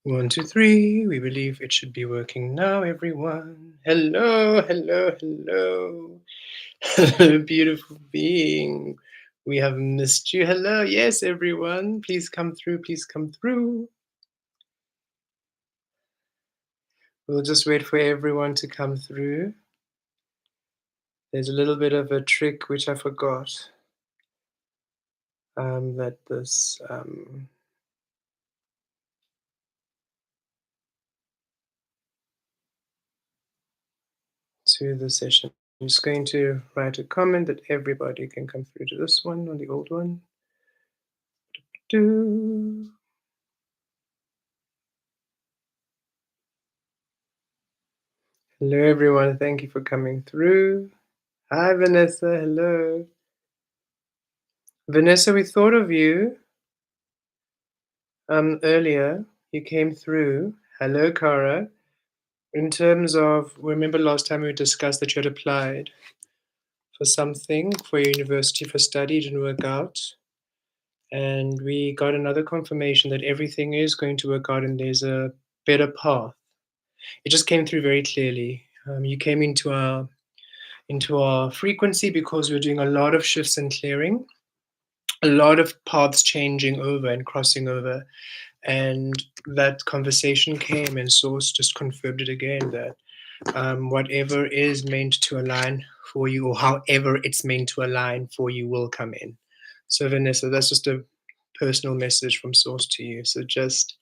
One, two, three. We believe it should be working now, everyone. Hello, hello, hello. Hello, beautiful being. We have missed you. Hello, yes, everyone. Please come through. Please come through. We'll just wait for everyone to come through. There's a little bit of a trick which I forgot. That this to the session. I'm just going to write a comment that everybody can come through to this one on the old one. Do. Hello, everyone. Thank you for coming through. Hi, Vanessa. Hello. Vanessa, we thought of you earlier. You came through. Hello, Cara. In terms of, remember last time we discussed that you had applied for something for your university for study, it didn't work out. And we got another confirmation that everything is going to work out and there's a better path. It just came through very clearly. You came into our frequency because we're doing a lot of shifts and clearing, a lot of paths changing over and crossing over. And that conversation came and Source just confirmed it again that whatever is meant to align for you, or however it's meant to align for you, will come in. So Vanessa, that's just a personal message from Source to you. So just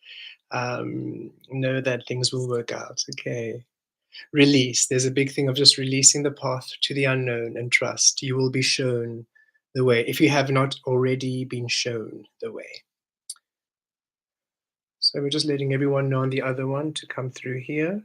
know that things will work out. Okay. Release. There's a big thing of just releasing the path to the unknown and trust. You will be shown the way if you have not already been shown the way. So we're just letting everyone know on the other one to come through here.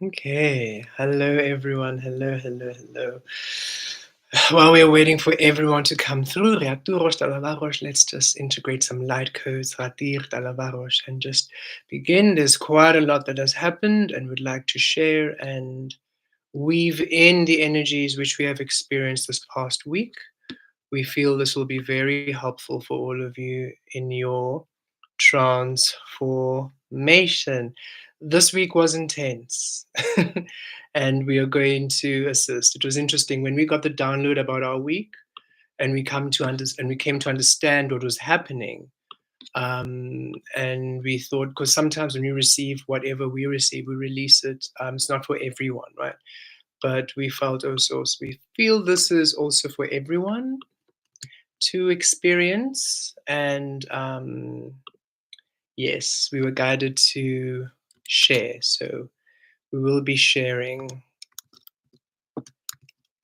Okay, hello everyone. Hello, hello, hello. While we are waiting for everyone to come through, let's just integrate some light codes and just begin. There's quite a lot that has happened and would like to share and weave in the energies which we have experienced this past week. We feel this will be very helpful for all of you in your transformation. This week was intense, and we are going to assist. It was interesting when we got the download about our week, and we came to understand what was happening. And we thought, because sometimes when we receive whatever we receive, we release it. It's not for everyone, right? But we felt also, we feel this is also for everyone to experience. And yes, we were guided to share. So we will be sharing,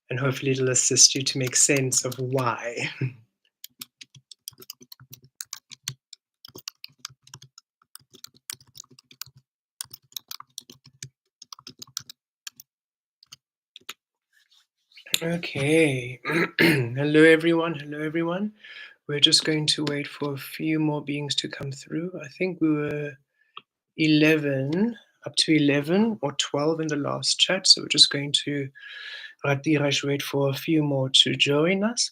and hopefully it'll assist you to make sense of why. Okay. Hello, everyone. Hello, everyone. We're just going to wait for a few more beings to come through. I think we were 11, up to 11 or 12 in the last chat. So we're just going to wait for a few more to join us.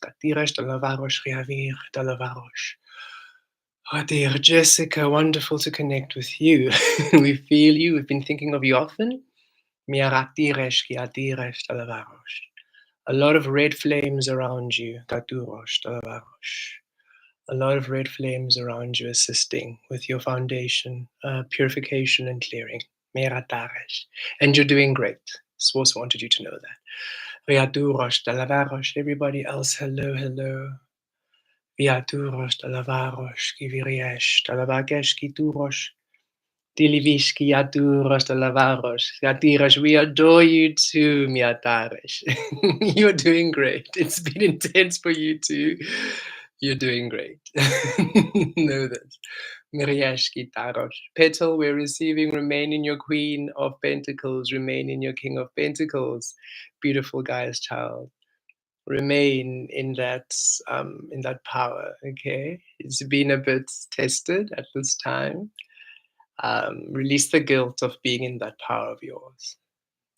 Jessica, wonderful to connect with you. We feel you. We've been thinking of you often. A lot of red flames around you. A lot of red flames around you assisting with your foundation, purification and clearing. And you're doing great. Source wanted you to know that. Everybody else, hello, hello. Dilivishki Aduros de Lavaros. Gadiras, we adore you too, Miatares. You're doing great. It's been intense for you too. You're doing great. Know this. Miriashki Taros. Petal, we're receiving remain in your Queen of Pentacles, remain in your King of Pentacles. Beautiful guy's child. Remain in that power. Okay. It's been a bit tested at this time. Release the guilt of being in that power of yours.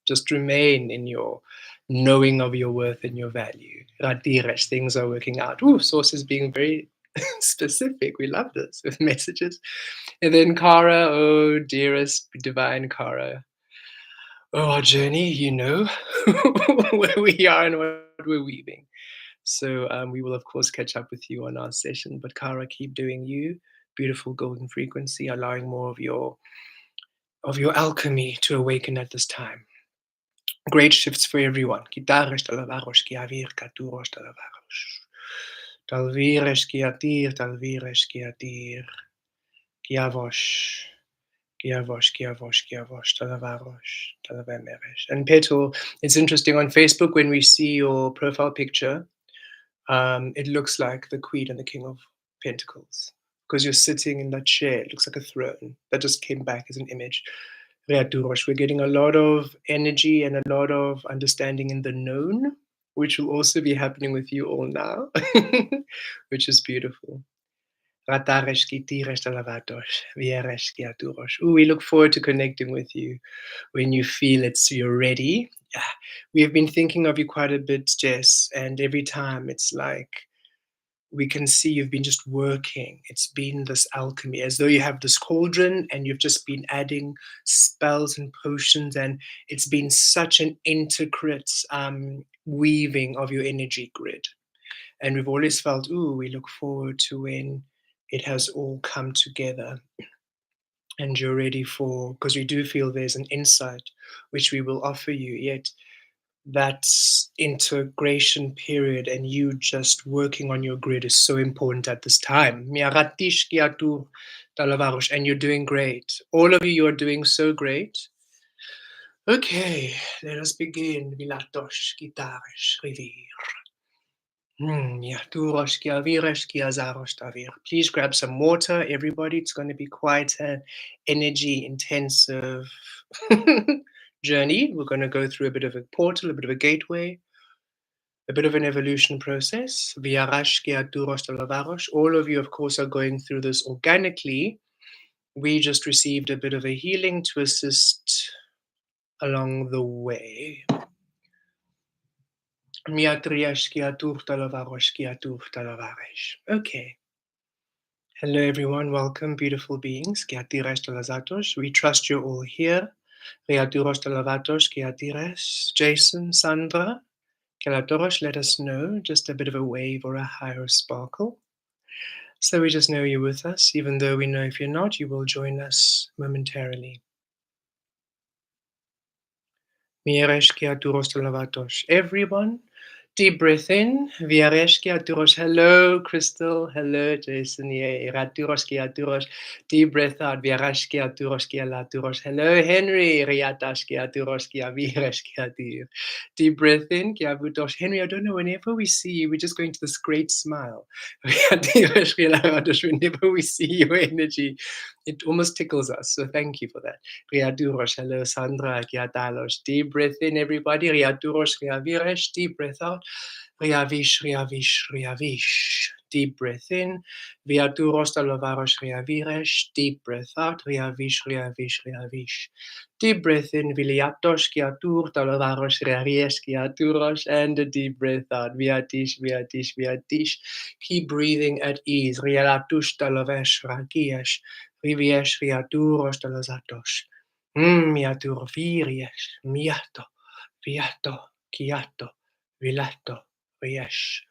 Just remain in your knowing of your worth and your value. Radiresh, things are working out. Ooh, source is being very specific. We love this with messages. And then Kara, oh dearest divine Kara. Oh, our journey, you know where we are and what we're weaving. So we will of course catch up with you on our session. But Kara, keep doing you. Beautiful golden frequency, allowing more of your alchemy to awaken at this time. Great shifts for everyone. Guitarras talavaros que avir caturos talavaros. Talvires que atir, talvires que atir. Kiavos. Kiavos, kiavos, kiavos, talavaros, talavemeres. And Petal, it's interesting on Facebook when we see your profile picture, it looks like the Queen and the King of Pentacles because you're sitting in that chair. It looks like a throne. That just came back as an image. Reaturosh, we're getting a lot of energy and a lot of understanding in the known, which will also be happening with you all now, which is beautiful. Ratareshki tiresh talavatosh, viereshki aturosh. Ooh, we look forward to connecting with you when you feel you're ready. We have been thinking of you quite a bit, Jess, and every time it's like we can see you've been just working. It's been this alchemy, as though you have this cauldron and you've just been adding spells and potions, and it's been such an intricate weaving of your energy grid. And we've always felt, ooh, we look forward to when it has all come together and you're ready for, because we do feel there's an insight which we will offer you, yet that integration period and you just working on your grid is so important at this time. Miaratish kiatu talavarush, and you're doing great. All of you are doing so great. Okay, let us begin. Milatosh gitarish rivir. Please grab some water, everybody. It's going to be quite an energy intensive journey. We're going to go through a bit of a portal, a bit of a gateway, a bit of an evolution process. All of you, of course, are going through this organically. We just received a bit of a healing to assist along the way. Okay. Hello, everyone. Welcome, beautiful beings. We trust you're all here. Jason, Sandra, let us know. Just a bit of a wave or a higher sparkle. So we just know you're with us, even though we know if you're not, you will join us momentarily. Everyone, deep breath in. Hello, Crystal. Hello, Jason. Deep breath out. Hello, Henry. Deep breath in. Henry, I don't know, whenever we see you, we're just going to this great smile. Whenever we see your energy, it almost tickles us. So thank you for that. Hello, Sandra. Deep breath in, everybody. Deep breath out. Riavish. Deep breath in. Deep breath out. Riavish. Deep breath in. And a deep breath out. Viatish. Keep breathing at ease. Miatur viato, vilato, riesh.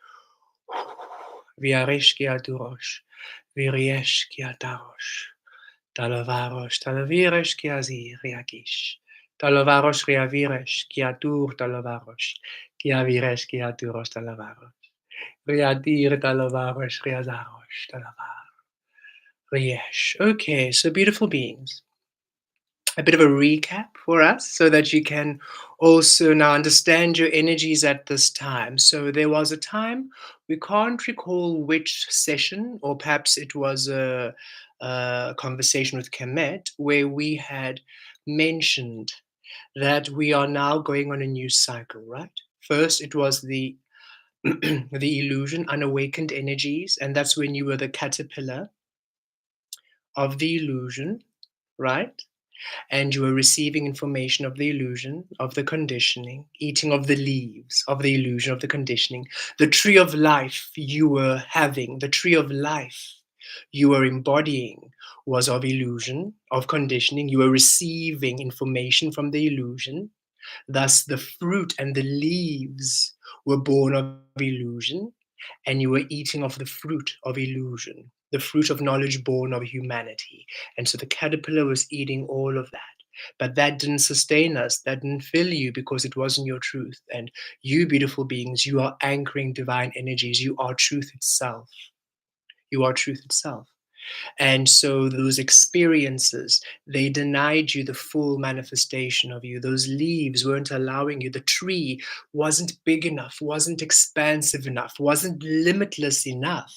Viareshkiaturosh, Virieshkiatarosh, Talavarosh, Riakish, Talavarosh, Riaviresh, Kiatur, Talavarosh, Kiavireshkiaturosh, Talavarosh, Riadir, Talavarosh, Riazarosh, Talavar, Riesh. Okay, so beautiful beings. a bit of a recap for us so that you can also now understand your energies at this time. So there was a time, we can't recall which session, or perhaps it was a conversation with Kemet, where we had mentioned that we are now going on a new cycle, right? First, it was the the illusion, unawakened energies, and that's when you were the caterpillar of the illusion, right? And you were receiving information of the illusion, of the conditioning, eating of the leaves of the illusion, of the conditioning. The tree of life you were having, the tree of life you were embodying was of illusion, of conditioning. You were receiving information from the illusion. Thus, the fruit and the leaves were born of illusion, and you were eating of the fruit of illusion, the fruit of knowledge born of humanity. And so the caterpillar was eating all of that. But that didn't sustain us, that didn't fill you because it wasn't your truth. And you, beautiful beings, you are anchoring divine energies. You are truth itself. You are truth itself. And so those experiences, they denied you the full manifestation of you. Those leaves weren't allowing you. The tree wasn't big enough, wasn't expansive enough, wasn't limitless enough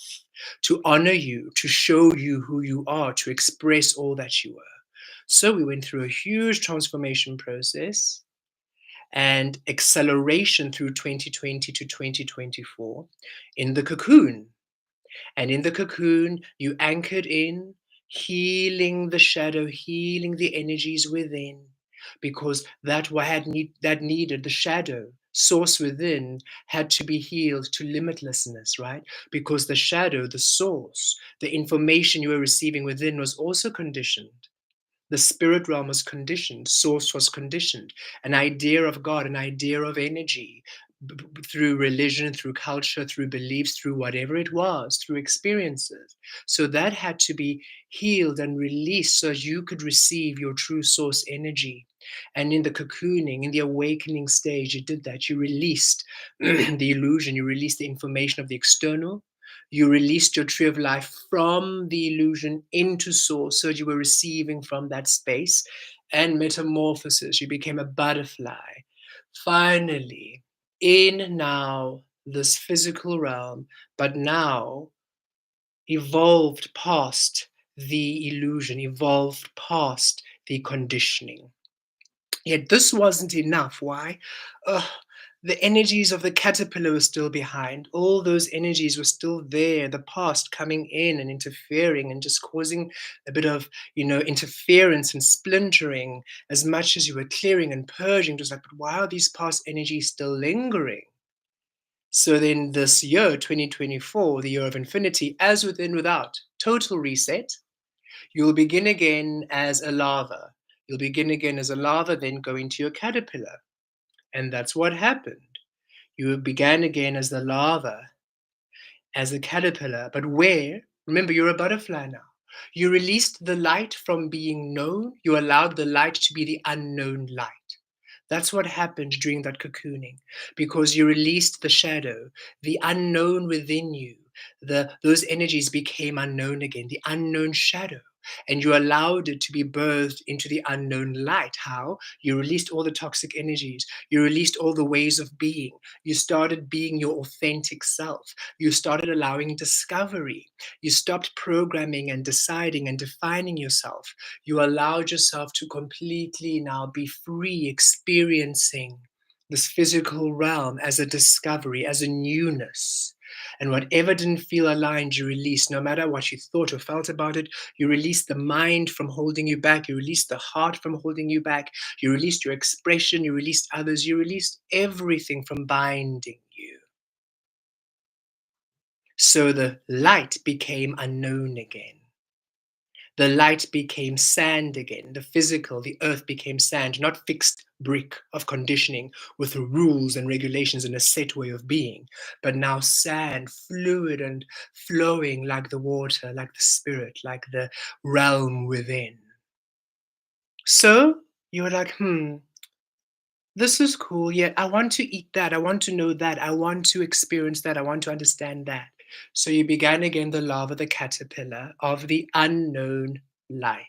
to honor you, to show you who you are, to express all that you were. So we went through a huge transformation process and acceleration through 2020 to 2024 in the cocoon. And in the cocoon, you anchored in, healing the shadow, healing the energies within, because that needed the shadow. Source within had to be healed to limitlessness, right? Because the shadow, the source, the information you were receiving within was also conditioned. The spirit realm was conditioned, source was conditioned, an idea of God, an idea of energy, through religion, through culture, through beliefs, through whatever it was, through experiences. So that had to be healed and released so you could receive your true source energy. And in the cocooning, in the awakening stage, you did that. You released the illusion, you released the information of the external, you released your tree of life from the illusion into source, so you were receiving from that space and metamorphosis. You became a butterfly. Finally, in now this physical realm, but now evolved past the illusion, evolved past the conditioning. Yet this wasn't enough. Why? Ugh, the energies of the caterpillar were still behind. All those energies were still there, the past coming in and interfering and just causing a bit of, interference and splintering as much as you were clearing and purging. It was like, but why are these past energies still lingering? So then this year, 2024, the year of infinity, as within, without, total reset, you'll begin again as a larva. You'll begin again as a larva, then go into your caterpillar. And that's what happened. You began again as the larva, as a caterpillar, but where? Remember, you're a butterfly now. You released the light from being known, you allowed the light to be the unknown light. That's what happened during that cocooning, because you released the shadow, the unknown within you. Those energies became unknown again, the unknown shadow. And you allowed it to be birthed into the unknown light. How? You released all the toxic energies. You released all the ways of being. You started being your authentic self. You started allowing discovery. You stopped programming and deciding and defining yourself. You allowed yourself to completely now be free, experiencing this physical realm as a discovery, as a newness. And whatever didn't feel aligned, you released. No matter what you thought or felt about it, you released the mind from holding you back. You released the heart from holding you back. You released your expression. You released others. You released everything from binding you. So the light became unknown again. The light became sand again. The physical, the earth became sand, not fixed brick of conditioning with rules and regulations and a set way of being, but now sand, fluid and flowing like the water, like the spirit, like the realm within. So you were like, this is cool. Yeah, I want to eat that. I want to know that. I want to experience that. I want to understand that. So you began again the larva, the caterpillar of the unknown light.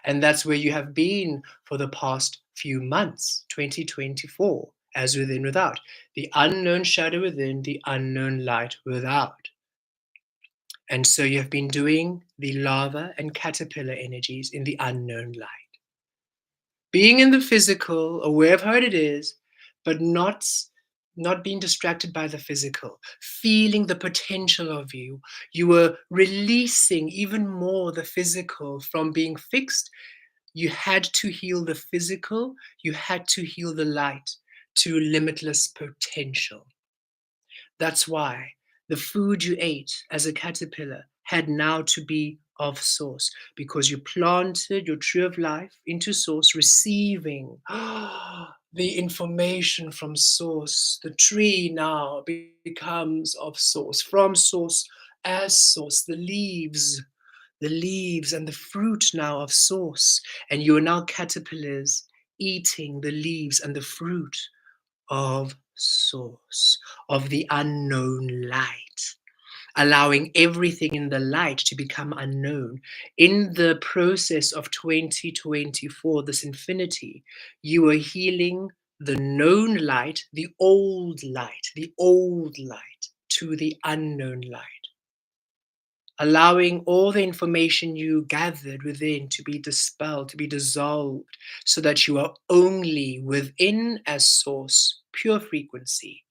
And that's where you have been for the past few months, 2024, as within, without. The unknown shadow within, the unknown light without. And so you have been doing the larva and caterpillar energies in the unknown light. Being in the physical, aware of how it is, but not being distracted by the physical, feeling the potential of you. You were releasing even more the physical from being fixed. You had to heal the physical, you had to heal the light to limitless potential. That's why the food you ate as a caterpillar had now to be of source, because you planted your tree of life into source, receiving the information from source. The tree now becomes of source, from source, as source. The leaves and the fruit now of source, and you are now caterpillars eating the leaves and the fruit of source, of the unknown light, allowing everything in the light to become unknown. In the process of 2024, this infinity, you are healing the known light, the old light, to the unknown light, allowing all the information you gathered within to be dispelled, to be dissolved, so that you are only within as source, pure frequency,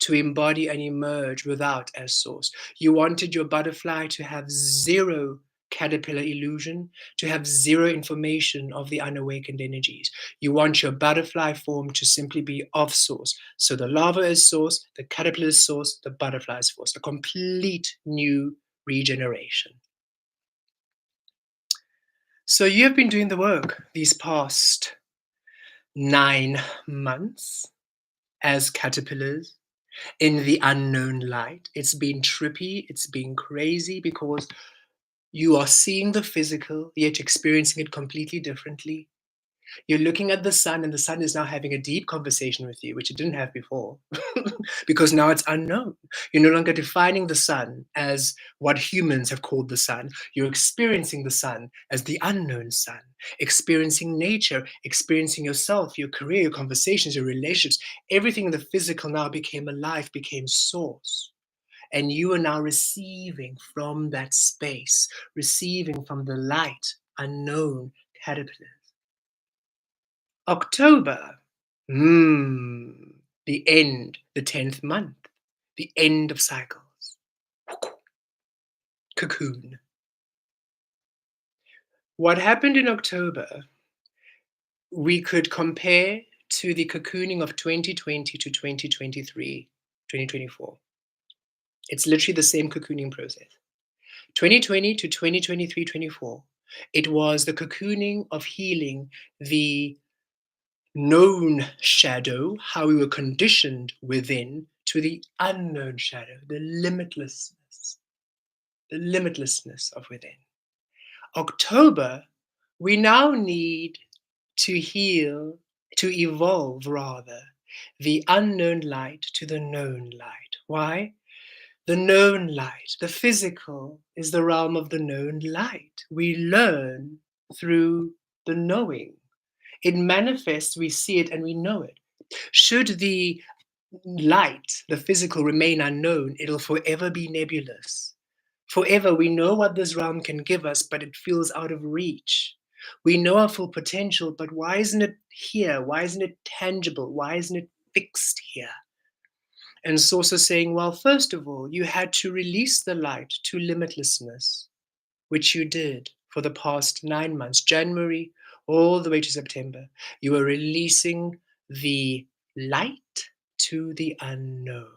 to embody and emerge without as source. You wanted your butterfly to have zero caterpillar illusion, to have zero information of the unawakened energies. You want your butterfly form to simply be of source. So the larva is source, the caterpillar is source, the butterfly is source. A complete new regeneration. So you have been doing the work these past 9 months as caterpillars in the unknown light. It's been trippy, it's been crazy, because you are seeing the physical, yet experiencing it completely differently. You're looking at the sun, and the sun is now having a deep conversation with you, which it didn't have before, because now it's unknown. You're no longer defining the sun as what humans have called the sun. You're experiencing the sun as the unknown sun, experiencing nature, experiencing yourself, your career, your conversations, your relationships. Everything in the physical now became alive, became source. And you are now receiving from that space, receiving from the light, unknown caterpillar. October, the end, the 10th month, the end of cycles. Cocoon. What happened in October, we could compare to the cocooning of 2020 to 2023, 2024. It's literally the same cocooning process. 2020 to 2023, 24. It was the cocooning of healing the known shadow, how we were conditioned within, to the unknown shadow, the limitlessness of within. October, we now need to heal, to evolve rather, the unknown light to the known light. Why? The known light, the physical, is the realm of the known light. We learn through the knowing. It manifests, we see it, and we know it. Should the light, the physical, remain unknown, it'll forever be nebulous. Forever, we know what this realm can give us, but it feels out of reach. We know our full potential, but why isn't it here? Why isn't it tangible? Why isn't it fixed here? And Source is saying, well, first of all, you had to release the light to limitlessness, which you did for the past 9 months, January all the way to September. You were releasing the light to the unknown.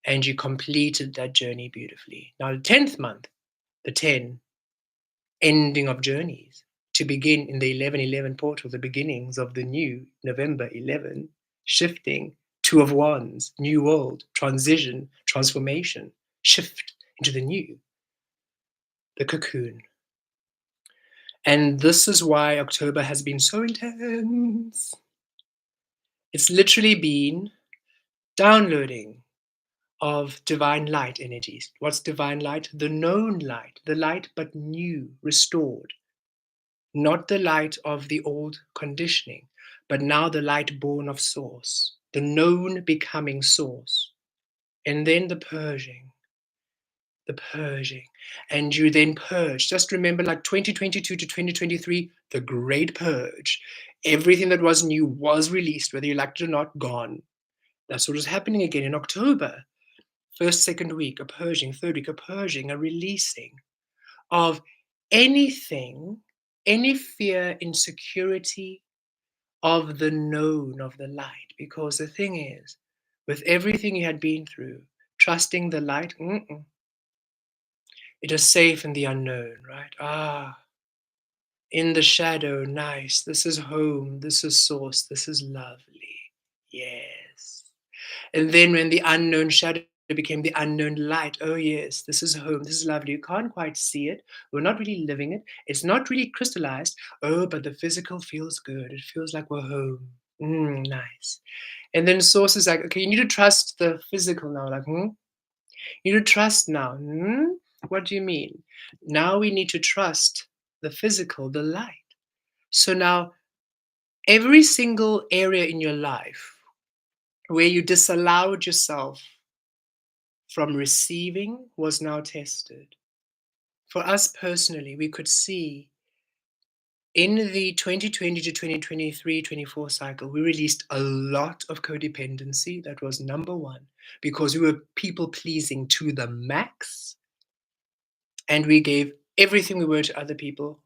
And you completed that journey beautifully. Now, the 10th month, the 10, ending of journeys, to begin in the 11:11 portal, the beginnings of the new November 11, shifting, Two of Wands, new world, transition, transformation, shift into the new, the cocoon. And this is why October has been so intense. It's literally been downloading of divine light energies. What's divine light? The known light, the light but new, restored. not the light of the old conditioning, but now the light born of source, the known becoming source. And then the purging. And you then purge. Just remember, like 2022 to 2023, the great purge. Everything that was new was released, whether you liked it or not, gone. That's what was happening again in October. First, second week, a purging, third week, a purging, a releasing of anything, any fear, insecurity of the known, of the light. Because the thing is, with everything you had been through, trusting the light, it is safe in the unknown, right? In the shadow, nice. This is home. This is source. This is lovely. Yes. And then when the unknown shadow became the unknown light, oh, yes, this is home. This is lovely. You can't quite see it. We're not really living it. It's not really crystallized. Oh, but the physical feels good. It feels like we're home. Nice. And then source is like, okay, you need to trust the physical now. Like, you need to trust now. What do you mean? Now we need to trust the physical, the light. So now every single area in your life where you disallowed yourself from receiving was now tested. For us personally, we could see in the 2020 to 2023-24 cycle, we released a lot of codependency. That was number one, because we were people pleasing to the max. And we gave everything we were to other people,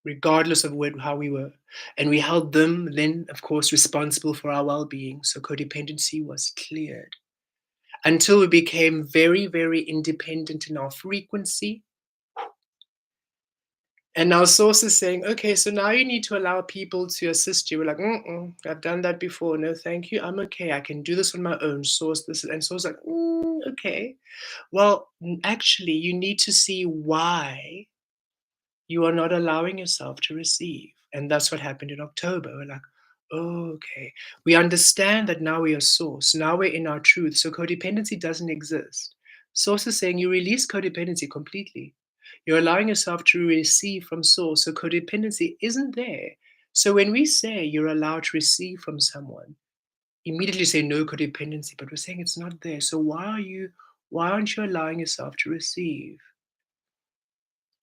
regardless of how we were. And we held them then, of course, responsible for our well being. So codependency was cleared until we became very, very independent in our frequency. And our source is saying, okay, so now you need to allow people to assist you. We're like, I've done that before. No, thank you. I'm okay. I can do this on my own. Source, this, and source like, okay. Well, actually, you need to see why you are not allowing yourself to receive. And that's what happened in October. We're like, oh, okay. We understand that now we are source. Now we're in our truth. So codependency doesn't exist. Source is saying you release codependency completely. You're allowing yourself to receive from source. So codependency isn't there. So when we say you're allowed to receive from someone, immediately say no codependency, but we're saying it's not there. So why aren't you allowing yourself to receive?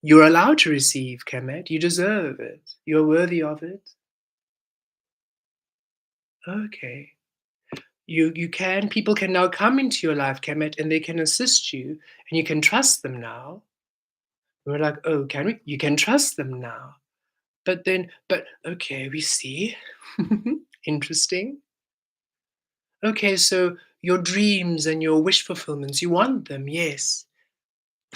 You're allowed to receive, Kemet. You deserve it. You're worthy of it. Okay. You can, people can now come into your life, Kemet, and they can assist you, and you can trust them now. We're like, oh, can we? You can trust them now. But okay, we see. Interesting. Okay, so your dreams and your wish fulfillments, you want them, yes.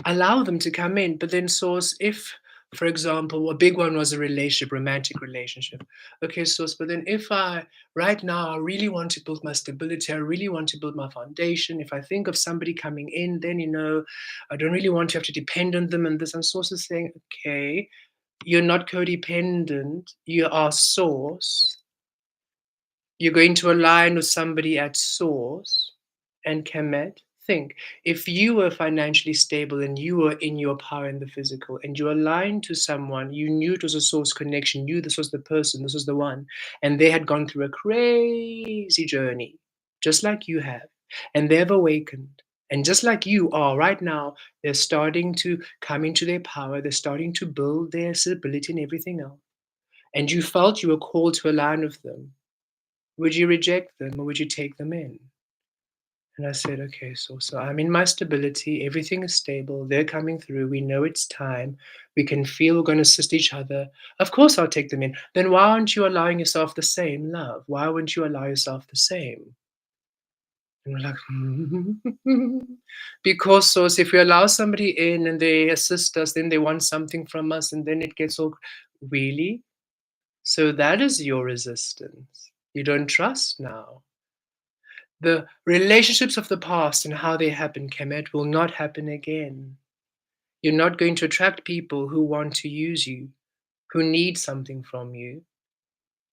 Allow them to come in, but then source, if, for example, a big one was a relationship, romantic relationship. Okay, source, but then if I, right now, I really want to build my stability, I really want to build my foundation. If I think of somebody coming in, then, I don't really want to have to depend on them and this. And source is saying, okay, you're not codependent, you are source. You're going to align with somebody at source. And Kemet, think, if you were financially stable and you were in your power in the physical and you aligned to someone, you knew it was a source connection, you, this was the person, this was the one, and they had gone through a crazy journey, just like you have, and they've awakened. And just like you are right now, they're starting to come into their power, they're starting to build their stability and everything else. And you felt you were called to align with them. Would you reject them or would you take them in? And I said, okay, so I'm in my stability. Everything is stable. They're coming through. We know it's time. We can feel we're going to assist each other. Of course, I'll take them in. Then why aren't you allowing yourself the same love? Why wouldn't you allow yourself the same? And we're like, because so if we allow somebody in and they assist us, then they want something from us, and then it gets all really. So that is your resistance. You don't trust now. The relationships of the past and how they happened, Kemet, will not happen again. You're not going to attract people who want to use you, who need something from you.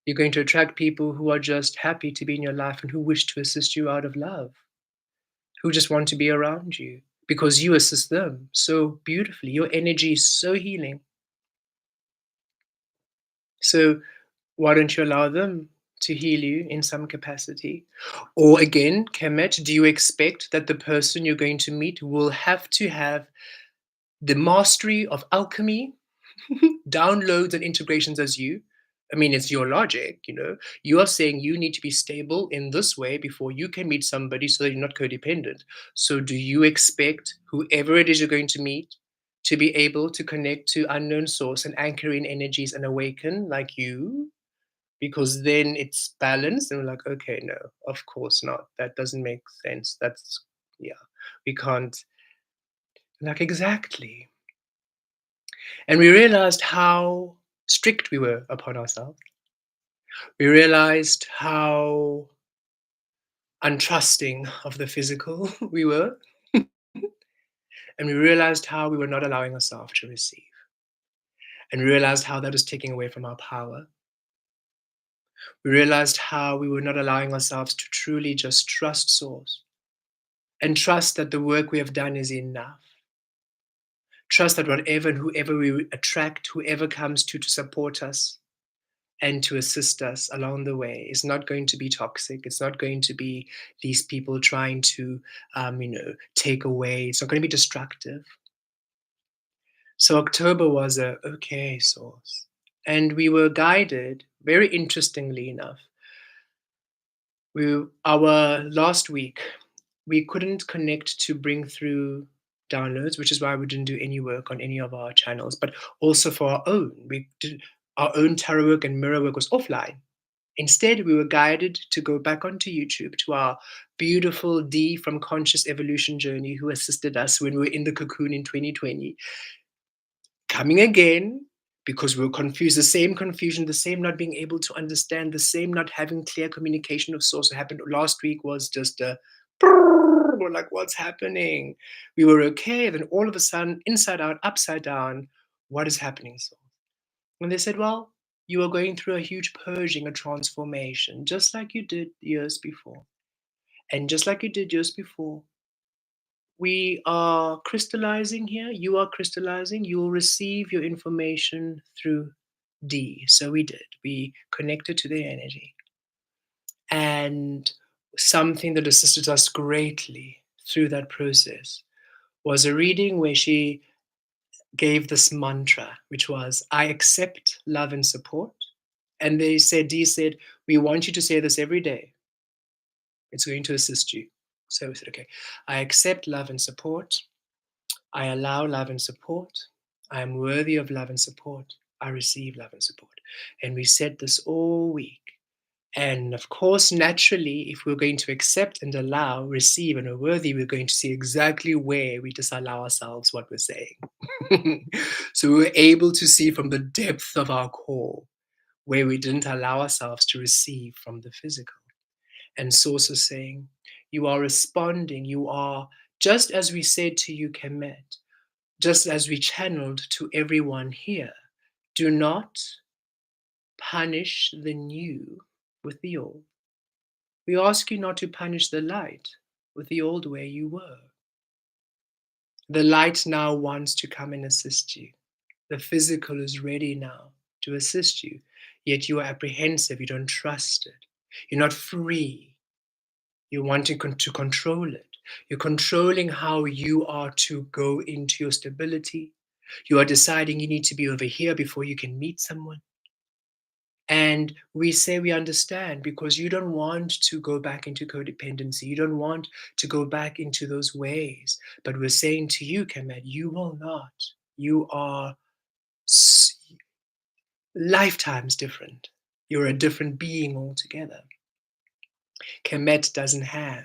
You're going to attract people who are just happy to be in your life and who wish to assist you out of love, who just want to be around you because you assist them so beautifully. Your energy is so healing. So why don't you allow them to heal you in some capacity? Or again, Kemet, do you expect that the person you're going to meet will have to have the mastery of alchemy, downloads and integrations as you? I mean, it's your logic, you know. You are saying you need to be stable in this way before you can meet somebody so that you're not codependent. So, do you expect whoever it is you're going to meet to be able to connect to unknown source and anchor in energies and awaken like you? Because then it's balanced, and we're like, okay, no, of course not. That doesn't make sense. That's, yeah, we can't. Like, exactly. And we realized how strict we were upon ourselves. We realized how untrusting of the physical we were. And we realized how we were not allowing ourselves to receive. And we realized how that was taking away from our power. We realized how we were not allowing ourselves to truly just trust Source and trust that the work we have done is enough. Trust that whatever and whoever we attract, whoever comes to support us, and to assist us along the way is not going to be toxic. It's not going to be these people trying to, take away. It's not going to be destructive. So October was a okay Source, and we were guided. Very interestingly enough, our last week we couldn't connect to bring through downloads, which is why we didn't do any work on any of our channels. But also for our own, we did our own tarot work and mirror work was offline. Instead, we were guided to go back onto YouTube to our beautiful D from Conscious Evolution journey, who assisted us when we were in the cocoon in 2020, coming again because we were confused, the same confusion, the same not being able to understand, the same not having clear communication of source. What happened last week was just a we're like, what's happening? We were okay, then all of a sudden, inside out, upside down, what is happening, soul? And they said, well, you are going through a huge purging, a transformation, just like you did years before. And just like you did years before, we are crystallizing here. You are crystallizing. You will receive your information through D. So we did. We connected to their energy. And something that assisted us greatly through that process was a reading where she gave this mantra, which was, I accept love and support. And they said, D said, we want you to say this every day. It's going to assist you. So we said, okay, I accept love and support. I allow love and support. I am worthy of love and support. I receive love and support. And we said this all week. And of course, naturally, if we're going to accept and allow, receive, and are worthy, we're going to see exactly where we disallow ourselves what we're saying. So we were able to see from the depth of our core where we didn't allow ourselves to receive from the physical. And Source is saying, you are responding, you are, just as we said to you, Kemet, just as we channeled to everyone here, do not punish the new with the old. We ask you not to punish the light with the old way you were. The light now wants to come and assist you. The physical is ready now to assist you, yet you are apprehensive, you don't trust it. You're not free. You're wanting to control it. You're controlling how you are to go into your stability. You are deciding you need to be over here before you can meet someone. And we say we understand because you don't want to go back into codependency. You don't want to go back into those ways. But we're saying to you, Kemet, you will not. You are lifetimes different. You're a different being altogether. Kemet doesn't have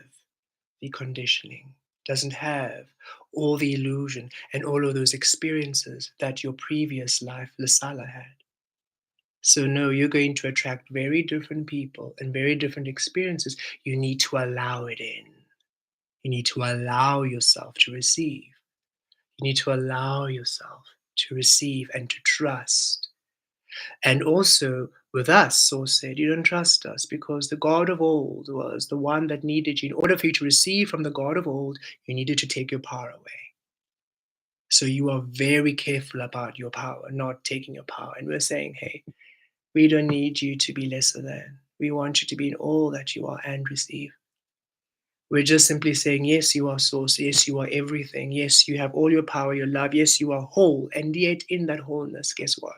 the conditioning, doesn't have all the illusion and all of those experiences that your previous life, Lasala, had. So, no, you're going to attract very different people and very different experiences. You need to allow it in. You need to allow yourself to receive. You need to allow yourself to receive and to trust. And also, with us, Source said, you don't trust us because the God of old was the one that needed you. In order for you to receive from the God of old, you needed to take your power away. So you are very careful about your power, not taking your power. And we're saying, hey, We don't need you to be lesser than. We want you to be in all that you are and receive. We're just simply saying, yes, you are source. Yes, you are everything. Yes, you have all your power, your love. Yes, you are whole. And yet, in that wholeness, guess what?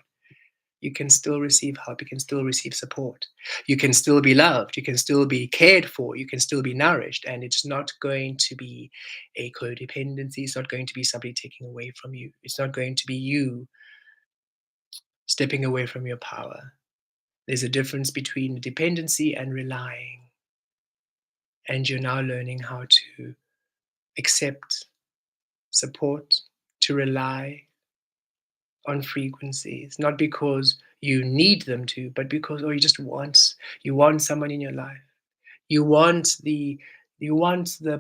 You can still receive help. You can still receive support. You can still be loved. You can still be cared for. You can still be nourished. And it's not going to be a codependency. It's not going to be somebody taking away from you. It's not going to be you stepping away from your power. There's a difference between dependency and relying. And you're now learning how to accept, support, to rely on frequencies, not because you need them to, but because, oh, you want someone in your life. You want the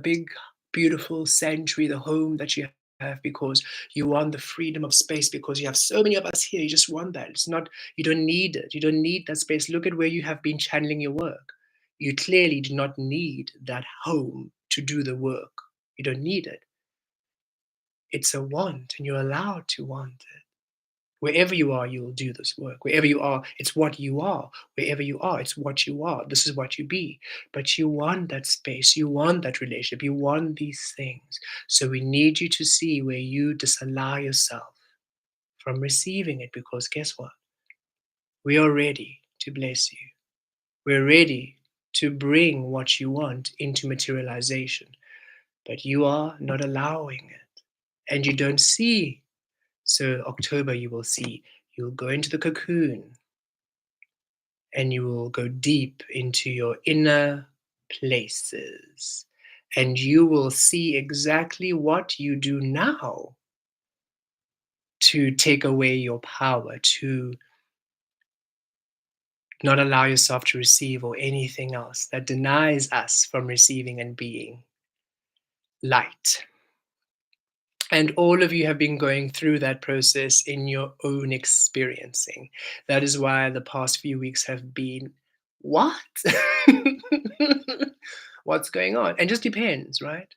big, beautiful sanctuary, the home that you have, because you want the freedom of space, because you have so many of us here. You just want that. It's not, you don't need it. You don't need that space. Look at where you have been channeling your work. You clearly do not need that home to do the work. You don't need it. It's a want, and you're allowed to want it. Wherever you are, you will do this work. Wherever you are, it's what you are. Wherever you are, it's what you are. This is what you be. But you want that space. You want that relationship. You want these things. So we need you to see where you disallow yourself from receiving it, because guess what? We are ready to bless you. We're ready to bring what you want into materialization. But you are not allowing it. And you don't see. So October, you will see. You'll go into the cocoon, and you will go deep into your inner places, and you will see exactly what you do now to take away your power, to not allow yourself to receive or anything else that denies us from receiving and being light. And all of you have been going through that process in your own experiencing. That is why the past few weeks have been, what? What's going on? And just depends, right?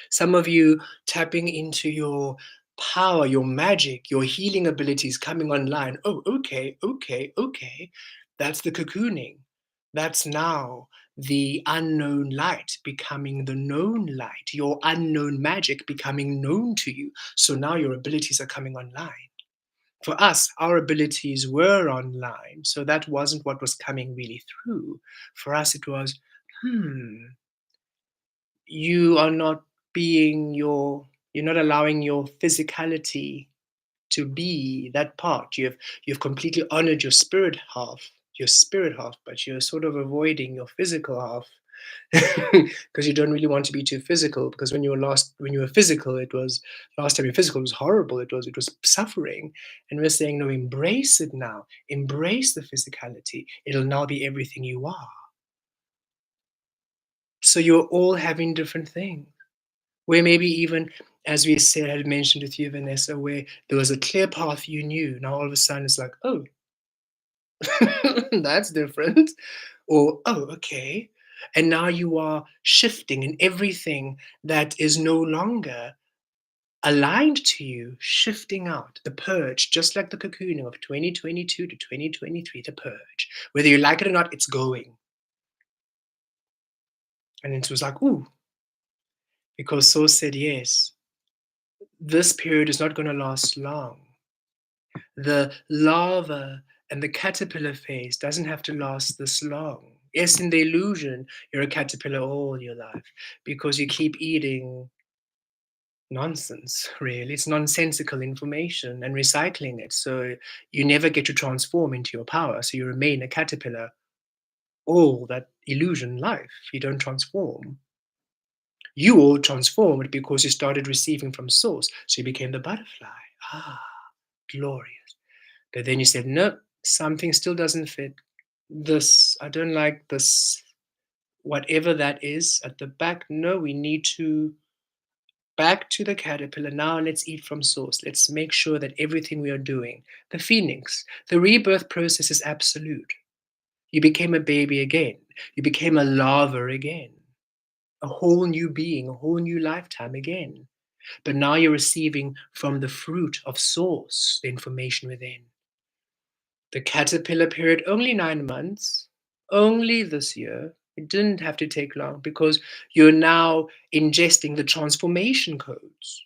Some of you tapping into your power, your magic, your healing abilities coming online. Oh, okay, okay, okay. That's the cocooning. That's now the unknown light becoming the known light, your unknown magic becoming known to you. So now your abilities are coming online. For us, our abilities were online. So that wasn't what was coming really through. For us, it was, you are not you're not allowing your physicality to be that part. You've completely honored your spirit half, but you're sort of avoiding your physical half. Because you don't really want to be too physical, because when you were physical, it was last time you were physical, it was horrible, it was suffering. And we're saying, no, embrace it now, embrace the physicality, it'll now be everything you are. So you're all having different things, where maybe even, as we said, I had mentioned with you, Vanessa, where there was a clear path you knew. Now all of a sudden it's like, oh, that's different. Or, oh, okay. And now you are shifting, and everything that is no longer aligned to you, shifting out. The purge, just like the cocooning of 2022 to 2023, the purge. Whether you like it or not, it's going. And it was like, ooh, because Soul said, yes, this period is not going to last long. The larva and the caterpillar phase doesn't have to last this long. Yes, in the illusion, you're a caterpillar all your life because you keep eating nonsense, really. It's nonsensical information and recycling it. So you never get to transform into your power. So you remain a caterpillar all that illusion life. You don't transform. You all transformed because you started receiving from source. So you became the butterfly. Ah, glorious. But then you said, no, something still doesn't fit. This, I don't like this, whatever that is at the back. No, we need to back to the caterpillar. Now let's eat from source. Let's make sure that everything we are doing, the phoenix, the rebirth process is absolute. You became a baby again. You became a larva again. A whole new being, a whole new lifetime again. But now you're receiving from the fruit of source, the information within. The caterpillar period, only 9 months, only this year. It didn't have to take long because you're now ingesting the transformation codes,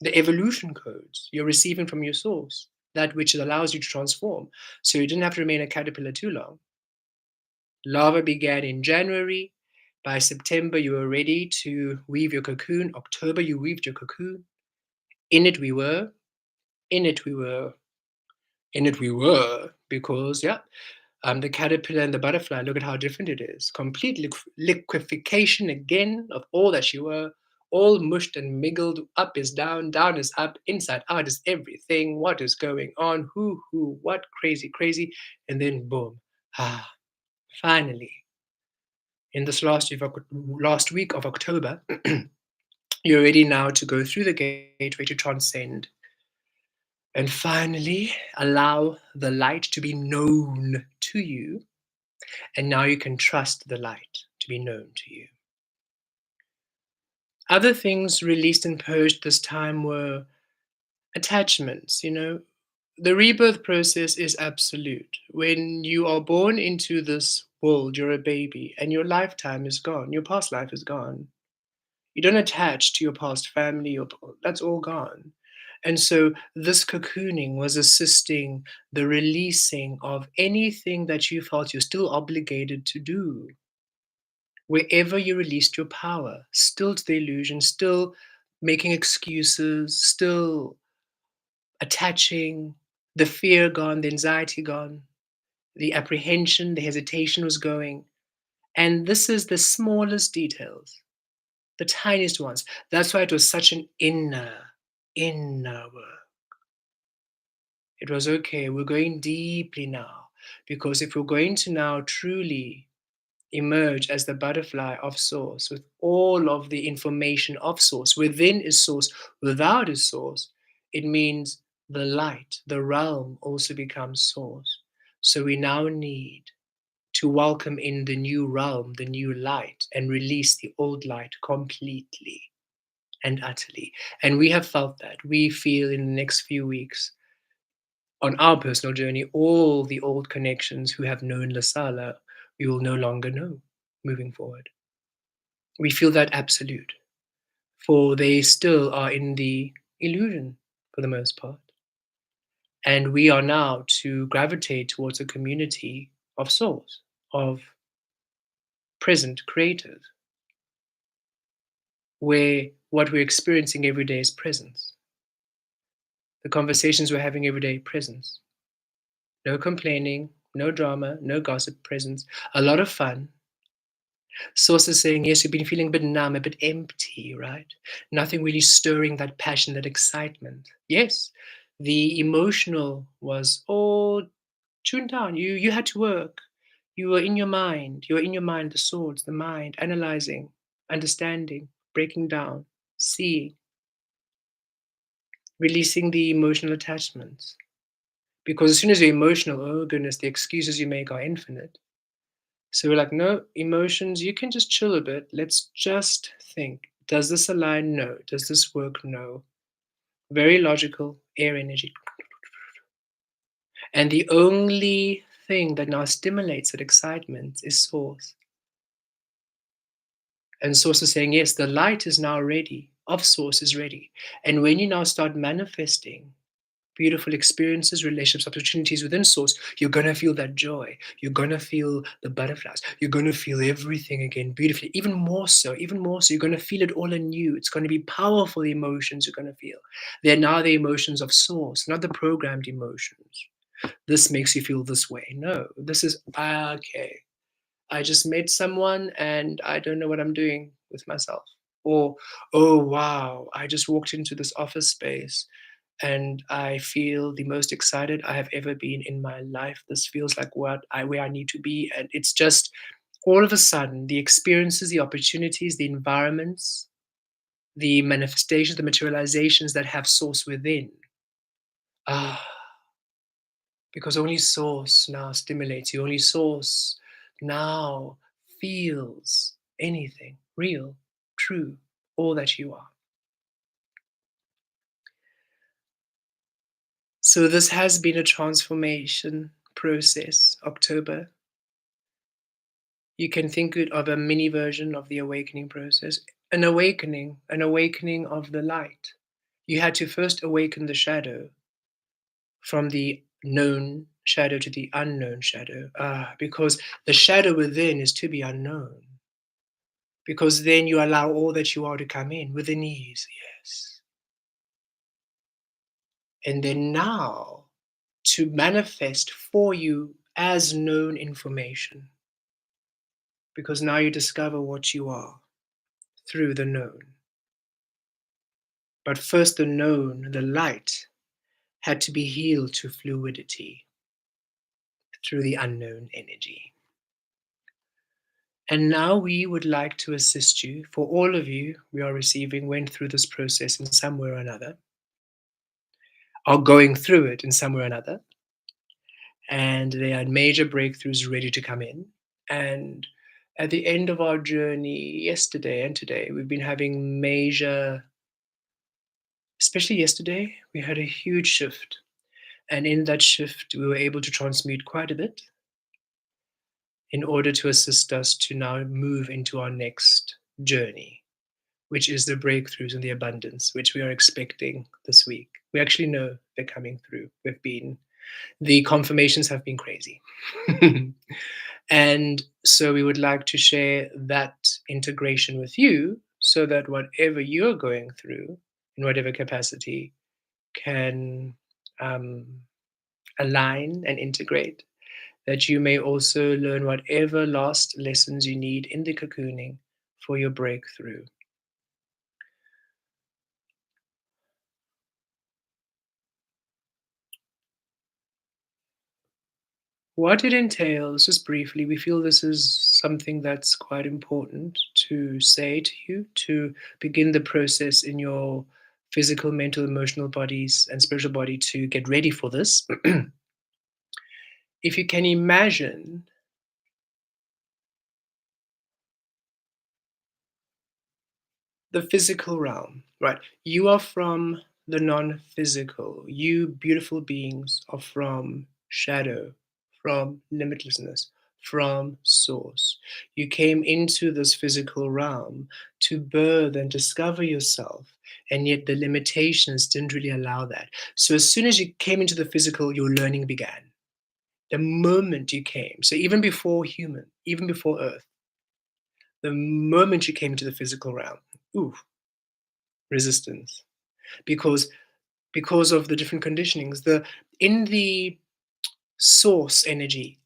the evolution codes you're receiving from your source, that which allows you to transform. So you didn't have to remain a caterpillar too long. Larva began in January. By September, you were ready to weave your cocoon. October, you weaved your cocoon. In it we were. In it we were. In it we were. Because, yeah, the caterpillar and the butterfly, look at how different it is. Complete liquefaction again of all that you were. All mushed and miggled. Up is down, down is up, inside out is everything. What is going on? Who, what? Crazy, crazy. And then boom. Finally, in this last week of October, you're ready now to go through the gateway to transcend and finally allow the light to be known to you. And now you can trust the light to be known to you. Other things released and purged this time were attachments. The rebirth process is absolute. When you are born into this world, you're a baby, and your lifetime is gone. Your past life is gone. You don't attach to your past family, that's all gone. And so this cocooning was assisting the releasing of anything that you felt you're still obligated to do. Wherever you released your power, still to the illusion, still making excuses, still attaching, the fear gone, the anxiety gone, the apprehension, the hesitation was going. And this is the smallest details, the tiniest ones. That's why it was such an inner work. It was okay, we're going deeply now. Because if we're going to now truly emerge as the butterfly of source with all of the information of source, within is source, without is source, it means the light, the realm also becomes source. So we now need to welcome in the new realm, the new light, and release the old light completely and utterly. And we have felt that. We feel in the next few weeks on our personal journey, all the old connections who have known Lasala, we will no longer know moving forward. We feel that absolute, for they still are in the illusion for the most part. And we are now to gravitate towards a community of souls, of present creators, where what we're experiencing every day is presence. The conversations we're having every day, presence. No complaining, no drama, no gossip, presence. A lot of fun. Sources saying, yes, you've been feeling a bit numb, a bit empty, right? Nothing really stirring that passion, that excitement. Yes, the emotional was all tuned down. You had to work. You were in your mind. You were in your mind, the swords, the mind, analyzing, understanding, breaking down, seeing, releasing the emotional attachments. Because as soon as you're emotional, oh goodness, the excuses you make are infinite. So we're like, no, emotions, you can just chill a bit. Let's just think. Does this align? No. Does this work? No. Very logical, air energy. And the only thing that now stimulates that excitement is source. And source is saying, yes, the light is now ready, of source is ready. And when you now start manifesting beautiful experiences, relationships, opportunities within source, you're going to feel that joy. You're going to feel the butterflies. You're going to feel everything again beautifully, even more so, you're going to feel it all anew. It's going to be powerful emotions you're going to feel. They're now the emotions of source, not the programmed emotions. This makes you feel this way. No, this is, okay, I just met someone and I don't know what I'm doing with myself. Or, oh, wow, I just walked into this office space and I feel the most excited I have ever been in my life. This feels like where I need to be. And it's just all of a sudden the experiences, the opportunities, the environments, the manifestations, the materializations that have source within. Ah, because only source now stimulates you, only source now feels anything real, true, all that you are. So this has been a transformation process, October. You can think it of a mini version of the awakening process, an awakening of the light. You had to first awaken the shadow from the known shadow to the unknown shadow. Because the shadow within is to be unknown. Because then you allow all that you are to come in with ease, yes. And then now to manifest for you as known information. Because now you discover what you are through the known. But first, the known, the light, had to be healed to fluidity through the unknown energy. And now we would like to assist you. For all of you we are receiving went through this process in some way or another, are going through it in some way or another, and they had major breakthroughs ready to come in. And at the end of our journey, yesterday and today, we've been having major, especially yesterday, we had a huge shift. And in that shift, we were able to transmute quite a bit in order to assist us to now move into our next journey, which is the breakthroughs and the abundance, which we are expecting this week. We actually know they're coming through. The confirmations have been crazy. And so we would like to share that integration with you so that whatever you're going through, in whatever capacity, can um, align and integrate, that you may also learn whatever last lessons you need in the cocooning for your breakthrough. What it entails, just briefly, we feel this is something that's quite important to say to you to begin the process in your physical, mental, emotional bodies and spiritual body to get ready for this. If you can imagine the physical realm, right? You are from the non physical. You, beautiful beings, are from shadow, from limitlessness, from source. You came into this physical realm to birth and discover yourself, and yet the limitations didn't really allow that. So, as soon as you came into the physical, your learning began. The moment you came, so even before human, even before earth, the moment you came into the physical realm, ooh, resistance, because of the different conditionings, the in the source energy,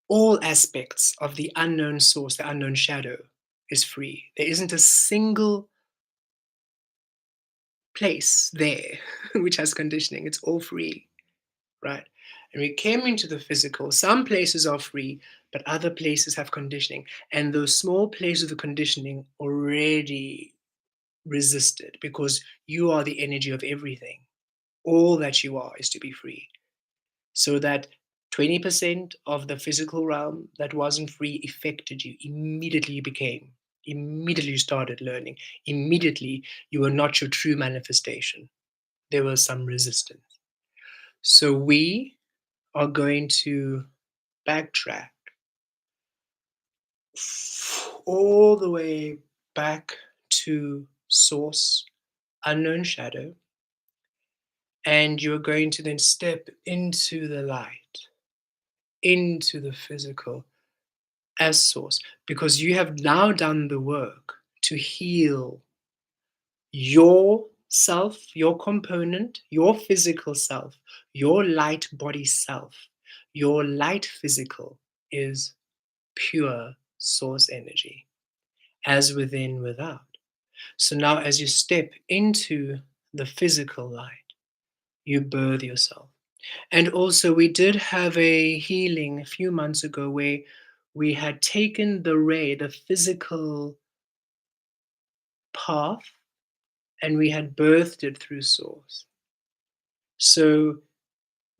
all aspects of the unknown source, the unknown shadow, is free. There isn't a single place there which has conditioning. It's all free, right? And we came into the physical. Some places are free, but other places have conditioning, and those small places of conditioning already resisted, because you are the energy of everything. All that you are is to be free. So that 20% of the physical realm that wasn't free affected you. Immediately you became. Immediately you started learning. Immediately you were not your true manifestation. There was some resistance. So we are going to backtrack all the way back to source, unknown shadow, and you're going to then step into the light, into the physical as source, because you have now done the work to heal your self, your component, your physical self, your light body self. Your light physical is pure source energy, as within, without. So now, as you step into the physical light, you birth yourself. And also, we did have a healing a few months ago where we had taken the ray, the physical path, and we had birthed it through source. So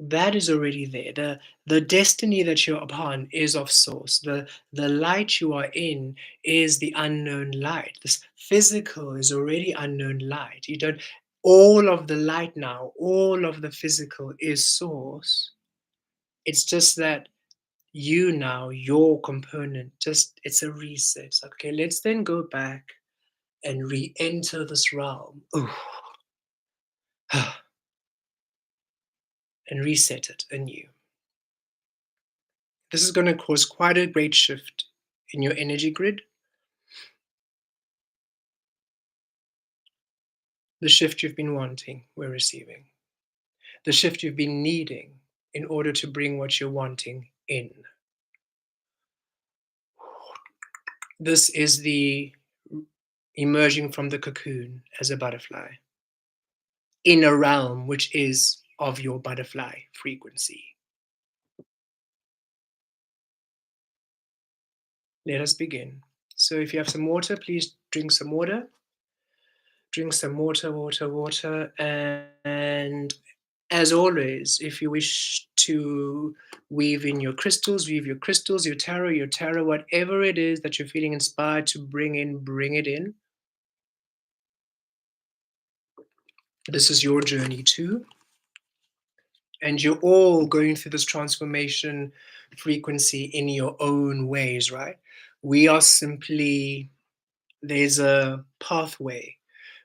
that is already there. The destiny that you're upon is of source. The light you are in is the unknown light. This physical is already unknown light. You don't all of the light now, all of the physical is source. It's just that you now, your component, just it's a reset. It's like, okay, let's then go back and re-enter this realm. Ooh, and reset it anew. This is going to cause quite a great shift in your energy grid, the shift you've been wanting, we're receiving, the shift you've been needing in order to bring what you're wanting in. This is the emerging from the cocoon as a butterfly in a realm which is of your butterfly frequency. Let us begin. So if you have some water, please drink some water. Drink some water, water, water. And as always, if you wish to weave in your crystals, weave your crystals, your tarot, whatever it is that you're feeling inspired to bring in, bring it in. This is your journey too. And you're all going through this transformation frequency in your own ways, right? We are simply, there's a pathway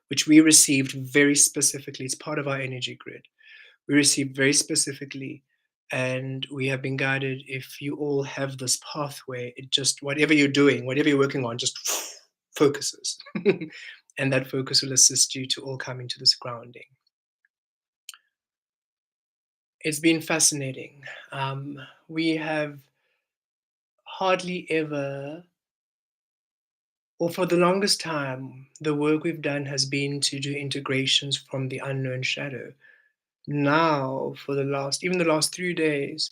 which we received very specifically. It's part of our energy grid. We received very specifically, and we have been guided. If you all have this pathway, it just, whatever you're doing, whatever you're working on, just focuses. And that focus will assist you to all coming to this grounding. It's been fascinating. We have hardly ever, or for the longest time, the work we've done has been to do integrations from the unknown shadow. Now, for even the last 3 days,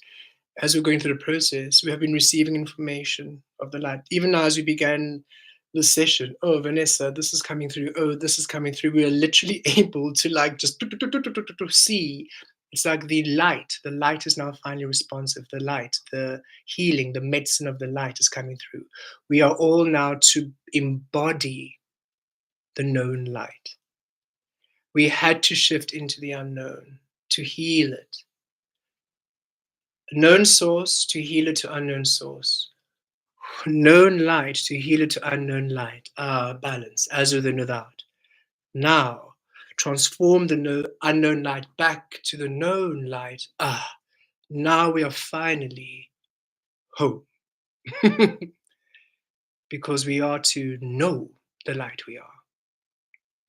as we're going through the process, we have been receiving information of the light. Even now, as we began the session, oh, Vanessa, this is coming through. Oh, this is coming through. We are literally able to like just see. It's like the light is now finally responsive. The light, the healing, the medicine of the light is coming through. We are all now to embody the known light. We had to shift into the unknown to heal it. Known source to heal it to unknown source. Known light to heal it to unknown light. Balance, as with and without. Now, transform the unknown light back to the known light. Now we are finally home. Because we are to know the light we are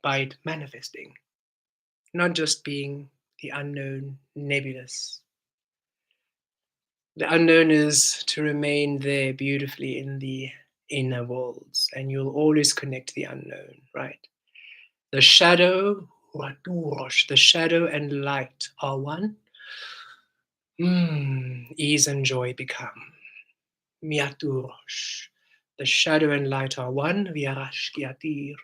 by it manifesting, not just being the unknown, nebulous. The unknown is to remain there beautifully in the inner worlds, and you'll always connect the unknown, right? The shadow, the shadow and light are one. Ease and joy become. Miaturosh. The shadow and light are one. Viarash kiatir.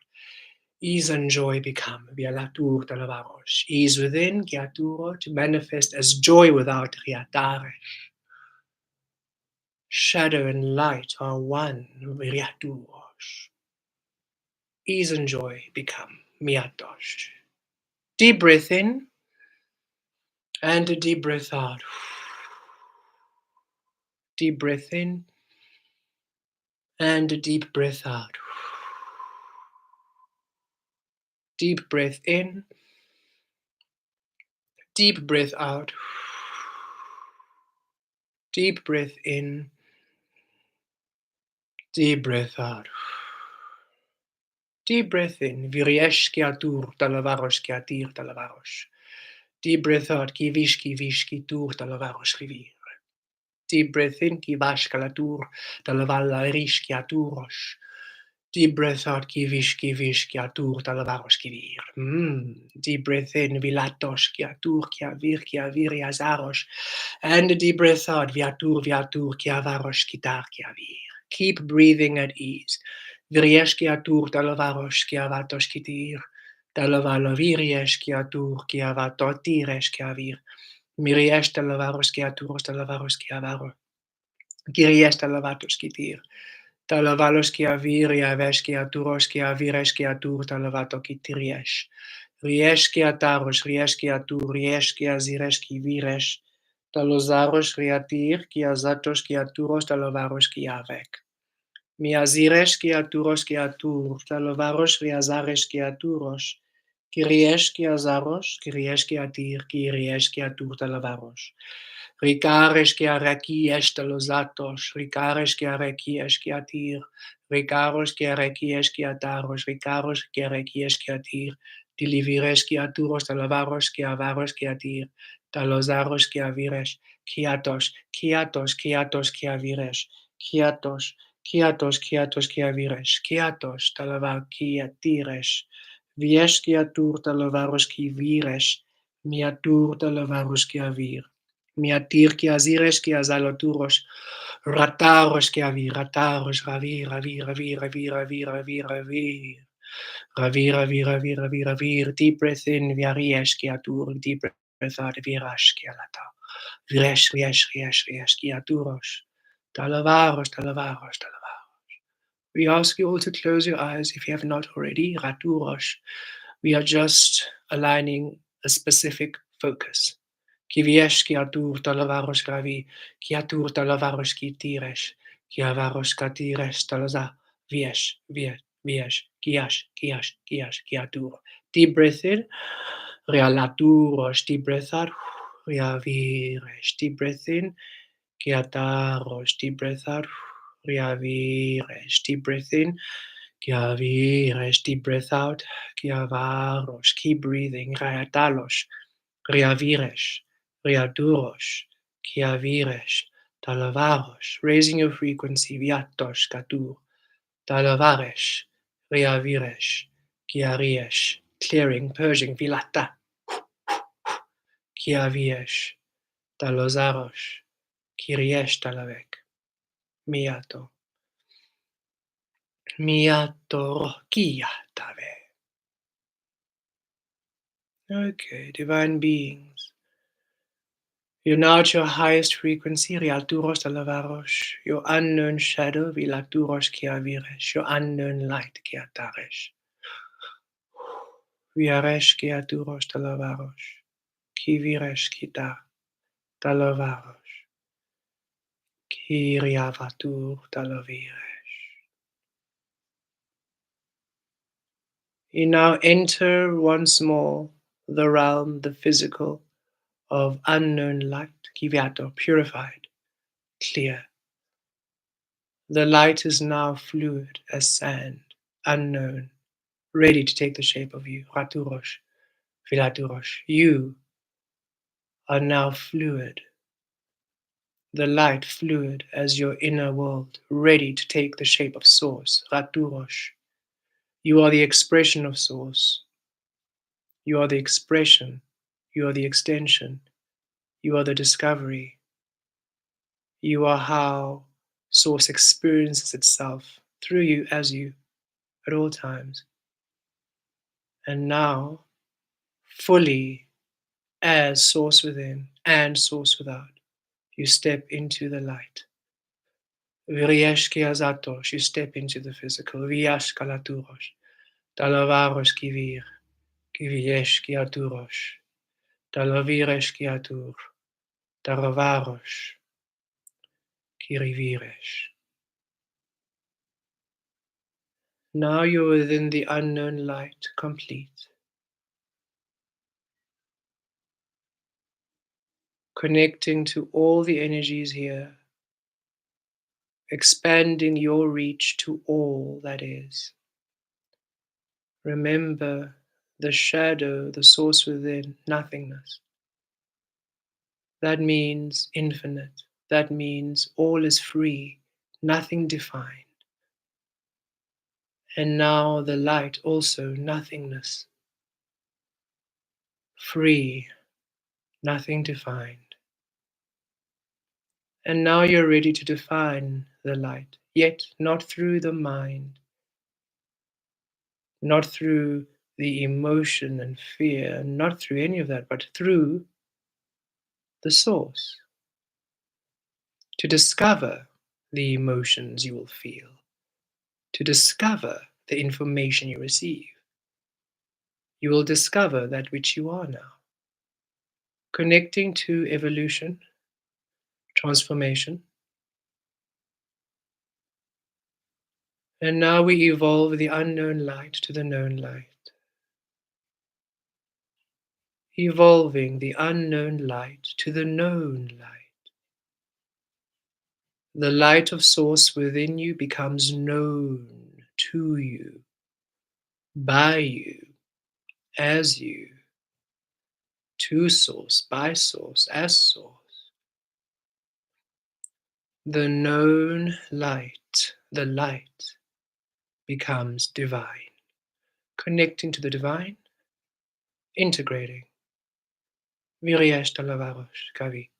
Ease and joy become. Vialatur talavarosh. Ease within, kiaturo, to manifest as joy without, riataresh. Shadow and light are one. Riaturosh. Ease and joy become. Miatosh. Deep breath in and a deep breath out. Deep breath in and a deep breath out. Deep breath in, deep breath out. Deep breath in, deep breath out. Deep breath in, viriesh kiatur talavarosh kiatir talavarosh. Deep breath out, kivish kitur talavarosh rivir. Deep breath in, kivash kalatur talavala rish kiaturosh. Deep breath out, kivish kiatur talavarosh kivir. Deep breath in, vilatosh kiatur kiavir yazarosh. And a deep breath out, viatur kiavarosh kitar kiavir. Keep breathing at ease. Viriesh kiatur talavarosh kiavatosh kitir. Talavalo viriesh kiatur kiavatotiresh kiavir. Miriesh talavarosh kiaturos talavarosh kiavaro. Girias talavatos kitir. Talavalos kiavir yavesh kiaturos kiaviresh kiatur talavato kitiriash. Rieshkia tarosh, rieshkia tu, rieshkia zireshki viresh, talozarosh riatir, kia zatosh kia turos, talovarosh kia vek. Mia ziresh kia turos kia tur, talovarosh riazaresh kia turos, kiriesh kia zarosh, kiriesh kia tir, kiriesh kia tur, talovarosh. Rikaresh kia rekiesh talozatos, rikaresh kia rekiesh kia tir, rikarosh kia rekiesh kia tarosh, rikarosh kia rekiesh kia tir, Diliviresh kia turos talavaros kia varos kia tir, talozaros kia viresh, kiatos, kiatos, kiatos kia viresh, kiatos, kiatos, kiatos kia viresh, kiatos, talavar kia tiresh, viesh kia tur talavaros ki viresh, mia tur talavaros kia vir, mia tir kia ziresh kia zaloturos, rataros kia vir, rataros, ravi, ravi, ravi, ravi, ravi, ravi, ravi. Ravir, ravir, ravir, ravir, ravir. Deep breath in, viariesh kiatur. Deep breath out, virash kialata. Viresh, riesh, riesh, riesh kiaturosh. Talavarosh, talavarosh, talavarosh. We ask you all to close your eyes if you have not already. Raturosh. We are just aligning a specific focus. Kiviesh kiatur talavarosh ravi. Kiatur talavarosh kitiresh. Kiavarosh katiresh talaza. Viesh, viesh. Viesh, kiash, kiash, kiash, kiatur. Deep breath in, realaturosh. Deep breath out, reaviresh. Deep breath in, kiatarosh. Deep breath out, reaviresh. Deep breath in, kiaviresh. Deep breath out, kiavarosh. Keep breathing, reatalosh, reaviresh, reaturosh, kiaviresh, talavarosh. Raising your frequency, viatosh, katur. Talavaresh, Reaviresh, Kiariesh, clearing, purging, Vilata, Kiaviesh, Talozarosh, Kiriesh Talavek, Miato, Miato Kia Tave. Okay, divine beings. You're now at your highest frequency, Rialturos Talavarosh, your unknown shadow, Vilaturos Kiaviresh, your unknown light, Kiataresh. Viaresh Kiaturos Talavarosh. Kiviresh kita talavarosh. Kiriavatur talaviresh. You now enter once more the realm, the physical, of unknown light, kiviato, purified, clear. The light is now fluid as sand, unknown, ready to take the shape of you, raturosh, vilaturosh. You are now fluid, the light fluid as your inner world, ready to take the shape of Source, Raturosh. You are the expression of Source. You are the expression. You are the extension. You are the discovery. You are how Source experiences itself through you as you at all times. And now, fully as Source within and Source without, you step into the light. Virieshki azatosh, you step into the physical. Viash kalaturosh. Talavarosh kivir. Kiviesh kiaturosh. Talaviresh kiatur. Taravarosh. Kiriviresh. Now you're within the unknown light, complete. Connecting to all the energies here. Expanding your reach to all that is. Remember the shadow, the source within, nothingness. That means infinite. That means all is free, nothing defined. And now the light also, nothingness. Free, nothing defined. And now you're ready to define the light, yet not through the mind, not through the emotion and fear, not through any of that, but through the source. To discover the emotions you will feel, to discover the information you receive. You will discover that which you are now, connecting to evolution, transformation. And now we evolve the unknown light to the known light, evolving the unknown light to the known light. The light of Source within you becomes known to you, by you, as you, to Source, by Source, as Source. The known light, the light, becomes divine, connecting to the divine, integrating. Viriyesh talavarosh kavi,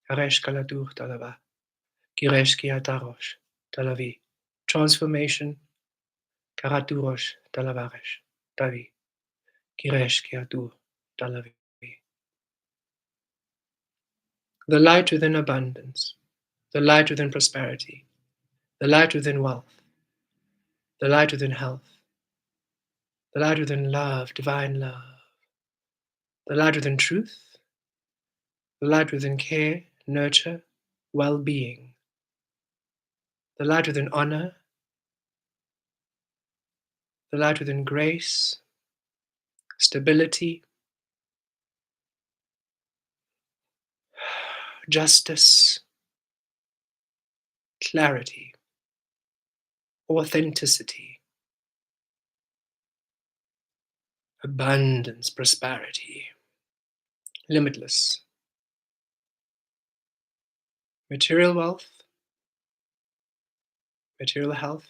karesh kaladur talava, kiresh kiatarosh talavi. Transformation, karaturosh talavaresh tavi, kiresh kiatur talavi. The light within abundance, the light within prosperity, the light within wealth, the light within health, the light within love, divine love, the light within truth, the light within care, nurture, well being, the light within honor, the light within grace, stability, justice, clarity, authenticity, abundance, prosperity, limitless, material wealth, material health,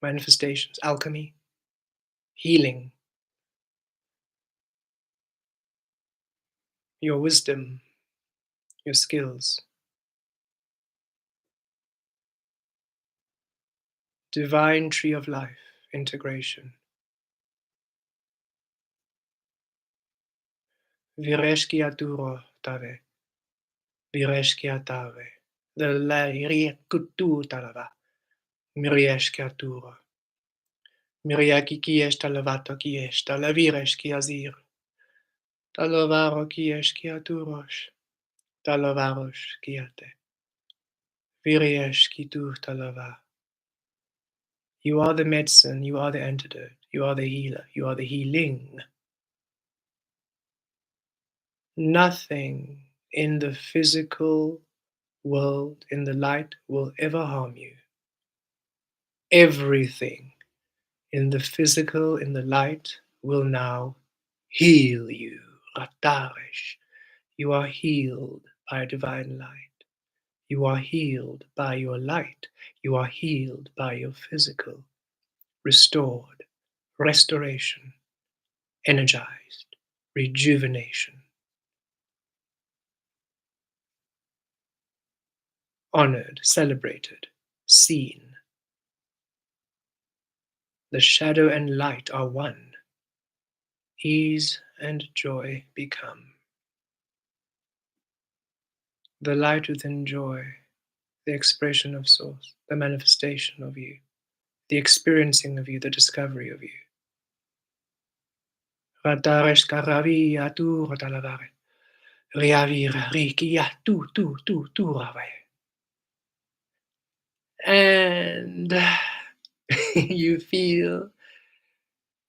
manifestations, alchemy, healing, your wisdom, your skills, divine tree of life, integration. Vireshkia duro tave, vireshkia tave, the la kutu talava, mirieshkia duro, miriaki kiesh talavato kiesh, talavireshkia zir, talavaro kieshkia durosh, talavarosh kiate, vireshki dur talava. You are the medicine, you are the antidote, you are the healer, you are the healing. Nothing in the physical world, in the light, will ever harm you. Everything in the physical, in the light, will now heal you. Rataresh. You are healed by divine light. You are healed by your light. You are healed by your physical. Restored. Restoration. Energized. Rejuvenation. Honored. Celebrated. Seen. The shadow and light are one. Ease and joy become. The light within joy, the expression of Source, the manifestation of you, the experiencing of you, the discovery of you. Radaresh karavi atu radalavare. Riavira rikia tu rave. And you feel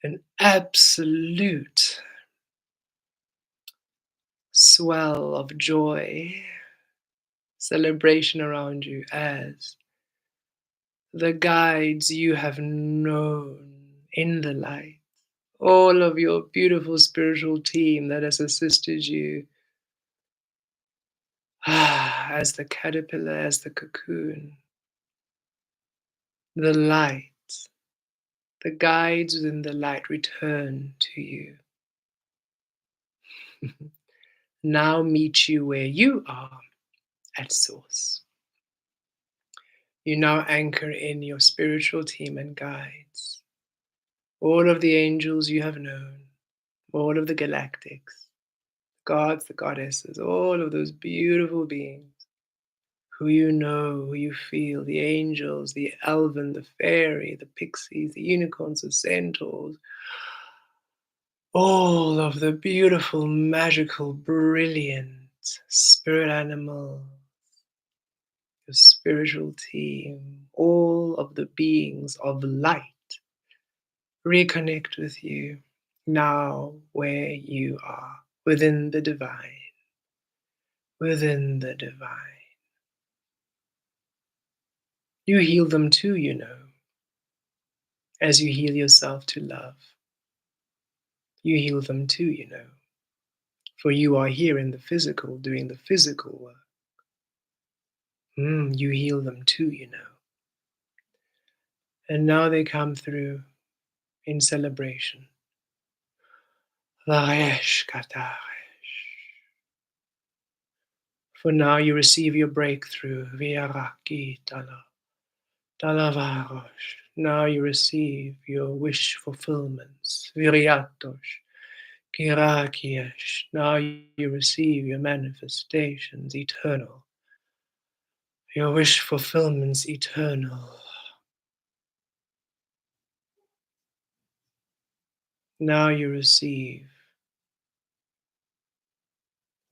an absolute swell of joy, celebration around you as the guides you have known in the light, all of your beautiful spiritual team that has assisted you as the caterpillar, as the cocoon, the light, the guides within the light return to you. Now meet you where you are at Source. You now anchor in your spiritual team and guides, all of the angels you have known, all of the galactics, gods, the goddesses, all of those beautiful beings who you know, who you feel, the angels, the elven, the fairy, the pixies, the unicorns, the centaurs, all of the beautiful, magical, brilliant spirit animal, your spiritual team, all of the beings of light reconnect with you now where you are, within the divine, within the divine. You heal them too, you know, as you heal yourself to love. You heal them too, you know, for you are here in the physical doing the physical work. You heal them too, you know. And now they come through in celebration. Laresh Kataresh. For now you receive your breakthrough. Viaraki Tala. Talavarosh. Now you receive your wish fulfillments. Viriatosh. Kirakiesh. Now you receive your manifestations eternal. Your wish fulfillments eternal. Now you receive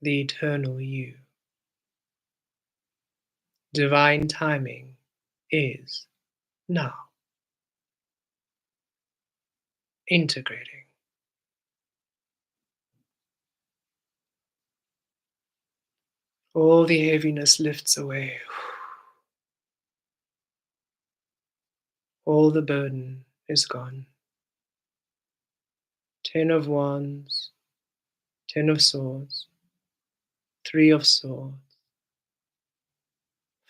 the eternal you. Divine timing is now. Integrating. All the heaviness lifts away. All the burden is gone. 10 of wands, 10 of swords, 3 of swords,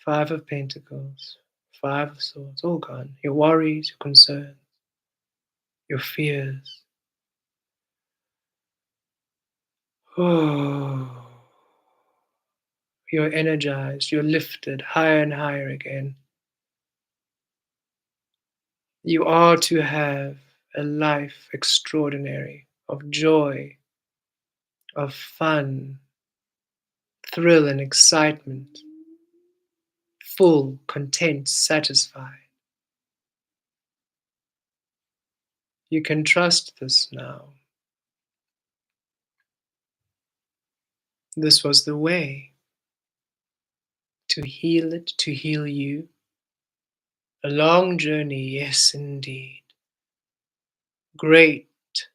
5 of pentacles, 5 of swords, all gone. Your worries, your concerns, your fears. Oh, you're energized, you're lifted higher and higher again. You are to have a life extraordinary of joy, of fun, thrill and excitement, full, content, satisfied. You can trust this now. This was the way to heal it, to heal you. A long journey, yes, indeed. Great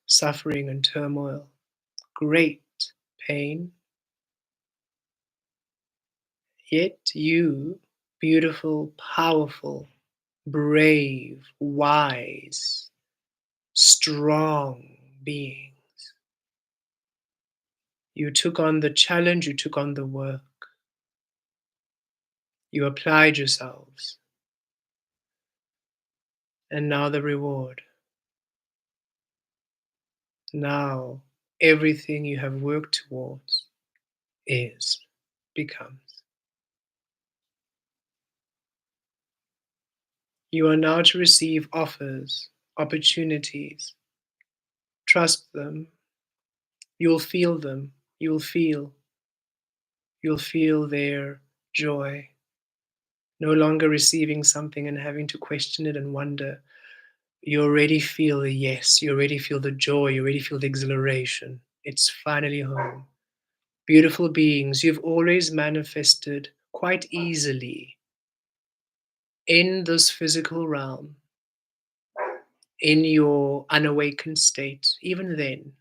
suffering and turmoil, great pain. Yet you, beautiful, powerful, brave, wise, strong beings, you took on the challenge, you took on the work, you applied yourselves, and now the reward. Now everything you have worked towards is, becomes. You are now to receive offers, opportunities. Trust them. You'll feel them. You'll feel their joy. No longer receiving something and having to question it and wonder. You already feel the yes. You already feel the joy. You already feel the exhilaration. It's finally home. Beautiful beings, you've always manifested quite easily in this physical realm, in your unawakened state. Even then,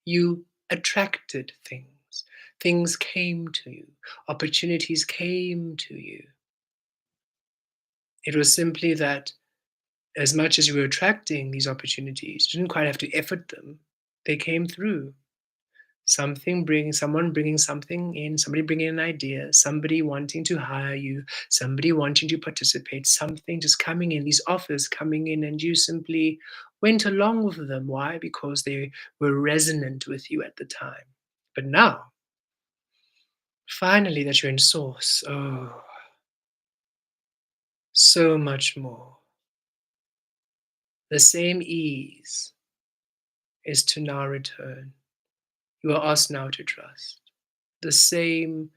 you attracted things. Things came to you. Opportunities came to you. It was simply that as much as you were attracting these opportunities, you didn't quite have to effort them. They came through. Someone bringing something in, somebody bringing an idea, somebody wanting to hire you, somebody wanting to participate, something just coming in, these offers coming in, and you simply went along with them. Why? Because they were resonant with you at the time. But now, finally, that you're in source, oh, so much more. The same ease is to now return. You are asked now to trust. The same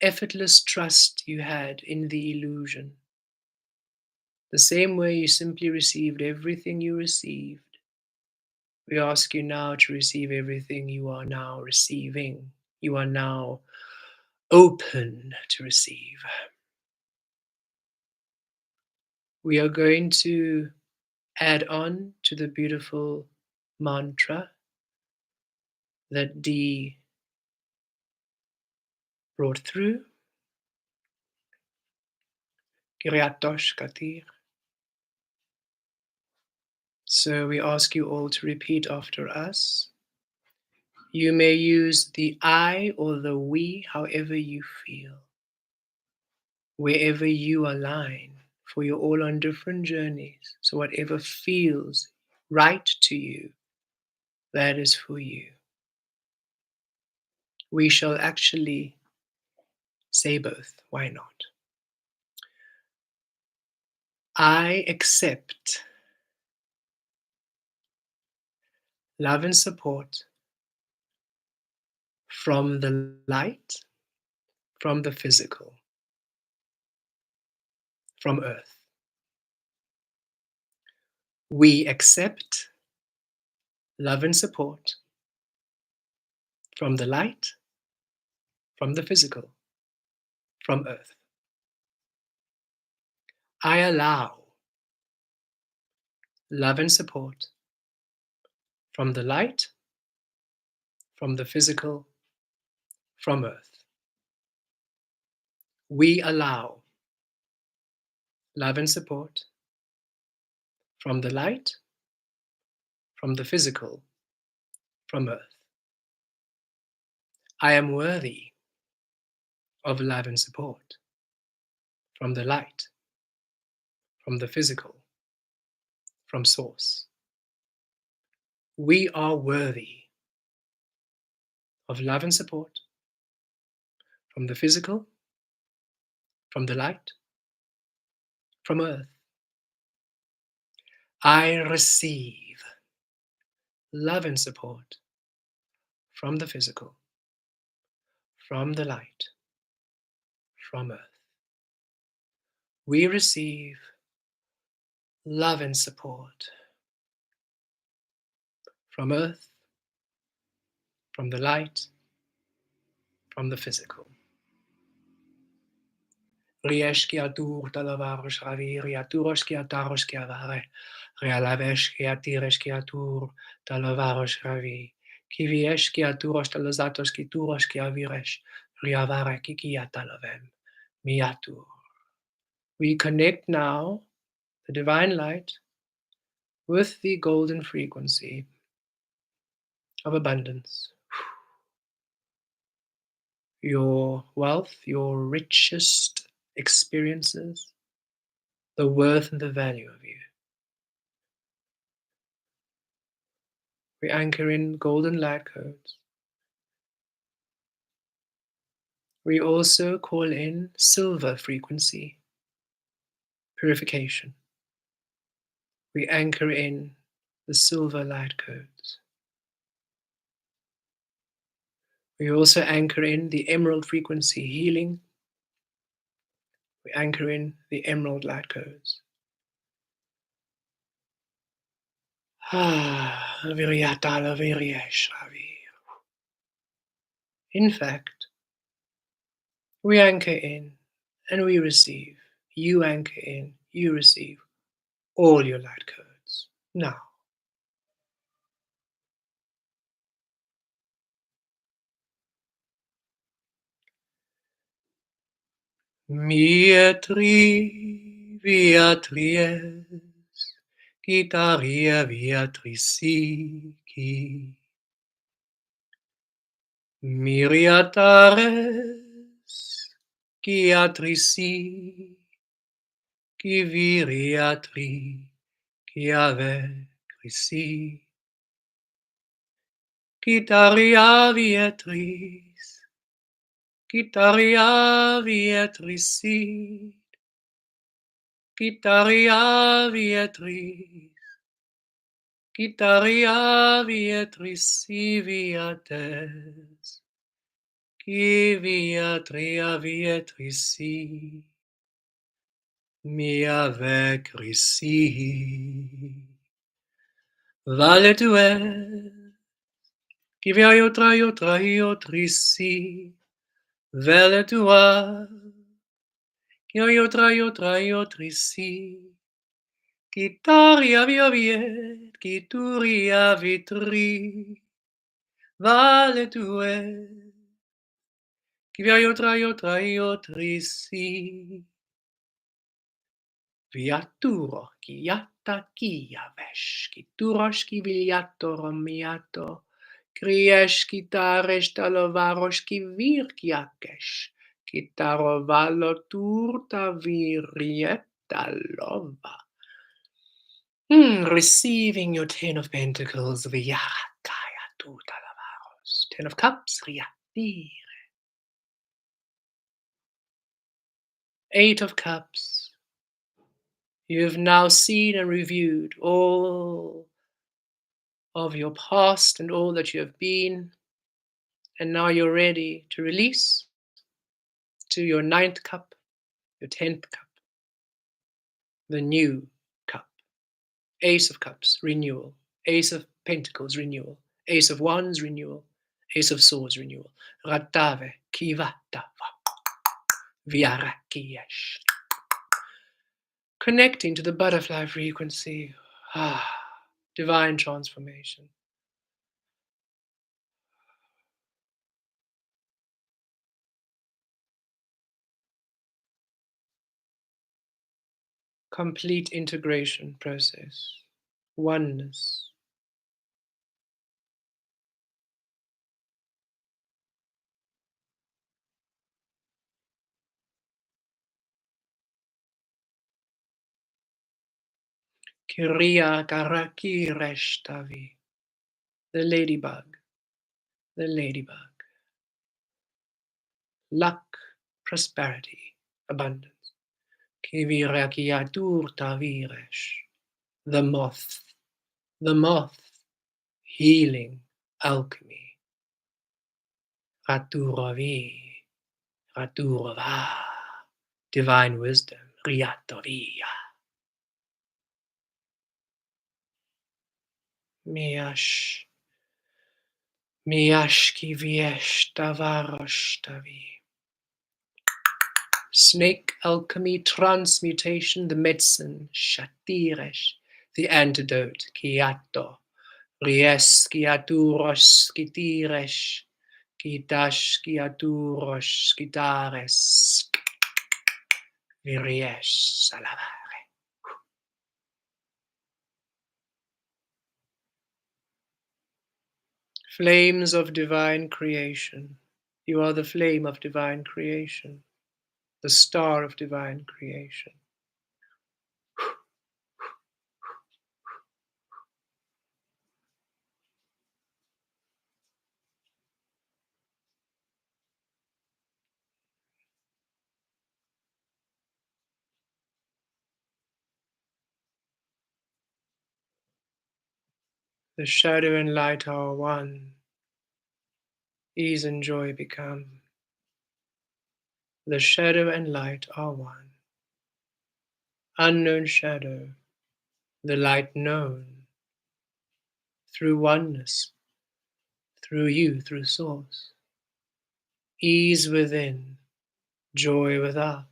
effortless trust you had in the illusion, the same way you simply received everything you received We ask you now to receive everything you are now receiving. You are now open to receive. We are going to add on to the beautiful mantra that Dee brought through. Kiriatosh Katir. So we ask you all to repeat after us. You may use the I or the we, however you feel, wherever you align, for you're all on different journeys. So whatever feels right to you, that is for you. We shall actually say both. Why not? I accept love and support from the light, from the physical, from earth. We accept love and support from the light, from the physical, from earth. I allow love and support from the light, from the physical, from earth. We allow love and support from the light, from the physical, from earth. I am worthy of love and support from the light, from the physical, from source. We are worthy of love and support from the physical, from the light, from earth. I receive love and support from the physical, from the light, from earth. We receive love and support from earth, from the light, from the physical. Rieshkiatur talavaroshravi, riaturoshkiataroshkiavare, rialaveshkiatireskiatur talavaroshravi, kivieshkiaturosh talazatoshkituroshkiaviresh, riavare kikiatalavem, miatur. We connect now the divine light with the golden frequency of abundance. Your wealth, your richest experiences, the worth and the value of you. We anchor in golden light codes. We also call in silver frequency, purification. We anchor in the silver light codes. We also anchor in the emerald frequency, healing. We anchor in the emerald light codes. In fact, we anchor in and we receive. You anchor in, you receive all your light codes. Now, Mietri viatries, gitaria viatricici, miriatares, giatrici, giviriatri, giavecrici, gitaria viatris, gitaria viatrici, gitaria viatris, gitaria viatrici viates, giviatria viatrici, mia vecrici. Vale tu es, qui via io trisi, vele tua, io trisi, qui taria via viet, qui turia vitri, vale tu es, qui via io trisi, viaturo, qui yatta kia vesh, qui turosh, qui viliato romiato, Kriesh kitaresh talovarosh kivir kiakesh. Kitarovalo turta virieta lova. Receiving your 10 of Pentacles, Viyarakaya tuta lavaros. 10 of Cups, Riati. 8 of Cups. You've now seen and reviewed all of your past and all that you have been, and now you're ready to release to your 9th cup, your 10th cup, the new cup. Ace of Cups, renewal. Ace of Pentacles, renewal. Ace of Wands, renewal. Ace of Swords, renewal. Ratave, Kivata, Viarakiyesh. Connecting to the butterfly frequency. Divine transformation. Complete integration process. Oneness. Kiria Karaki Reshtavi. The ladybug. The ladybug. Luck, prosperity, abundance. Kivirakiatur taviresh. The moth. The moth. Healing, alchemy. Raturavi. Raturava. Divine wisdom. Riatovia. Miash. Miashki viesh tavaroshtavi. Snake alchemy, transmutation, the medicine, shatiresh, the antidote, kiato, ries kiaturos kitiresh, kitash kiaturos kitares, viriesh salavare. Flames of divine creation. You are the flame of divine creation, the star of divine creation. The shadow and light are one. Ease and joy become. The shadow and light are one. Unknown shadow, the light known. Through oneness, through you, through source. Ease within, joy without.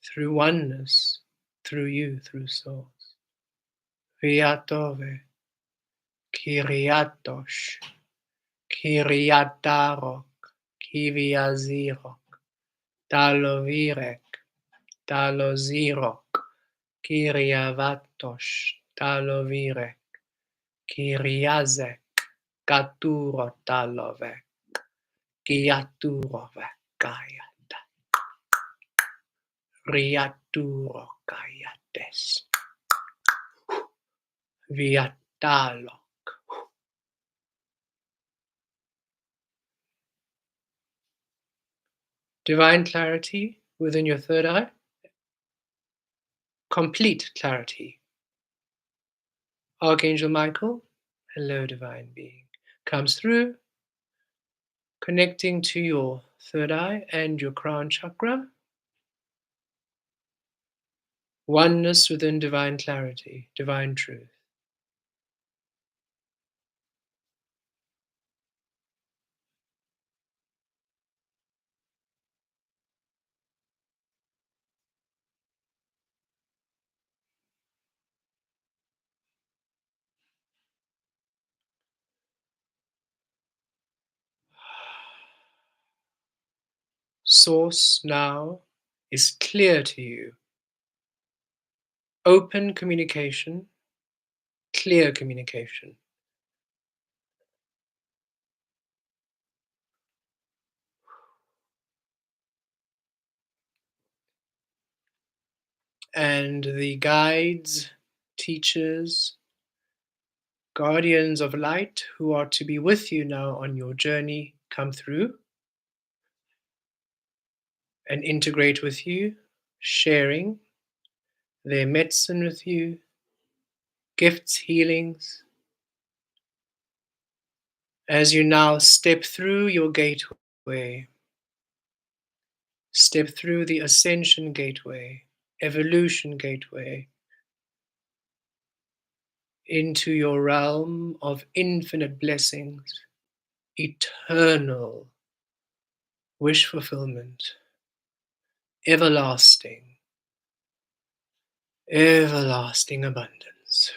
Through oneness, through you, through source. Viatove, Kyriatos, Kyriatarok, Kiviazirok, Talovirek, Talozirok, Kyriavatos, Talovirek, Kyriazek, Katuro Talovek, Kiaturovek, Kayata, Riaturo Kayates, Viatalok. Divine clarity within your third eye. Complete clarity. Archangel Michael, hello divine being, comes through, connecting to your third eye and your crown chakra. Oneness within divine clarity, divine truth. Source now is clear to you. Open communication, clear communication. And the guides, teachers, guardians of light who are to be with you now on your journey come through and integrate with you, sharing their medicine with you, gifts, healings, as you now step through your gateway, step through the ascension gateway, evolution gateway, into your realm of infinite blessings, eternal wish fulfillment, everlasting, everlasting abundance.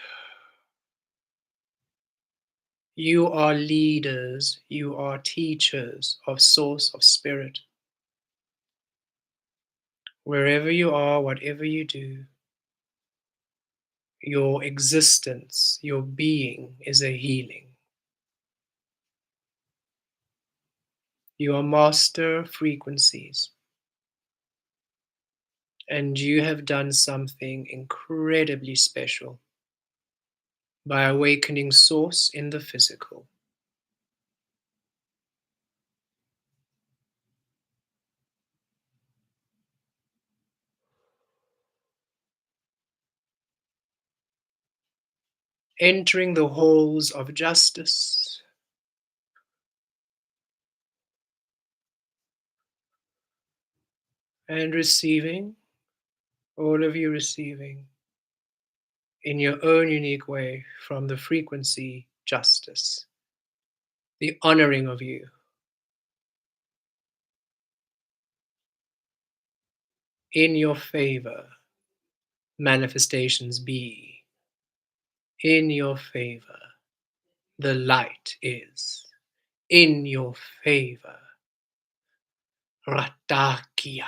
You are leaders, you are teachers of source of spirit. Wherever you are, whatever you do, your existence, your being is a healing. You are master frequencies, and you have done something incredibly special by awakening source in the physical. Entering the halls of justice, and receiving, all of you receiving, in your own unique way from the frequency justice, the honoring of you. In your favor, manifestations be. In your favor, the light is. In your favor, Ratakiave.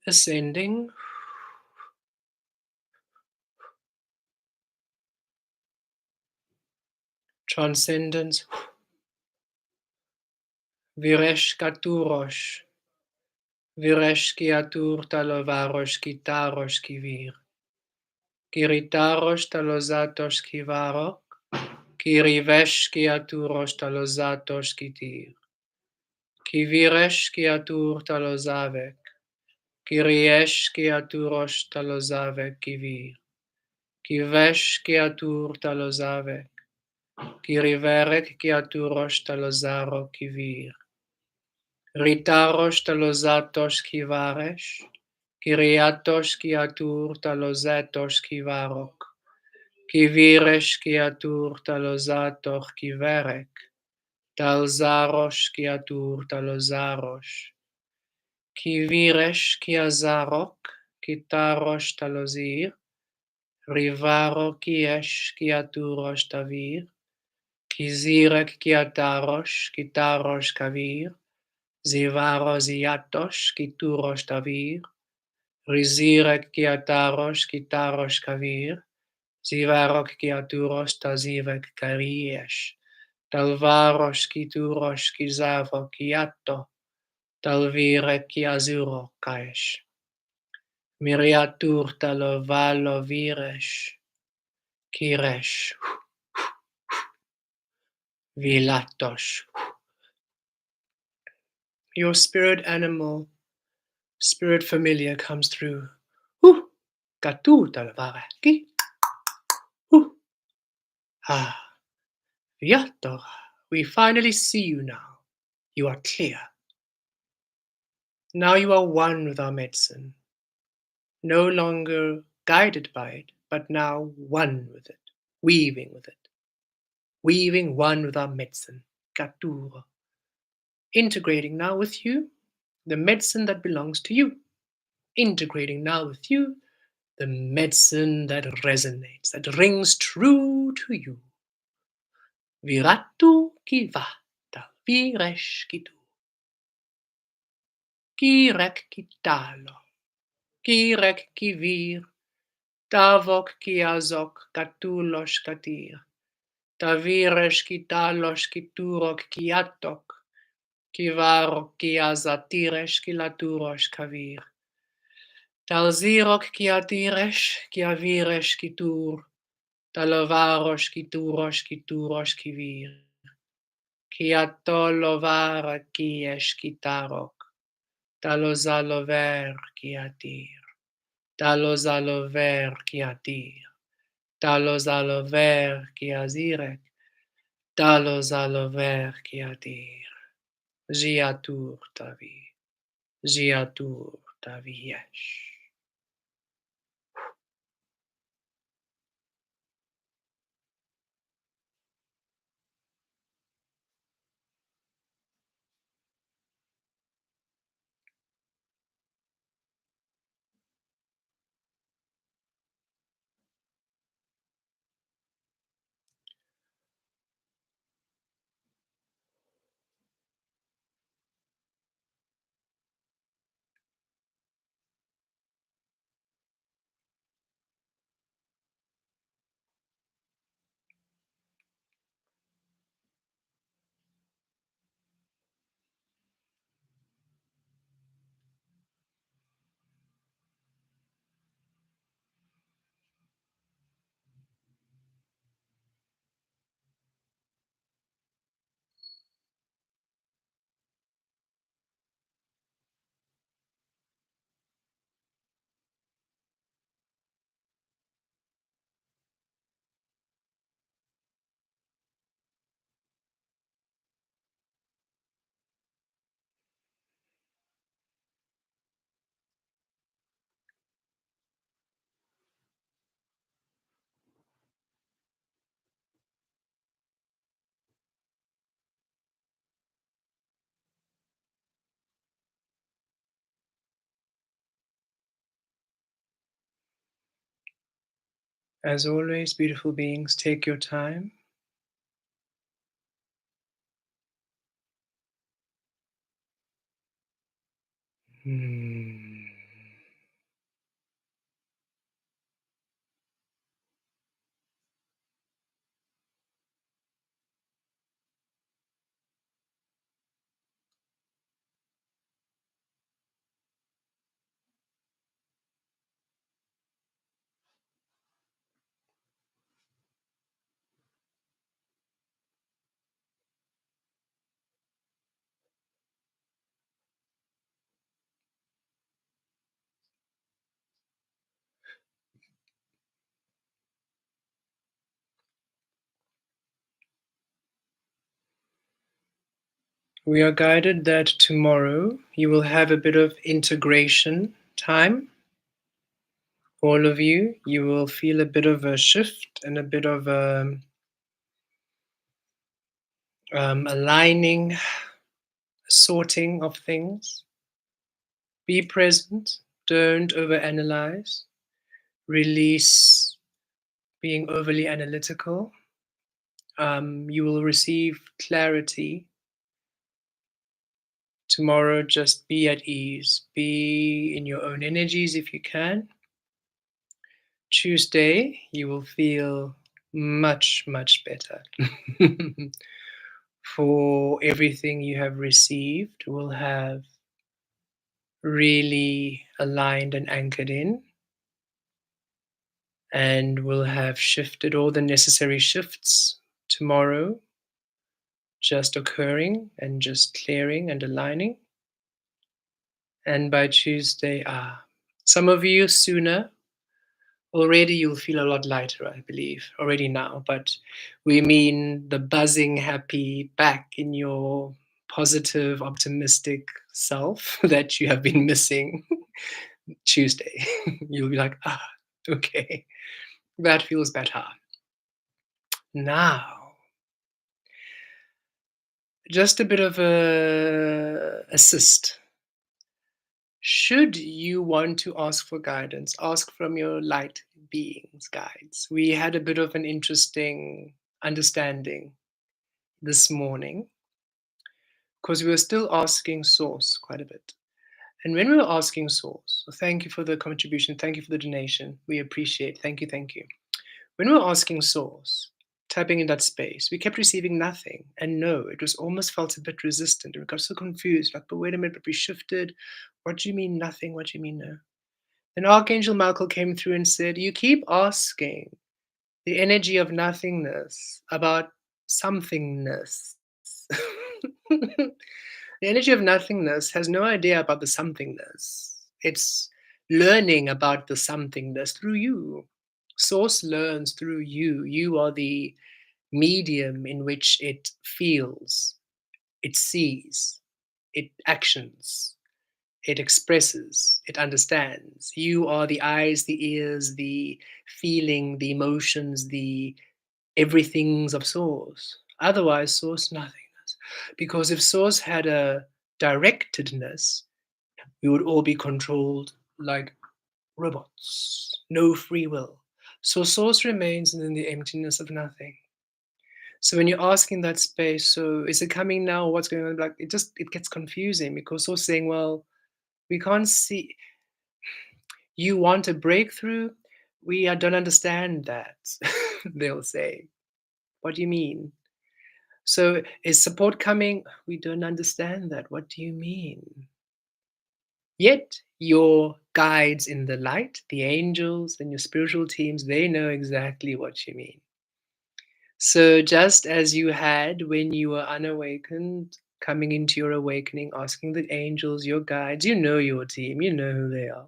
Ascending, transcendence, Viresh Katurosh, Viresh Kiatur Talovarosh Kitarosh Kivir, Kiritarosh Talozatosh Kivarok, Kirivesh Kiaturosh Talozatosh Kitir, Kiviresh Kiatur Talozavek, Kiriesh Kiaturosh Talozavek Kivir, Kivesh Kiatur Talozavek, Kiriverek Kiaturosh Talozaro Kivir, Ritarosh Talozatos Kivaresh, Kiriatos Kiatur Talozatos Kivarok, Kiviresh Kiatur Talozator Kiverek, Talzarosh Kiatur Talozarosh, Kiviresh Kiazarok, Kitarosh Talozir, Rivaro Kiesh Kiaturosh Tavir, Kizirek Kiatarosh, Kitarosh Kavir, Zivaros iatos kituros tavir, rizirek kiataros kitaros kavir, zivarok kiaturos tazivek kariesh, talvaros kituros kizavo kiato, talvirek kiazuro kaesh. Miriatur talovalo viresh, kiresh, vilatos. Your spirit animal, spirit familiar comes through. Katu talvaraki. Ah, Viator, we finally see you now. You are clear. Now you are one with our medicine. No longer guided by it, but now one with it, weaving with it. Weaving one with our medicine. katur. Integrating now with you the medicine that belongs to you. Integrating now with you the medicine that resonates, that rings true to you. Viratu ki vata, viresh ki tu, kirek ki talo, kirek ki vir, tavok ki azok, katulosh katir, taviresh ki talos ki turok ki atok, kivarok ki azatiresh ki laturosh kavir, talzirok ki atiresh ki aviresh ki tur, talovarosh ki turosh ki turosh ki vir. Kiatolovara kieshkitarok, talozalover kiatir, talozalover kiatir, talozalover kiazirek, talozalover kiatir, jiatur tavi, jiatur tavi yesh. As always, beautiful beings, take your time. Hmm. We are guided that tomorrow you will have a bit of integration time. All of you, you will feel a bit of a shift and a bit of aligning, sorting of things. Be present, don't overanalyze, release being overly analytical. You will receive clarity. Tomorrow, just be at ease, be in your own energies if you can. Tuesday, you will feel much, much better. For everything you have received will have really aligned and anchored in, and will have shifted all the necessary shifts tomorrow, just occurring and just clearing and aligning. And by Tuesday, some of you sooner. Already you'll feel a lot lighter, I believe, already now. But we mean the buzzing, happy, back in your positive, optimistic self that you have been missing Tuesday. You'll be like, okay, that feels better. Now, Just a bit of a assist. Should you want to ask for guidance, ask from your light beings, guides. We had a bit of an interesting understanding this morning because we were still asking Source quite a bit. And when we were asking Source, so thank you for the contribution, thank you for the donation, we appreciate, thank you, thank you. When we were asking Source, typing in that space, we kept receiving nothing. And no, it was almost felt a bit resistant. And we got so confused, like, but wait a minute, but we shifted. What do you mean nothing? What do you mean no? Then Archangel Michael came through and said, you keep asking the energy of nothingness about somethingness. The energy of nothingness has no idea about the somethingness. It's learning about the somethingness through you. Source learns through you. You are the medium in which it feels, it sees, it actions, it expresses, it understands. You are the eyes, the ears, the feeling, the emotions, the everything's of Source. Otherwise, Source nothingness. Because if Source had a directedness, we would all be controlled like robots, no free will. So Source remains in the emptiness of nothing. So when you're asking that space, so is it coming now? What's going on? Like it gets confusing because Source saying, well, we can't see. You want a breakthrough? We don't understand that. They'll say, what do you mean? So is support coming? We don't understand that. What do you mean? Yet your guides in the light, the angels and your spiritual teams, they know exactly what you mean. So just as you had when you were unawakened, coming into your awakening, asking the angels, your guides, you know your team, you know who they are.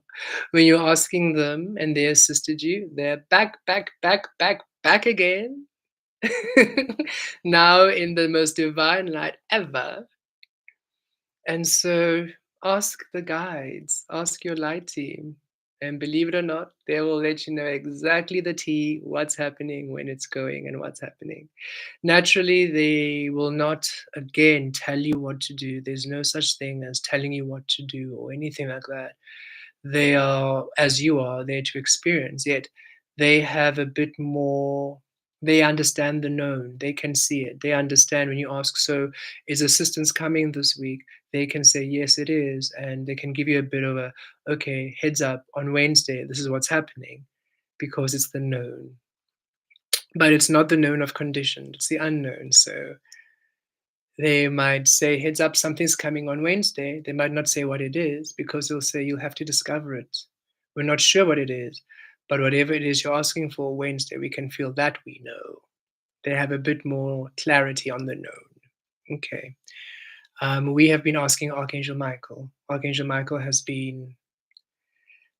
When you're asking them and they assisted you, they're back again. Now in the most divine light ever. And so ask the guides, ask your light team. And believe it or not, they will let you know exactly the tea, what's happening, when it's going, and what's happening. Naturally, they will not again tell you what to do. There's no such thing as telling you what to do or anything like that. They are, as you are, there to experience, yet they have a bit more, they understand the known, they can see it, they understand when you ask, so is assistance coming this week? They can say, yes, it is, and they can give you a bit of a, okay, heads up, on Wednesday, this is what's happening, because it's the known. But it's not the known of condition, it's the unknown. So they might say, heads up, something's coming on Wednesday. They might not say what it is because they'll say, you'll have to discover it. We're not sure what it is, but whatever it is you're asking for Wednesday, we can feel that we know. They have a bit more clarity on the known. Okay. We have been asking Archangel Michael. Archangel Michael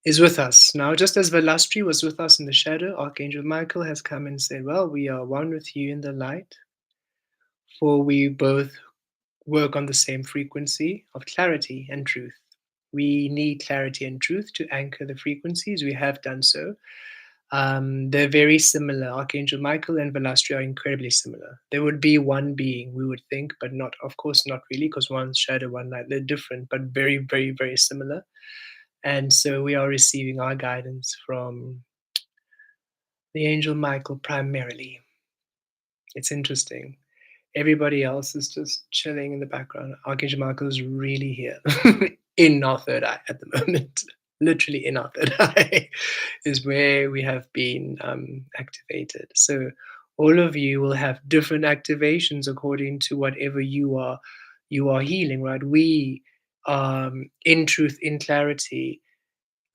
is with us. Now, just as Velastri was with us in the shadow, Archangel Michael has come and said, well, we are one with you in the light, for we both work on the same frequency of clarity and truth. We need clarity and truth to anchor the frequencies. We have done so. They're very similar. Archangel Michael and Velastri are incredibly similar. There would be one being, we would think, but not, of course, not really, because one's shadow, one light. They're different, but very, very, very similar. And so we are receiving our guidance from the angel Michael primarily. It's interesting. Everybody else is just chilling in the background. Archangel Michael is really here in our third eye at the moment. Literally in our third eye is where we have been activated. So all of you will have different activations according to whatever you are healing, right? We in truth, in clarity,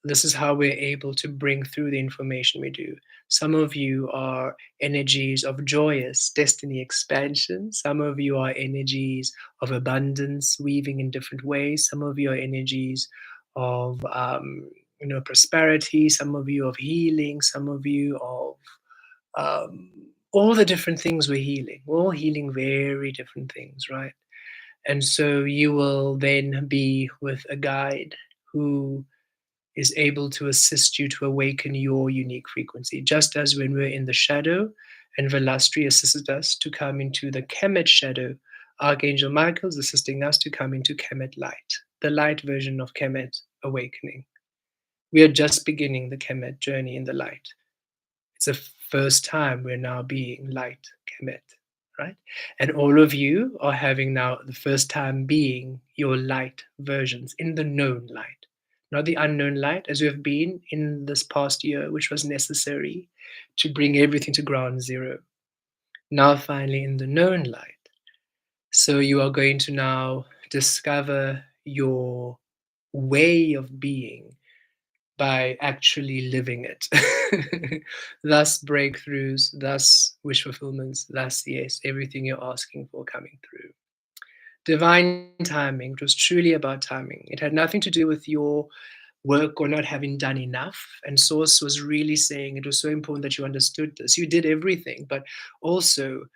this is how we're able to bring through the information we do. Some of you are energies of joyous destiny expansion. Some of you are energies of abundance, weaving in different ways. Some of you are energies of prosperity. Some of you of healing. Some of you of all the different things we're healing. We're all healing very different things, right? And so you will then be with a guide who is able to assist you to awaken your unique frequency. Just as when we're in the shadow and Velastri assisted us to come into the Kemet shadow, Archangel Michael is assisting us to come into Kemet light, the light version of Kemet awakening. We are just beginning the Kemet journey in the light. It's the first time we're now being light, Kemet, right? And all of you are having now the first time being your light versions in the known light, not the unknown light, as you have been in this past year, which was necessary to bring everything to ground zero. Now, finally, in the known light. So, you are going to now discover your way of being by actually living it. Thus, breakthroughs, thus, wish fulfillments, thus, yes, everything you're asking for coming through. Divine timing, it was truly about timing. It had nothing to do with your work or not having done enough. And Source was really saying it was so important that you understood this. You did everything, but also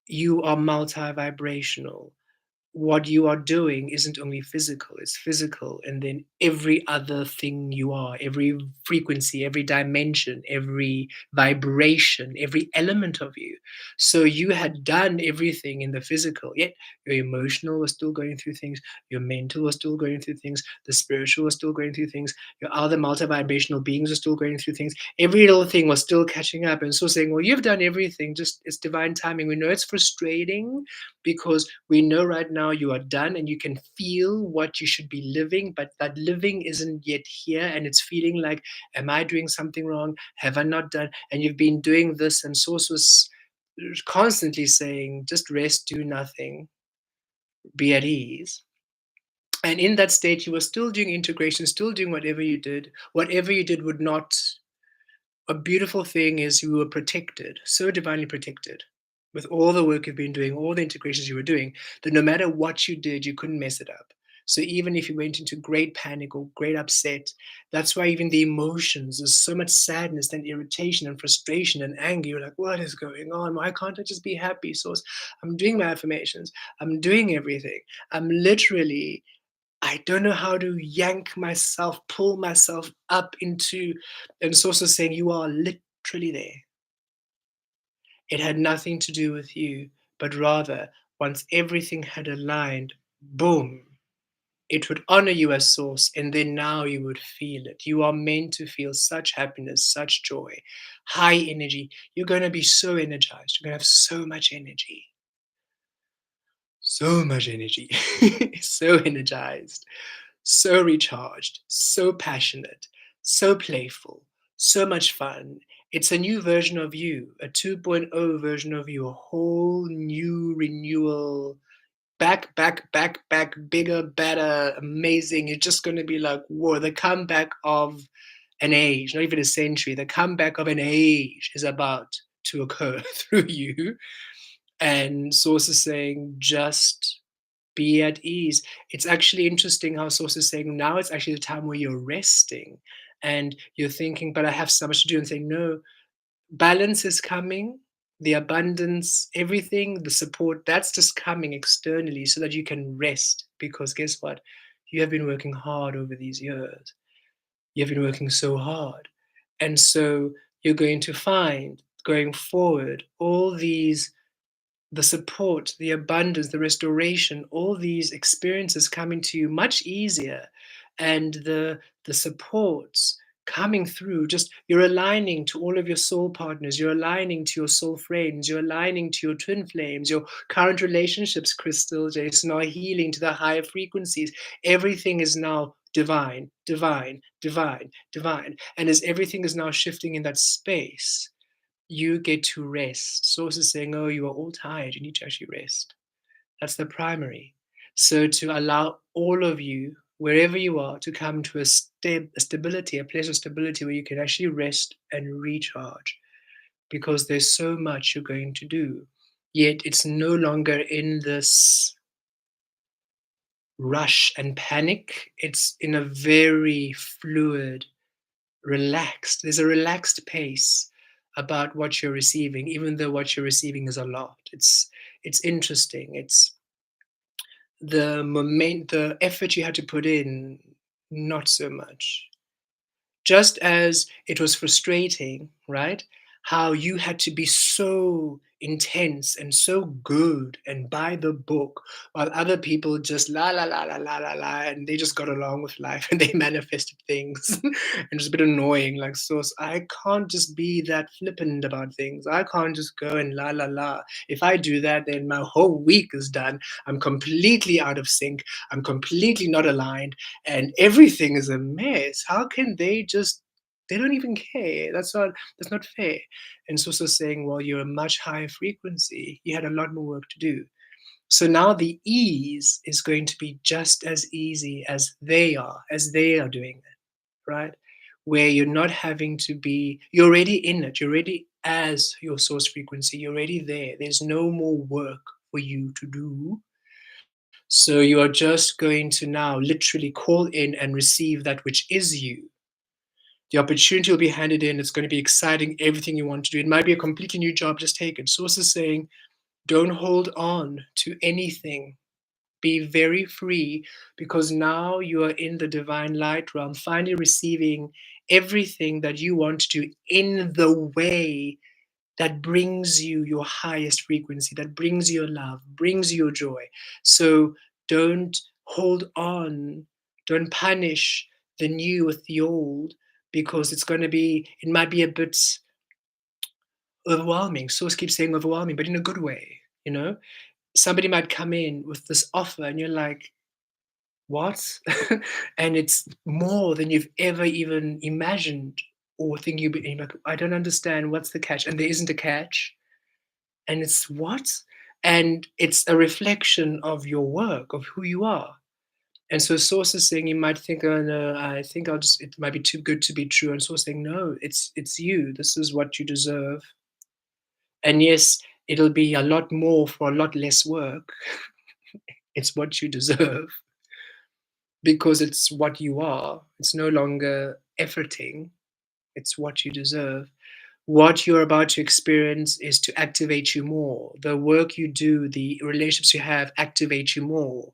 you are multi vibrational. What you are doing isn't only physical, it's physical, and then every other thing you are, every frequency, every dimension, every vibration, every element of you. So you had done everything in the physical, yet your emotional was still going through things, your mental was still going through things, the spiritual was still going through things, your other multi-vibrational beings were still going through things. Every little thing was still catching up. And so saying, well, you've done everything, just it's divine timing. We know it's frustrating because we know right now you are done and you can feel what you should be living, but that living isn't yet here. And it's feeling like, am I doing something wrong? Have I not done? And you've been doing this, and Source was constantly saying, just rest, do nothing, be at ease. And in that state, you were still doing integration, still doing whatever you did. Whatever you did would not, a beautiful thing is you were protected, so divinely protected with all the work you've been doing, all the integrations you were doing, that no matter what you did, you couldn't mess it up. So even if you went into great panic or great upset, that's why even the emotions, there's so much sadness and irritation and frustration and anger. You're like, what is going on? Why can't I just be happy? Source, I'm doing my affirmations. I'm doing everything. I'm literally, I don't know how to yank myself, pull myself up into, and it's also saying you are literally there. It had nothing to do with you, but rather, once everything had aligned, boom, it would honor you as Source, and then now you would feel it. You are meant to feel such happiness, such joy, high energy. You're going to be so energized. You're going to have so much energy. So much energy. So energized, so recharged, so passionate, so playful, so much fun. It's a new version of you, a 2.0 version of you, a whole new renewal. Back, bigger, better, amazing. You're just going to be like, whoa, the comeback of an age, not even a century, the comeback of an age is about to occur through you. And Source is saying, just be at ease. It's actually interesting how Source is saying now it's actually the time where you're resting and you're thinking, but I have so much to do, and saying, no, balance is coming, the abundance, everything, the support, that's just coming externally so that you can rest. Because guess what? You have been working hard over these years. You've been working so hard. And so you're going to find going forward all these, the support, the abundance, the restoration, all these experiences coming to you much easier, and the supports coming through. Just you're aligning to all of your soul partners, you're aligning to your soul friends, you're aligning to your twin flames, your current relationships, Crystal, Jason, are healing to the higher frequencies. Everything is now divine, divine, divine, divine. And as everything is now shifting in that space, you get to rest. Source is saying, oh, you are all tired. You need to actually rest. That's the primary. So to allow all of you, wherever you are, to come to a stability, a place of stability where you can actually rest and recharge, because there's so much you're going to do. Yet it's no longer in this rush and panic. It's in a very fluid, relaxed. There's a relaxed pace about what you're receiving, even though what you're receiving is a lot. It's interesting. It's the effort you had to put in, not so much. Just as it was frustrating, right? How you had to be so intense and so good and by the book, while other people just la la la la la la la, and they just got along with life and they manifested things. And it's a bit annoying. Like, so I can't just be that flippant about things. I can't just go and la la la. If I do that, then my whole week is done. I'm completely out of sync. I'm completely not aligned, and everything is a mess. How can they just? They don't even care. That's not fair. And it's also saying, well, you're a much higher frequency. You had a lot more work to do. So now the ease is going to be just as easy as they are doing it, right? Where you're not having to be, you're already in it. You're already as your source frequency. You're already there. There's no more work for you to do. So you are just going to now literally call in and receive that which is you. The opportunity will be handed in. It's going to be exciting, everything you want to do. It might be a completely new job, just take it. Source is saying, don't hold on to anything. Be very free, because now you are in the divine light realm, finally receiving everything that you want to do in the way that brings you your highest frequency, that brings you your love, brings you your joy. So don't hold on, don't punish the new with the old, because it might be a bit overwhelming. Source keeps saying overwhelming, but in a good way, you know? Somebody might come in with this offer and you're like, what? And it's more than you've ever even imagined or think you're like, I don't understand. What's the catch? And there isn't a catch. And it's what? And it's a reflection of your work, of who you are. And so Source is saying, you might think, oh no, I think it might be too good to be true. And Source saying, no, it's you. This is what you deserve. And yes, it'll be a lot more for a lot less work. It's what you deserve, because it's what you are. It's no longer efforting, it's what you deserve. What you're about to experience is to activate you more. The work you do, the relationships you have activate you more.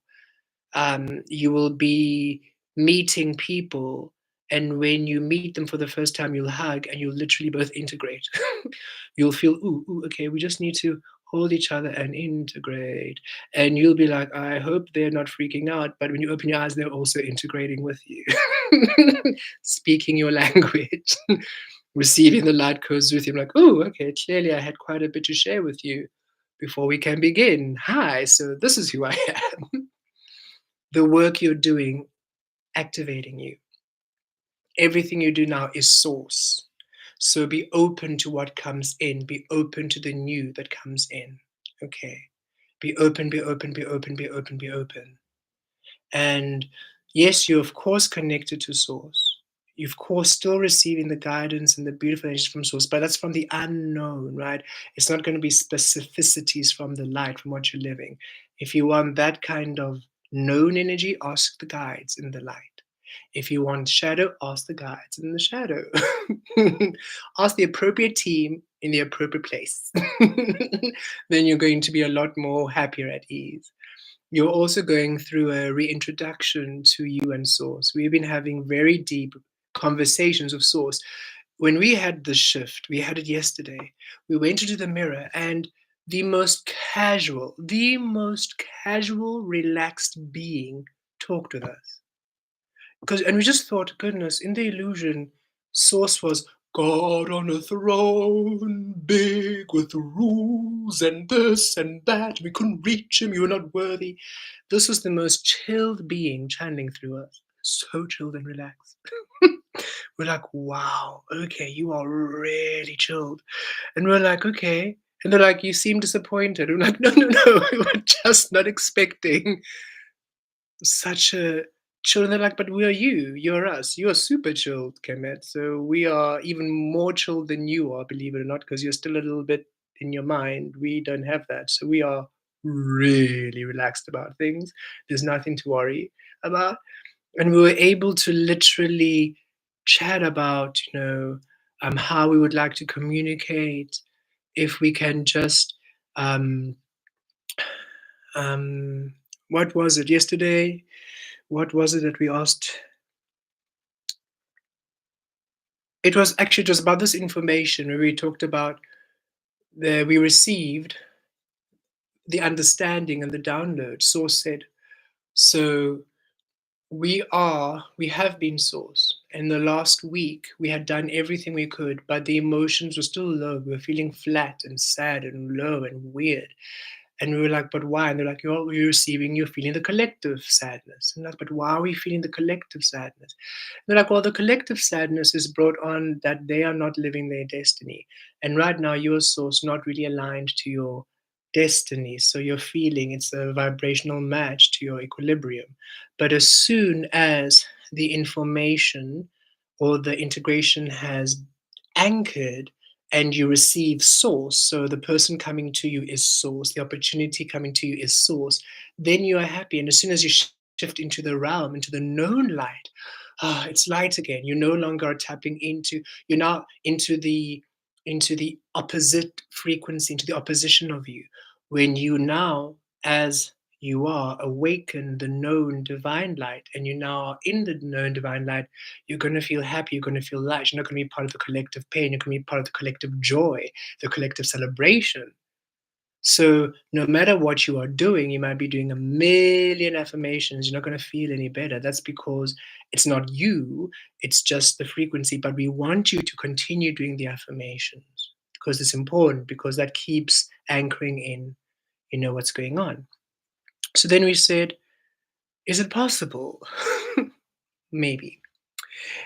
You will be meeting people, and when you meet them for the first time, you'll hug and you'll literally both integrate. You'll feel, ooh, okay, we just need to hold each other and integrate. And you'll be like, I hope they're not freaking out. But when you open your eyes, they're also integrating with you, speaking your language, receiving the light codes with you. I'm like, oh, okay, clearly I had quite a bit to share with you before we can begin. Hi, so this is who I am. The work you're doing, activating you. Everything you do now is source. So be open to what comes in. Be open to the new that comes in. Okay. Be open, be open, be open, be open, be open. And yes, you're of course connected to source. You're of course still receiving the guidance and the beautiful energies from source, but that's from the unknown, right? It's not going to be specificities from the light, from what you're living. If you want that kind of known energy, ask the guides in the light. If you want shadow, ask the guides in the shadow. Ask the appropriate team in the appropriate place. Then you're going to be a lot more happier at ease. You're also going through a reintroduction to you and Source. We've been having very deep conversations of Source. When we had the shift, we had it yesterday. We went into the mirror, and the most casual, relaxed being talked with us. And we just thought, goodness, in the illusion, Source was God on a throne, big with rules and this and that. We couldn't reach him. You were not worthy. This was the most chilled being channeling through us. So chilled and relaxed. We're like, wow, okay, you are really chilled. And we're like, okay. And they're like, you seem disappointed. We're like, no, no, no. We were just not expecting such a chill. And they're like, but we are you, you're us, you are super chilled, Kemet. So we are even more chilled than you are, believe it or not, because you're still a little bit in your mind. We don't have that. So we are really relaxed about things. There's nothing to worry about. And we were able to literally chat about, how we would like to communicate, if we can just um what was it yesterday? What was it that we asked? It was about this information where we talked about we received the understanding and the download. Source said, so we have been Source. In the last week, we had done everything we could, but the emotions were still low. We were feeling flat and sad and low and weird. And we were like, but why? And they're like, you're feeling the collective sadness. And like, but why are we feeling the collective sadness? They're like, well, the collective sadness is brought on that they are not living their destiny. And right now, your source not really aligned to your destiny. So you're feeling it's a vibrational match to your equilibrium. But as soon as the information or the integration has anchored and you receive source, so the person coming to you is source, the opportunity coming to you is source, then you are happy. And as soon as you shift into the realm, into the known light, it's light again. You no longer are tapping into, you're now into the opposite frequency, into the opposition of you. When you now, as you are, awaken the known divine light, and you now are in the known divine light, you're going to feel happy, you're going to feel light. You're not going to be part of the collective pain, you're going to be part of the collective joy, the collective celebration. So, no matter what you are doing, you might be doing a million affirmations, you're not going to feel any better. That's because it's not you, it's just the frequency. But we want you to continue doing the affirmations because it's important, because that keeps anchoring in, what's going on. So then we said, is it possible? Maybe.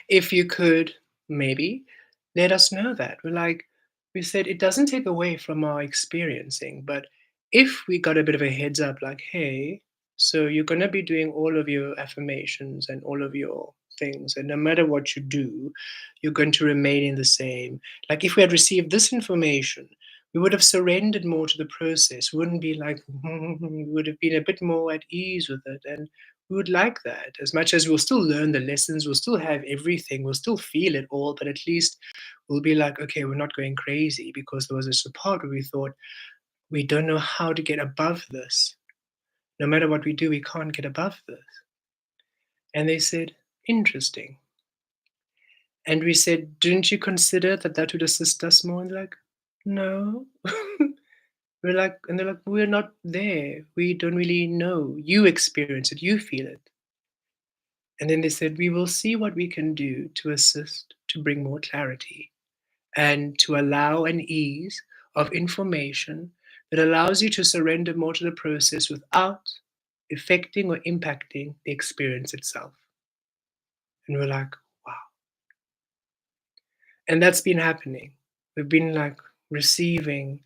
If you could, maybe, let us know that. We said it doesn't take away from our experiencing, but if we got a bit of a heads up, like, hey, so you're going to be doing all of your affirmations and all of your things, and no matter what you do, you're going to remain in the same. Like, if we had received this information, we would have surrendered more to the process. We wouldn't be like, we would have been a bit more at ease with it. And we would like that. As much as we'll still learn the lessons, we'll still have everything, we'll still feel it all, but at least we'll be like, okay, we're not going crazy, because there was this part where we thought, we don't know how to get above this. No matter what we do, we can't get above this. And they said, interesting. And we said, didn't you consider that that would assist us more? And they're like, no. We're like, and they're like, we're not there. We don't really know. You experience it, you feel it. And then they said, we will see what we can do to assist, to bring more clarity, and to allow an ease of information that allows you to surrender more to the process without affecting or impacting the experience itself. And we're like, wow. And that's been happening. We've been like receiving,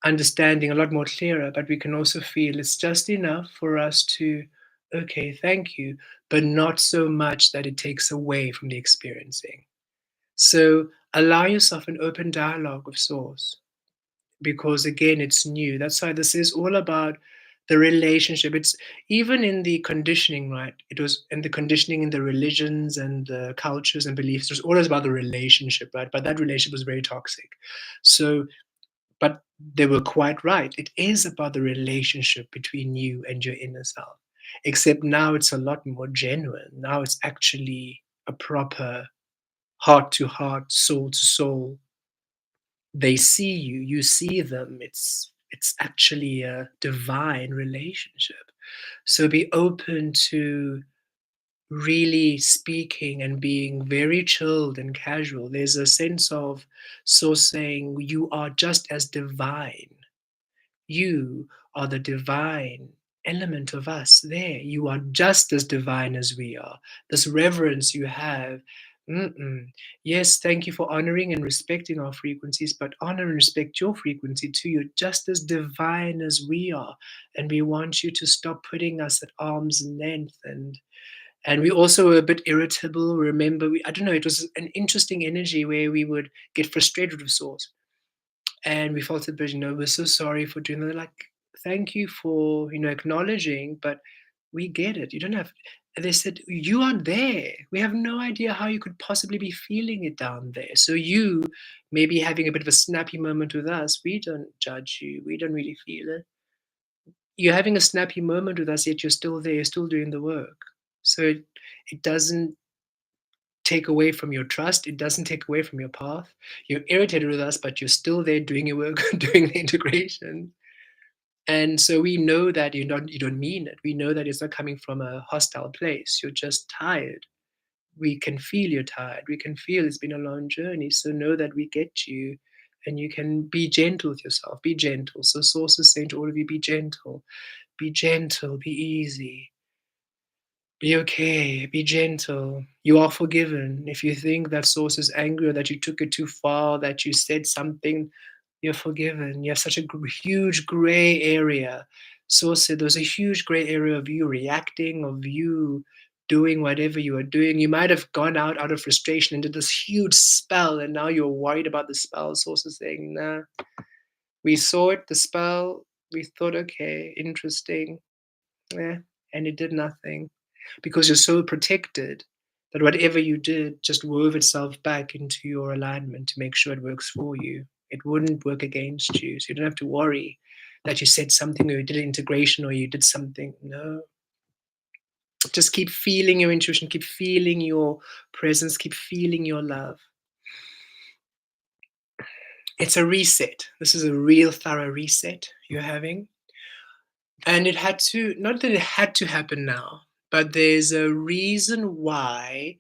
understanding a lot more clearer, but we can also feel it's just enough for us to, okay, thank you, but not so much that it takes away from the experiencing. So allow yourself an open dialogue with Source, because again, it's new. That's why this is all about the relationship. It's even in the conditioning, right? It was in the conditioning in the religions and the cultures and beliefs. It was always about the relationship, right? But that relationship was very toxic. So, but they were quite right. It is about the relationship between you and your inner self. Except now it's a lot more genuine. Now it's actually a proper heart to heart, soul to soul. They see you, you see them. It's actually a divine relationship. So be open to really speaking and being very chilled and casual. There's a sense of so saying you are just as divine. You are the divine element of us there. You are just as divine as we are. This reverence you have. Mm-mm. Yes, thank you for honoring and respecting our frequencies, but honor and respect your frequency too. You're just as divine as we are. And we want you to stop putting us at arm's length. And we also were a bit irritable. Remember, I don't know, it was an interesting energy where we would get frustrated with Source, and we felt a bit, we're so sorry for doing that. They're like, thank you for, acknowledging, but we get it. You don't have, and they said, you are there. We have no idea how you could possibly be feeling it down there. So you may be having a bit of a snappy moment with us. We don't judge you. We don't really feel it. You're having a snappy moment with us, yet you're still there. You're still doing the work. So it doesn't take away from your trust. It doesn't take away from your path. You're irritated with us, but you're still there doing your work, doing the integration. And so we know that you don't mean it. We know that it's not coming from a hostile place. You're just tired. We can feel you're tired. We can feel it's been a long journey. So know that we get you, and you can be gentle with yourself. Be gentle. So Source is saying to all of you, be gentle. Be gentle. Be easy. Be okay, be gentle. You are forgiven. If you think that Source is angry or that you took it too far, that you said something, you're forgiven. You have such a huge gray area. Source said there's a huge gray area of you reacting, of you doing whatever you are doing. You might have gone out of frustration and did this huge spell, and now you're worried about the spell. Source is saying, nah, we saw it, the spell. We thought, okay, interesting. Yeah, and it did nothing because you're so protected that whatever you did just wove itself back into your alignment to make sure it works for you. It wouldn't work against you. So you don't have to worry that you said something or you did an integration or you did something. No. Just keep feeling your intuition, keep feeling your presence, keep feeling your love. It's a reset. This is a real thorough reset you're having. And it had to, not that it had to happen now, but there's a reason why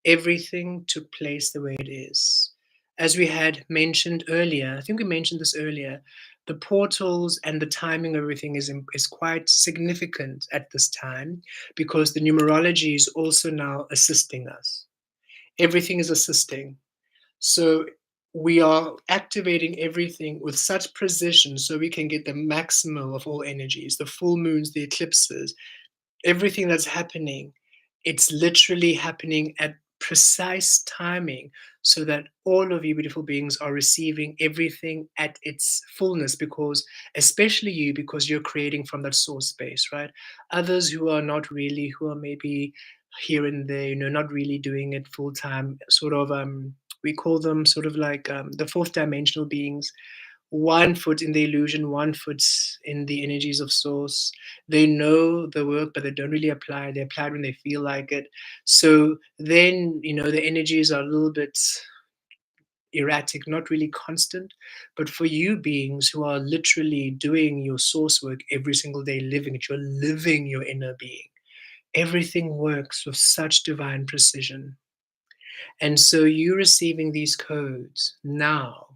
everything took place the way it is. As we had mentioned earlier, I think we mentioned this earlier, the portals and the timing of everything is quite significant at this time because the numerology is also now assisting us. Everything is assisting. So we are activating everything with such precision so we can get the maximum of all energies, the full moons, the eclipses, everything that's happening. It's literally happening at precise timing so that all of you beautiful beings are receiving everything at its fullness, because especially you, because you're creating from that source space, right? Others who are not really, who are maybe here and there, not really doing it full time, sort of we call them sort of like the fourth dimensional beings, one foot in the illusion, one foot in the energies of source. They know the work, but they don't really apply. They apply it when they feel like it. So then, the energies are a little bit erratic, not really constant. But for you beings who are literally doing your source work every single day, living it, you're living your inner being. Everything works with such divine precision. And so you receiving these codes now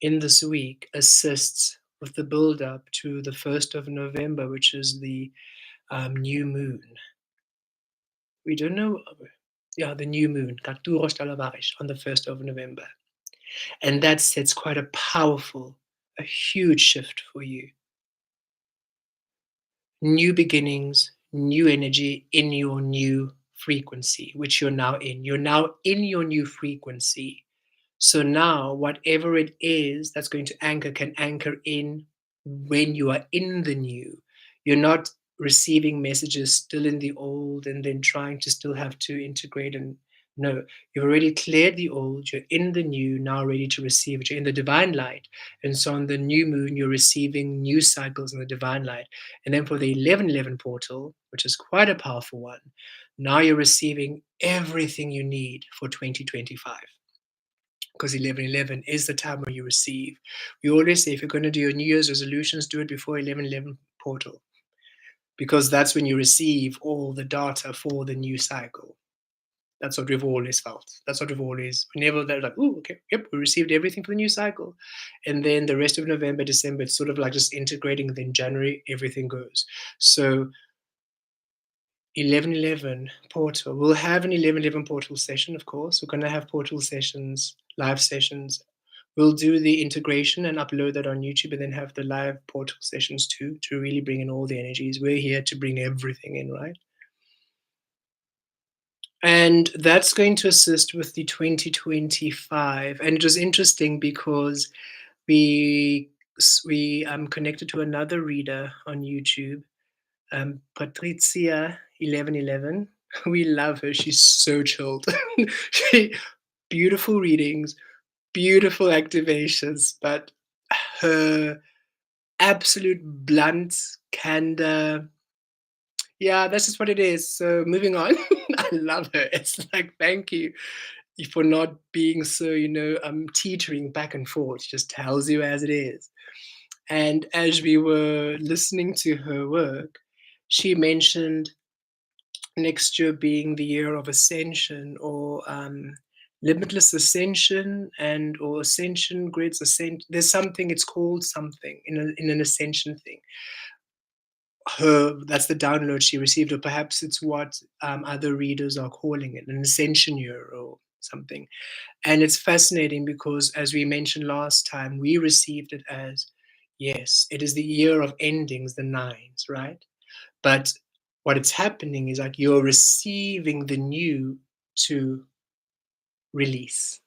in this week assists with the build up to the 1st of November, which is the new moon. We don't know. Yeah, the new moon, Katuros Talavarish, on the 1st of November. And that sets quite a powerful, a huge shift for you. New beginnings, new energy in your new frequency, which you're now in. You're now in your new frequency. So now, whatever it is that's going to anchor can anchor in when you are in the new. You're not receiving messages still in the old and then trying to still have to integrate. And no, you've already cleared the old, you're in the new, now ready to receive it. You're in the divine light. And so on the new moon, you're receiving new cycles in the divine light. And then for the 1111 portal, which is quite a powerful one, now you're receiving everything you need for 2025, because 11:11 is the time where you receive. We always say if you're going to do your New Year's resolutions, do it before 11:11 portal, because that's when you receive all the data for the new cycle. That's what we've always felt. That's what we've always, whenever they're like, oh, okay, yep, we received everything for the new cycle. And then the rest of November, December, it's sort of like just integrating. And then January, everything goes. So 11:11 portal. We'll have an 11:11 portal session, of course. We're going to have portal sessions, live sessions. We'll do the integration and upload that on YouTube, and then have the live portal sessions too, to really bring in all the energies. We're here to bring everything in, right? And that's going to assist with the 2025. And it was interesting because we connected to another reader on YouTube, Patricia 1111. We love her. She's so chilled. she, beautiful readings, beautiful activations, but her absolute blunt candor. Yeah, that's just what it is. So moving on. I love her. It's like, thank you for not being so, teetering back and forth. She just tells you as it is. And as we were listening to her work, she mentioned next year being the year of ascension, or limitless ascension, and or ascension grids, ascent. There's something, it's called something in an ascension thing. Her That's the download she received, or perhaps it's what other readers are calling it, an ascension year or something. And it's fascinating because, as we mentioned last time, we received it as, yes, it is the year of endings, the nines, right? But what it's happening is like you're receiving the new to release.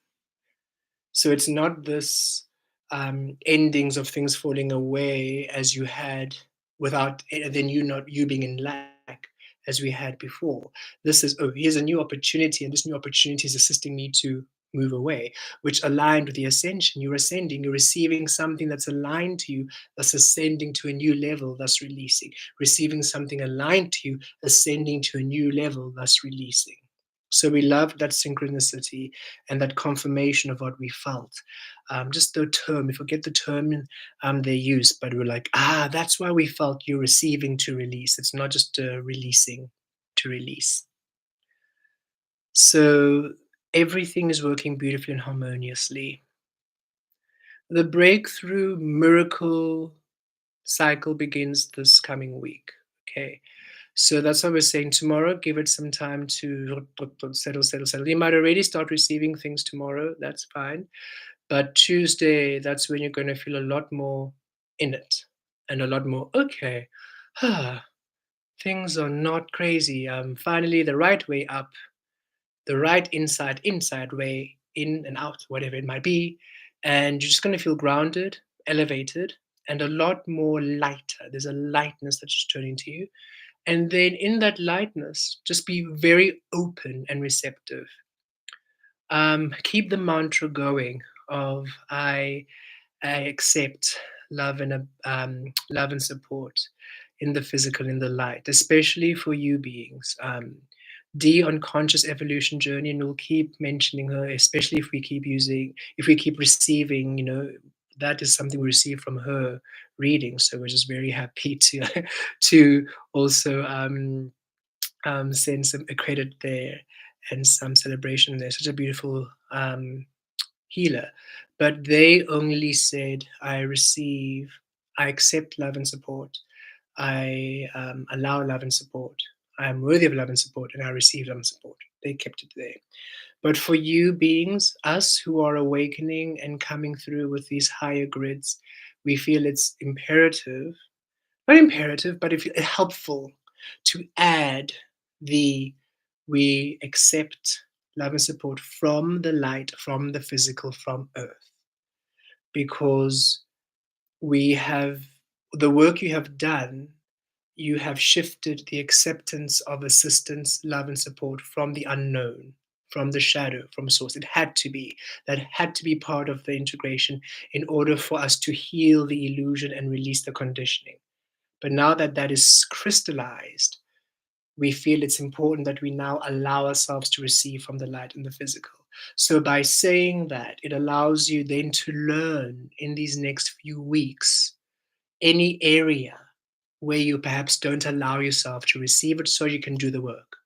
So it's not this endings of things falling away as you had, without then you being in lack as we had before. This is, oh, here's a new opportunity, and this new opportunity is assisting me to move away, which aligned with the ascension. You're ascending, you're receiving something that's aligned to you, thus ascending to a new level, thus releasing. Receiving something aligned to you, ascending to a new level, thus releasing. So we love that synchronicity and that confirmation of what we felt. Just the term, we forget the term they use, but we're like, that's why we felt you're receiving to release. It's not just releasing to release. So everything is working beautifully and harmoniously. The breakthrough miracle cycle begins this coming week. Okay. So that's what we're saying. Tomorrow, give it some time to settle, settle, settle. You might already start receiving things tomorrow. That's fine. But Tuesday, that's when you're going to feel a lot more in it, and a lot more, okay, things are not crazy. Finally, the right way up, the right inside way, in and out, whatever it might be. And you're just going to feel grounded, elevated, and a lot more lighter. There's a lightness that's just turning to you. And then in that lightness, just be very open and receptive. Keep the mantra going of I accept love and love and support in the physical, in the light, especially for you beings. D on conscious evolution journey, and we'll keep mentioning her, especially if we keep receiving, that is something we receive from her reading. So we're just very happy to to also send some a credit there and some celebration there. Such a beautiful healer. But they only said, I accept love and support. I allow love and support. I am worthy of love and support, and I receive love and support. They kept it there. But for you beings, us who are awakening and coming through with these higher grids, we feel it's imperative, not imperative, but if helpful to add the we accept love and support from the light, from the physical, from earth, because we have the work you have done. You have shifted the acceptance of assistance, love, and support from the unknown, from the shadow, from source. It had to be. That had to be part of the integration in order for us to heal the illusion and release the conditioning. But now that that is crystallized, we feel it's important that we now allow ourselves to receive from the light and the physical. So, by saying that, it allows you then to learn in these next few weeks any area where you perhaps don't allow yourself to receive it, so you can do the work.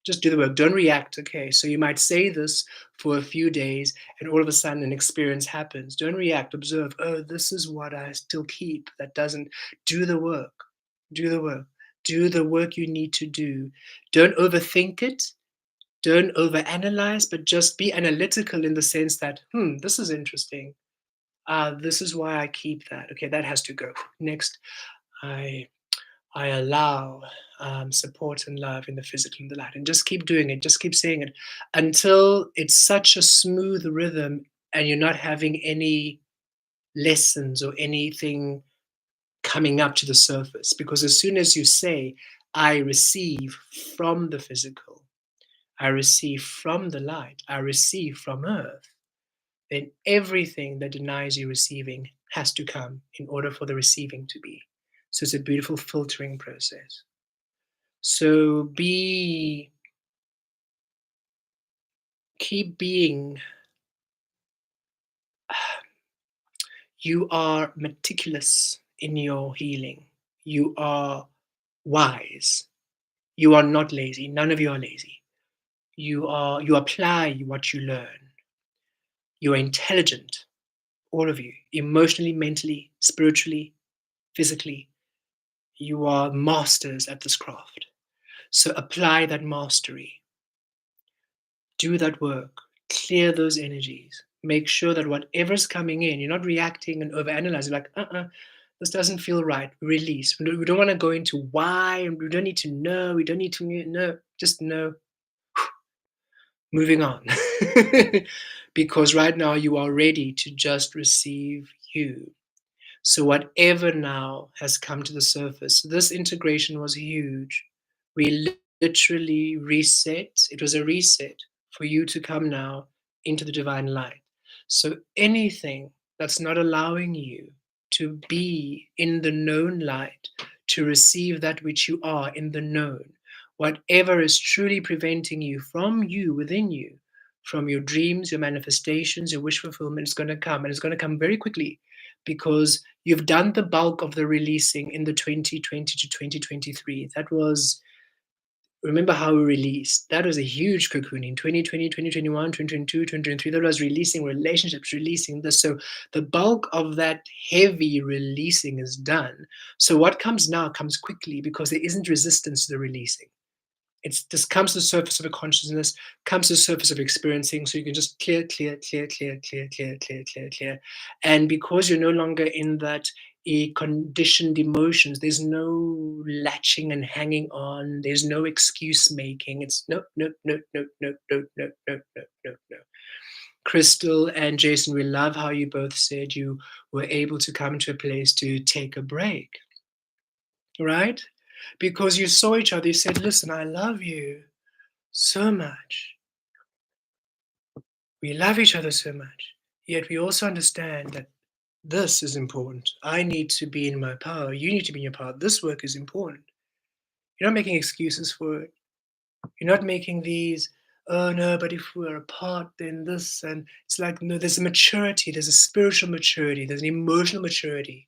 Just do the work. Don't react. Okay. So you might say this for a few days, and all of a sudden an experience happens. Don't react. Observe. Oh, this is what I still keep. That doesn't. Do the work. Do the work. Do the work you need to do. Don't overthink it. Don't overanalyze, but just be analytical in the sense that, this is interesting. This is why I keep that. Okay, that has to go. Next, I I allow support and love in the physical and the light. And just keep doing it. Just keep saying it until it's such a smooth rhythm and you're not having any lessons or anything coming up to the surface. Because as soon as you say, I receive from the physical, I receive from the light, I receive from earth, then everything that denies you receiving has to come in order for the receiving to be. So it's a beautiful filtering process. So be Keep being. You are meticulous in your healing. You are wise. You are not lazy. None of you are lazy. You apply what you learn. You are intelligent, all of you, emotionally, mentally, spiritually, physically. You are masters at this craft. So apply that mastery. Do that work. Clear those energies. Make sure that whatever's coming in, you're not reacting and overanalyzing, like, this doesn't feel right. Release. We don't want to go into why, and we don't need to know. We don't need to know. Just know. Moving on. Because right now you are ready to just receive you. So whatever now has come to the surface, this integration was huge. We literally reset. It was a reset for you to come now into the divine light. So anything that's not allowing you to be in the known light, to receive that which you are in the known, whatever is truly preventing you within you, from your dreams, your manifestations, your wish fulfillment, is going to come, and it's going to come very quickly, because you've done the bulk of the releasing in the 2020 to 2023. That was, remember how we released? That was a huge cocooning. 2020, 2021, 2022, 2023. That was releasing relationships, releasing this. So the bulk of that heavy releasing is done. So what comes now comes quickly, because there isn't resistance to the releasing. It's this comes to the surface of a consciousness, comes to the surface of experiencing, so you can just clear, clear, clear, clear, clear, clear, clear, clear, clear. And because you're no longer in that conditioned emotions, there's no latching and hanging on, there's no excuse making. It's no, no, no, no, no, no, no, no, no, no, no. Crystal and Jason, we love how you both said you were able to come to a place to take a break, right? Because you saw each other, you said, listen, I love you so much. We love each other so much. Yet we also understand that this is important. I need to be in my power. You need to be in your power. This work is important. You're not making excuses for it. You're not making these, oh no, but if we're apart, then this. And it's like, no, there's a maturity. There's a spiritual maturity. There's an emotional maturity.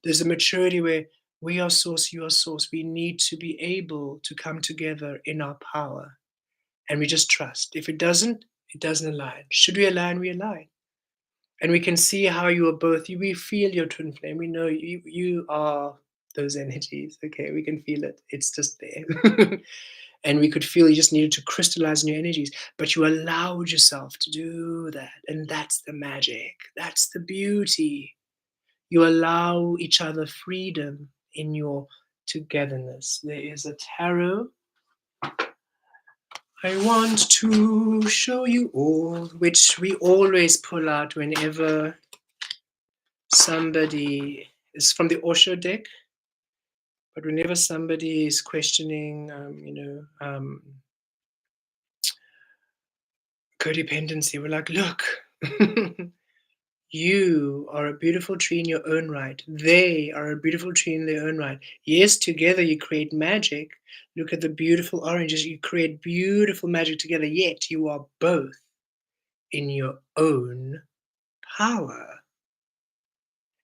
There's a maturity where we are source, you are source. We need to be able to come together in our power. And we just trust. If it doesn't align. Should we align, we align. And we can see how you are both, we feel your twin flame. We know you are those energies. Okay, we can feel it. It's just there. And we could feel you just needed to crystallize new energies, but you allowed yourself to do that. And that's the magic. That's the beauty. You allow each other freedom in your togetherness. There is a tarot I want to show you all, which we always pull out whenever somebody is from the Osho deck, but whenever somebody is questioning, codependency, we're like, look, you are a beautiful tree in your own right. They are a beautiful tree in their own right. Yes, together you create magic. Look at the beautiful oranges. You create beautiful magic together, yet you are both in your own power.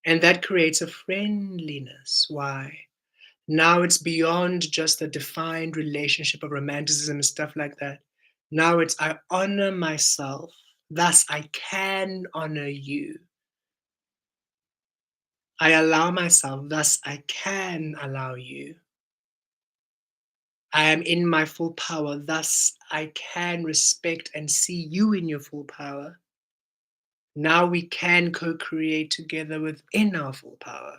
And that creates a friendliness. Why? Now it's beyond just a defined relationship of romanticism and stuff like that. Now it's, I honor myself, thus I can honor you. I allow myself, thus I can allow you. I am in my full power, thus I can respect and see you in your full power. Now we can co-create together within our full power.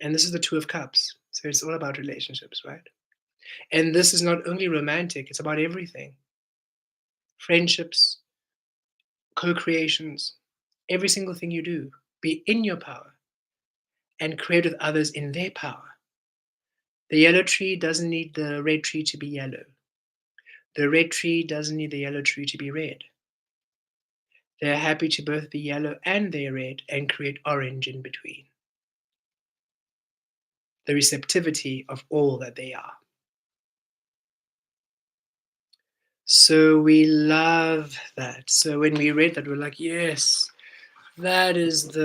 And this is the Two of Cups. So it's all about relationships, right? And this is not only romantic, it's about everything. Friendships, co-creations, every single thing you do, be in your power and create with others in their power. The yellow tree doesn't need the red tree to be yellow. The red tree doesn't need the yellow tree to be red. They're happy to both be yellow and they're red and create orange in between. The receptivity of all that they are. So we love that. So when we read that, we're like, yes, that is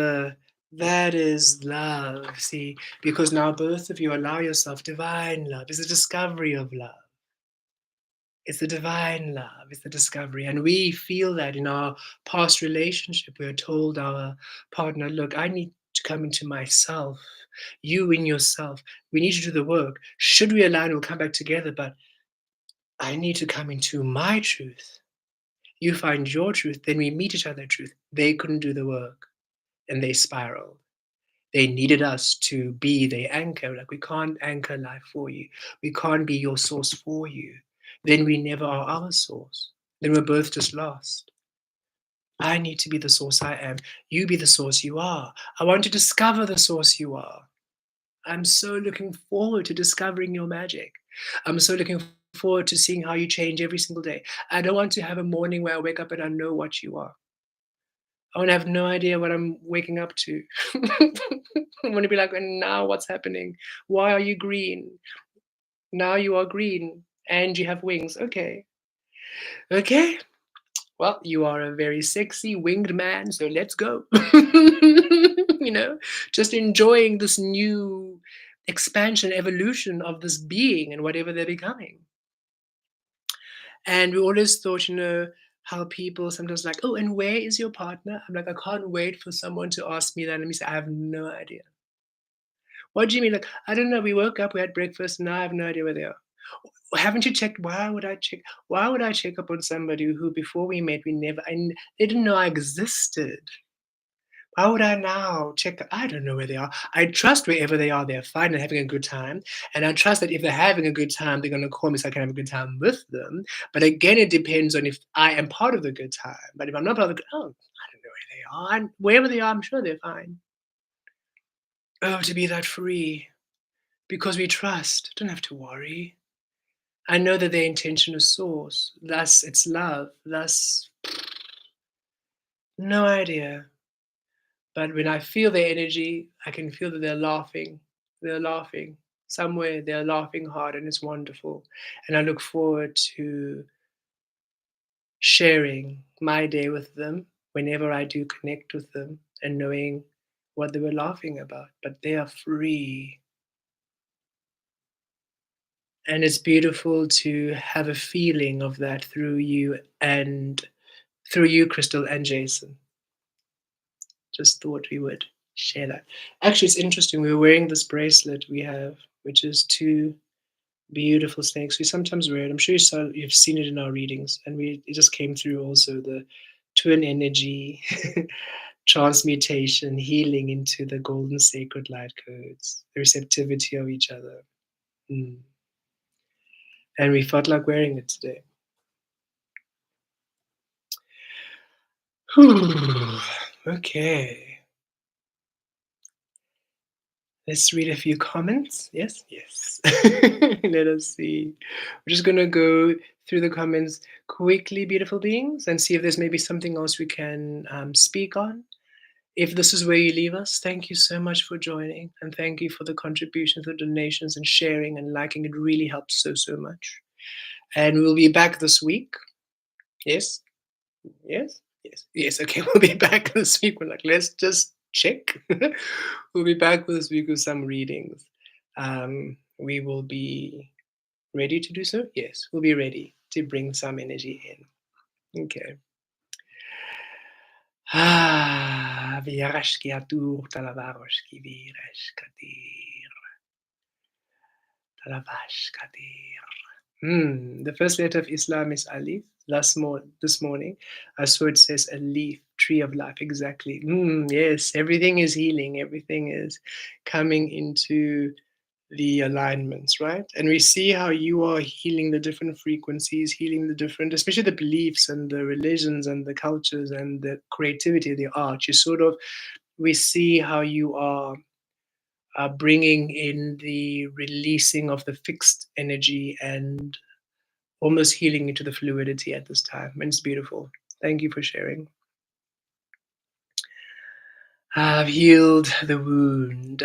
love. See, because now both of you allow yourself divine love. It's a discovery of love. It's the divine love. It's the discovery. And we feel that in our past relationship. We're told our partner, look, I need to come into myself. You in yourself. We need to do the work. Should we align, we'll come back together. But I need to come into my truth. You find your truth, then we meet each other truth. They couldn't do the work and they spiraled. They needed us to be the anchor. Like, we can't anchor life for you. We can't be your source for you. Then we never are our source. Then we're both just lost. I need to be the source I am. You be the source you are. I want to discover the source you are. I'm so looking forward to discovering your magic. I'm so looking forward to seeing how you change every single day. I don't want to have a morning where I wake up and I know what you are. I want to have no idea what I'm waking up to. I want to be like, and now what's happening? Why are you green? Now you are green and you have wings. Okay. Okay. Well, you are a very sexy winged man, so let's go. you know, just enjoying this new expansion, evolution of this being and whatever they're becoming. And we always thought, how people sometimes like, oh, and where is your partner? I'm like, I can't wait for someone to ask me that. Let me say, I have no idea. What do you mean? Like, I don't know. We woke up, we had breakfast, and now I have no idea where they are. Haven't you checked? Why would I check? Why would I check up on somebody who before we met, they didn't know I existed? Why would I now check? I don't know where they are. I trust wherever they are, they're fine and having a good time. And I trust that if they're having a good time, they're going to call me so I can have a good time with them. But again, it depends on if I am part of the good time. But if I'm not part of the good, oh, I don't know where they are. And wherever they are, I'm sure they're fine. Oh, to be that free because we trust. Don't have to worry. I know that their intention is source. Thus, it's love. Thus, no idea. But when I feel their energy, I can feel that they're laughing. They're laughing. Somewhere they're laughing hard and it's wonderful. And I look forward to sharing my day with them whenever I do connect with them and knowing what they were laughing about. But they are free. And it's beautiful to have a feeling of that through you, Crystal and Jason. Just thought we would share that. Actually, it's interesting. We were wearing this bracelet we have, which is two beautiful snakes. We sometimes wear it. I'm sure you've seen it in our readings, and it just came through also the twin energy transmutation, healing into the golden sacred light codes, the receptivity of each other. Mm. And we felt like wearing it today. Okay. Let's read a few comments. Yes, yes. Let us see. We're just going to go through the comments quickly, beautiful beings, and see if there's maybe something else we can speak on. If this is where you leave us, thank you so much for joining. And thank you for the contributions, the donations, and sharing and liking. It really helps so, so much. And we'll be back this week. Yes, yes, yes, yes. Okay, we'll be back this week. We're like, let's just check. We'll be back this week with some readings. We will be ready to do so. Yes, we'll be ready to bring some energy in. Okay. Ah, virashki atur talavaroshki virashkatir talavashkatir. The first letter of Islam is Alif. This morning, I saw it says a leaf, tree of life. Exactly. Yes, everything is healing. Everything is coming into the alignments, right? And we see how you are healing the different frequencies, healing the different, especially the beliefs and the religions and the cultures and the creativity, the art. We see how you are bringing in the releasing of the fixed energy and almost healing into the fluidity at this time. And it's beautiful. Thank you for sharing. I've healed the wound.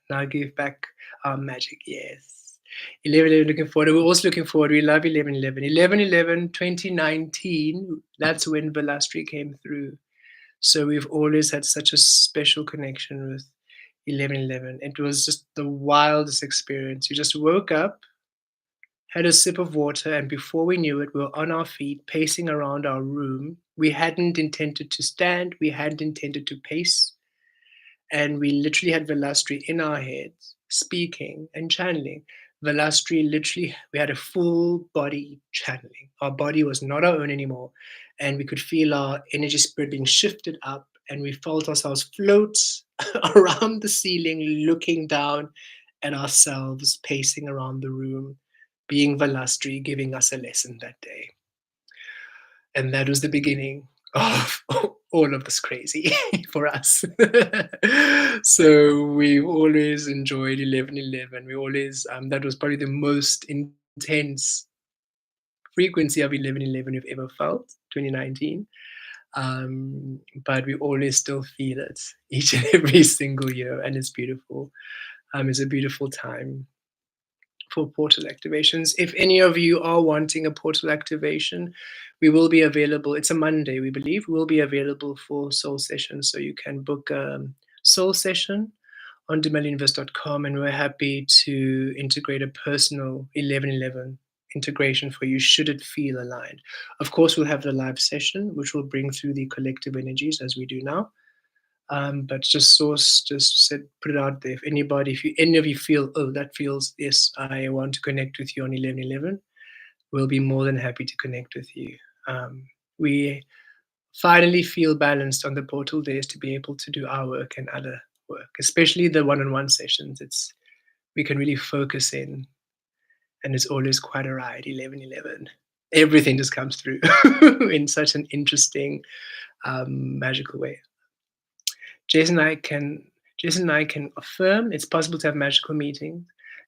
Now give back our magic. Yes. 11/11 looking forward. We're also looking forward. We love 11/11. 11/11, 2019, that's when Velastri came through. So we've always had such a special connection with 11/11. It was just the wildest experience. You just woke up, had a sip of water, and before we knew it, we were on our feet, pacing around our room. We hadn't intended to stand, we hadn't intended to pace, and we literally had Velastri in our heads, speaking and channeling. Velastri literally, we had a full body channeling. Our body was not our own anymore, and we could feel our energy spirit being shifted up, and we felt ourselves float around the ceiling, looking down at ourselves, pacing around the room, being Velastri, giving us a lesson that day. And that was the beginning of all of this crazy for us. So we always enjoyed 11/11. We always that was probably the most intense frequency of 11/11 we've ever felt, 2019. But we always still feel it each and every single year, and it's beautiful. It's a beautiful time for portal activations. If any of you are wanting a portal activation, we will be available. It's a Monday, we believe. We'll be available for soul sessions. So you can book a soul session on demeluniverse.com, and we're happy to integrate a personal 11/11 integration for you should it feel aligned. Of course, we'll have the live session, which will bring through the collective energies as we do now. But just source, just said, put it out there. If anybody, if you any of you feel, oh, that feels, yes, I want to connect with you on 11/11, we'll be more than happy to connect with you. We finally feel balanced on the portal days to be able to do our work and other work, especially the one-on-one sessions. It's we can really focus in, and it's always quite a ride. 11/11, everything just comes through in such an interesting, magical way. Jason and I can Jason and I can affirm it's possible to have magical meetings,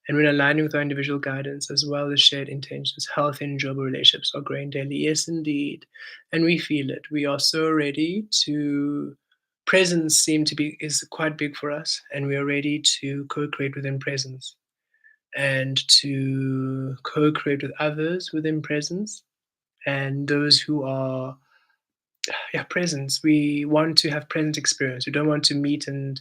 and when aligning with our individual guidance as well as shared intentions, healthy and enjoyable relationships are growing daily. Yes, indeed, and we feel it. We are so ready to. Presence seem to be is quite big for us, and we are ready to co-create within presence and to co-create with others within presence and those who are yeah, presence. We want to have present experience. We don't want to meet and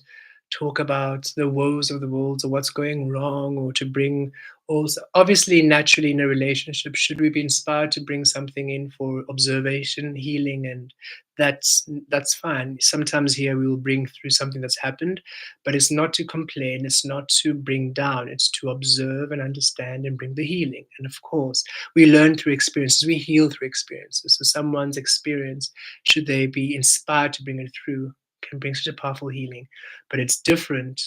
talk about the woes of the world or what's going wrong or to bring also obviously naturally in a relationship should we be inspired to bring something in for observation healing and that's fine. Sometimes here we will bring through something that's happened, but it's not to complain, it's not to bring down, it's to observe and understand and bring the healing. And of course we learn through experiences, we heal through experiences. So someone's experience, should they be inspired to bring it through, can bring such a powerful healing. But it's different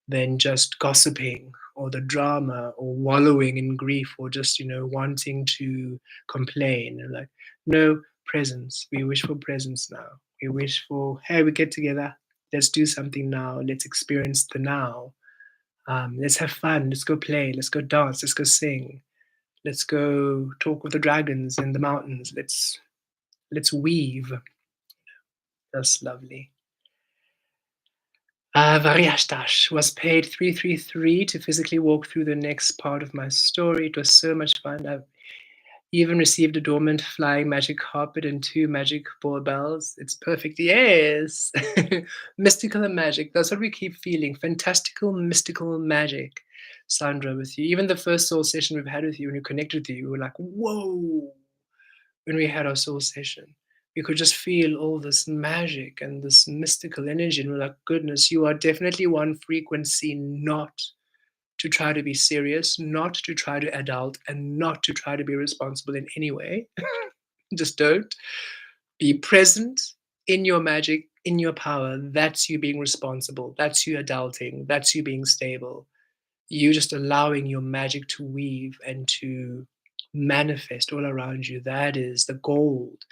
than just gossiping or the drama or wallowing in grief or just, wanting to complain. And like, no, presence. We wish for presence now. We wish for, hey, we get together. Let's do something now. Let's experience the now. Let's have fun. Let's go play. Let's go dance. Let's go sing. Let's go talk with the dragons in the mountains. Let's weave. That's lovely. Variashtash was paid 333 to physically walk through the next part of my story. It was so much fun. I've even received a dormant flying magic carpet and 2 magic ball bells. It's perfect. Yes. Mystical and magic. That's what we keep feeling. Fantastical, mystical magic. Sandra, with you. Even the first soul session we've had with you, when we connected with you, we were like, whoa. When we had our soul session, we could just feel all this magic and this mystical energy. And we're like, goodness, you are definitely one frequency not to try to be serious, not to try to adult, and not to try to be responsible in any way. Just don't. Be present in your magic, in your power. That's you being responsible. That's you adulting. That's you being stable. You just allowing your magic to weave and to manifest all around you. That is the gold.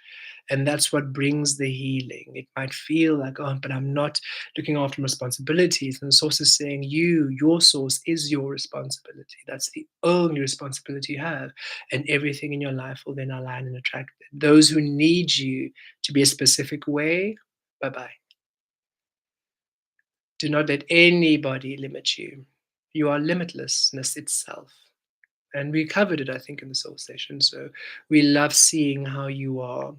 And that's what brings the healing. It might feel like, oh, but I'm not looking after responsibilities. And the source is saying, your source is your responsibility. That's the only responsibility you have. And everything in your life will then align and attract it. Those who need you to be a specific way, bye bye. Do not let anybody limit you. You are limitlessness itself. And we covered it, I think, in the soul session. So we love seeing how you are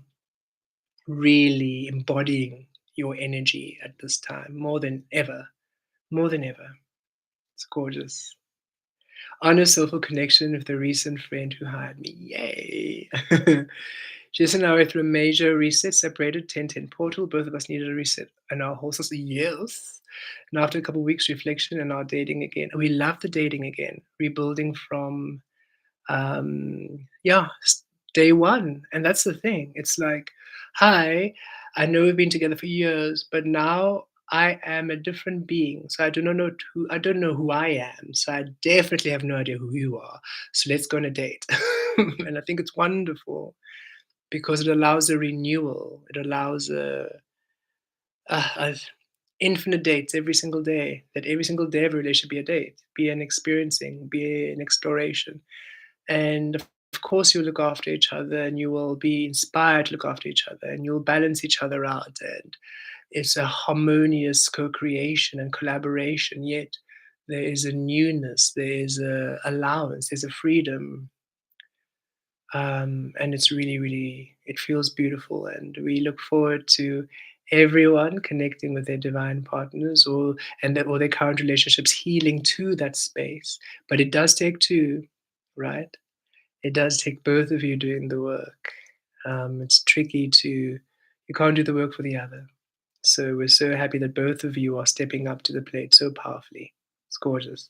really embodying your energy at this time more than ever. More than ever. It's gorgeous. On a soulful connection with the recent friend who hired me. Yay! Jess and I went through a major reset, separated 10-10 portal. Both of us needed a reset and our whole system. Yes. And after a couple of weeks reflection and our dating again. We love the dating again. Rebuilding from yeah, day one. And that's the thing. It's like, hi, I know we've been together for years, but now I am a different being. So I don't know who I am. So I definitely have no idea who you are. So let's go on a date. And I think it's wonderful because it allows a renewal. It allows a infinite dates every single day. That every single day of a relationship be a date, be an experiencing, be an exploration. And of course, you'll look after each other and you will be inspired to look after each other and you'll balance each other out. And it's a harmonious co creation and collaboration. Yet there is a newness, there is a allowance, there's a freedom. And it's really, really, it feels beautiful. And we look forward to everyone connecting with their divine partners or their current relationships healing to that space. But it does take two, right? It does take both of you doing the work. It's tricky you can't do the work for the other. So we're so happy that both of you are stepping up to the plate so powerfully. It's gorgeous.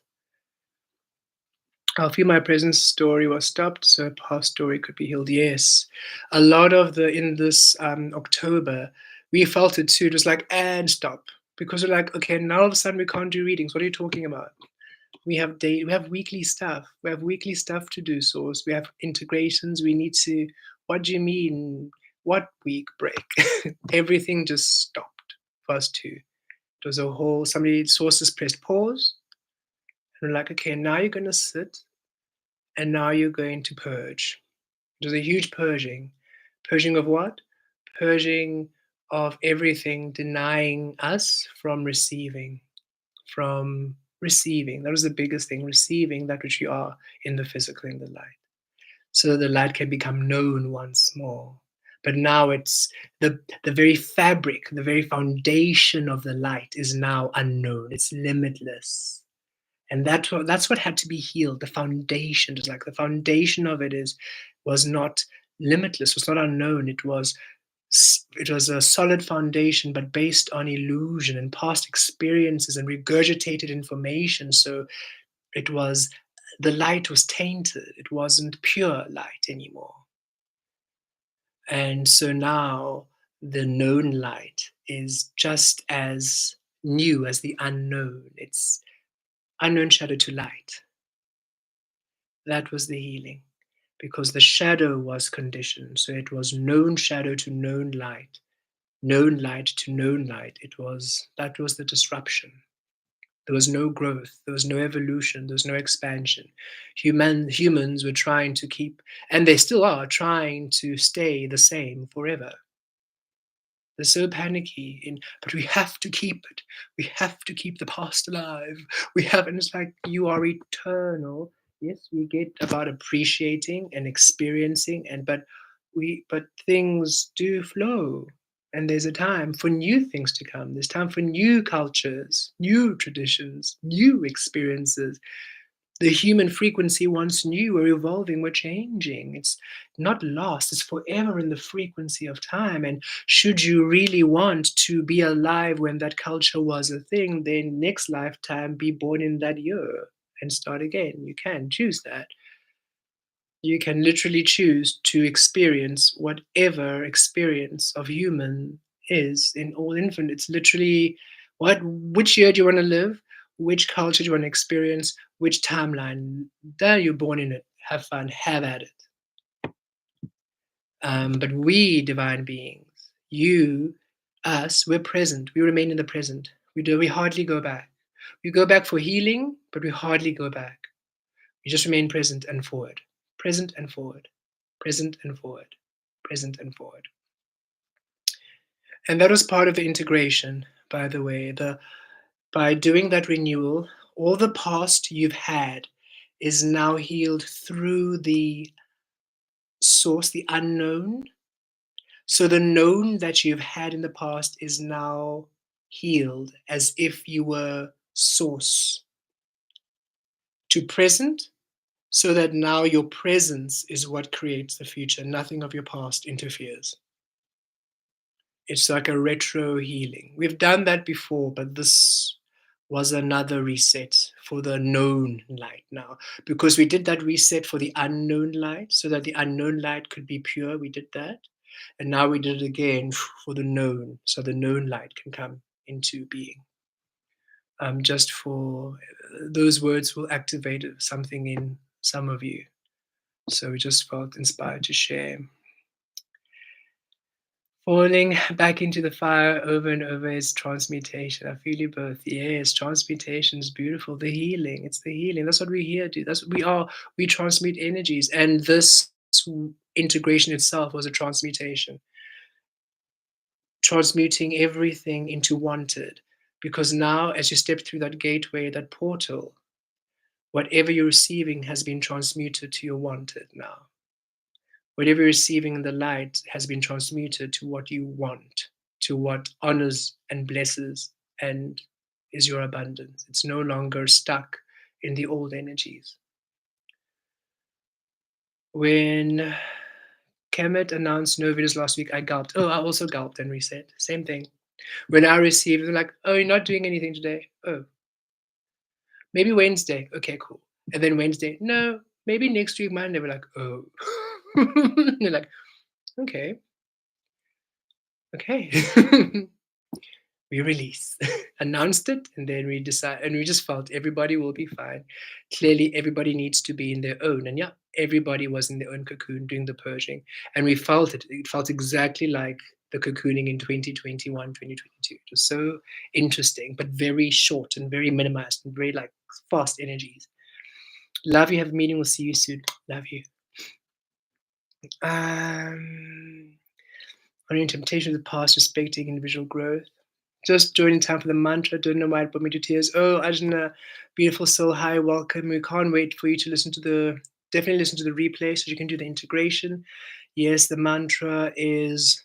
I feel my present story was stopped, so a past story could be healed. Yes, a lot of in this October, we felt it too. It was like and stop because we're like, okay, now all of a sudden we can't do readings. What are you talking about? We have weekly stuff. We have weekly stuff to do, source. We have integrations. We need to what do you mean? What week break? Everything just stopped for us too. It was a whole sources pressed pause and we're like, okay, now you're gonna sit and now you're going to purge. It was a huge purging. Purging of what? Purging of everything denying us from receiving from receiving. That was the biggest thing, receiving that which you are in the physical, in the light. So the light can become known once more. But now it's the very fabric, the very foundation of the light is now unknown. It's limitless. And that's what had to be healed. The foundation is like the foundation of it was not limitless, was not unknown. It was a solid foundation, but based on illusion and past experiences and regurgitated information. So it was the light was tainted. It wasn't pure light anymore. And so now the known light is just as new as the unknown. It's unknown shadow to light. That was the healing because the shadow was conditioned. So it was known shadow to known light to known light. That was the disruption. There was no growth, there was no evolution, there was no expansion. Humans were trying to keep, and they still are trying to stay the same forever. They're so panicky but we have to keep it. We have to keep the past alive. And it's like you are eternal. Yes, we get about appreciating and experiencing, but things do flow. And there's a time for new things to come. There's time for new cultures, new traditions, new experiences. The human frequency once new, we're evolving, we're changing. It's not lost, it's forever in the frequency of time. And should you really want to be alive when that culture was a thing, then next lifetime be born in that year and start again. You can choose that. You can literally choose to experience whatever experience of human is in all infinite. It's literally which year do you want to live? Which culture do you want to experience? Which timeline? There you're born in it. Have fun, have at it. But we, divine beings, you, us, we're present. We remain in the present. We hardly go back. We go back for healing, but we hardly go back. We just remain present and forward, present and forward, present and forward, present and forward. And that was part of the integration, by the way. By doing that renewal, all the past you've had is now healed through the source, the unknown. So the known that you've had in the past is now healed as if you were source to present, so that now your presence is what creates the future. Nothing of your past interferes. It's like a retro healing. We've done that before, but this was another reset for the known light now. Because we did that reset for the unknown light, so that the unknown light could be pure. We did that. And now we did it again for the known, so the known light can come into being. Just for those words will activate something in some of you. So we just felt inspired to share. Falling back into the fire over and over is transmutation. I feel you both. Yes, transmutation is beautiful. The healing, it's the healing. That's what we're here to. That's what we are. We transmute energies. And this integration itself was a transmutation, transmuting everything into wanted. Because now, as you step through that gateway, that portal, whatever you're receiving has been transmuted to your wanted now. Whatever you're receiving in the light has been transmuted to what you want, to what honors and blesses and is your abundance. It's no longer stuck in the old energies. When Kemet announced no videos last week, I gulped. Oh, I also gulped and reset. Same thing. When I received, they're like, oh, you're not doing anything today. Oh, maybe Wednesday. Okay, cool. And then Wednesday, no, maybe next week, Monday. We're like, oh. They're like, okay, okay. We release, announced it, and then we decide, and we just felt everybody will be fine. Clearly, everybody needs to be in their own, and yeah, everybody was in their own cocoon doing the purging, and we felt it. It felt exactly like the cocooning in 2021, 2022. It was so interesting, but very short and very minimized and very like fast energies. Love you. Have a meeting. We'll see you soon. Love you. Honoring temptation of the past, respecting individual growth. Just joining time for the mantra. Don't know why it brought me to tears. Oh, Ajna, beautiful soul, hi, welcome. We can't wait for you to definitely listen to the replay so you can do the integration. Yes, the mantra is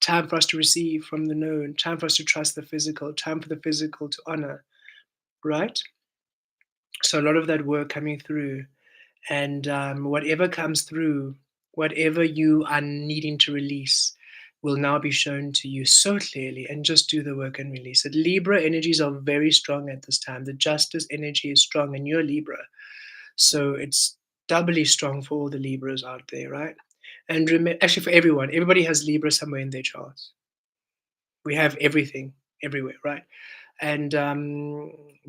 time for us to receive from the known, time for us to trust the physical, time for the physical to honor, right? So a lot of that work coming through. And whatever comes through, whatever you are needing to release, will now be shown to you so clearly, and just do the work and release it. Libra energies are very strong at this time. The justice energy is strong, and you're Libra. So it's doubly strong for all the Libras out there, right? And actually, for everyone, everybody has Libra somewhere in their charts. We have everything everywhere, right? And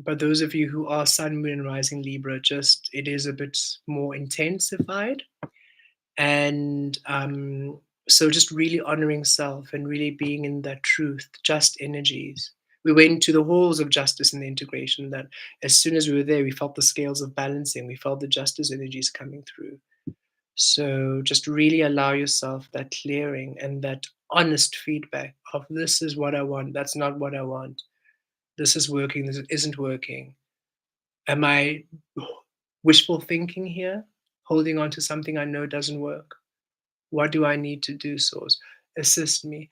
but those of you who are Sun, Moon, and Rising Libra, just it is a bit more intensified, and so just really honoring self and really being in that truth, just energies. We went to the halls of justice and the integration. That as soon as we were there, we felt the scales of balancing. We felt the justice energies coming through. So just really allow yourself that clearing and that honest feedback of this is what I want. That's not what I want. This is working. This isn't working. Am I wishful thinking here? Holding on to something I know doesn't work? What do I need to do, Source? Assist me.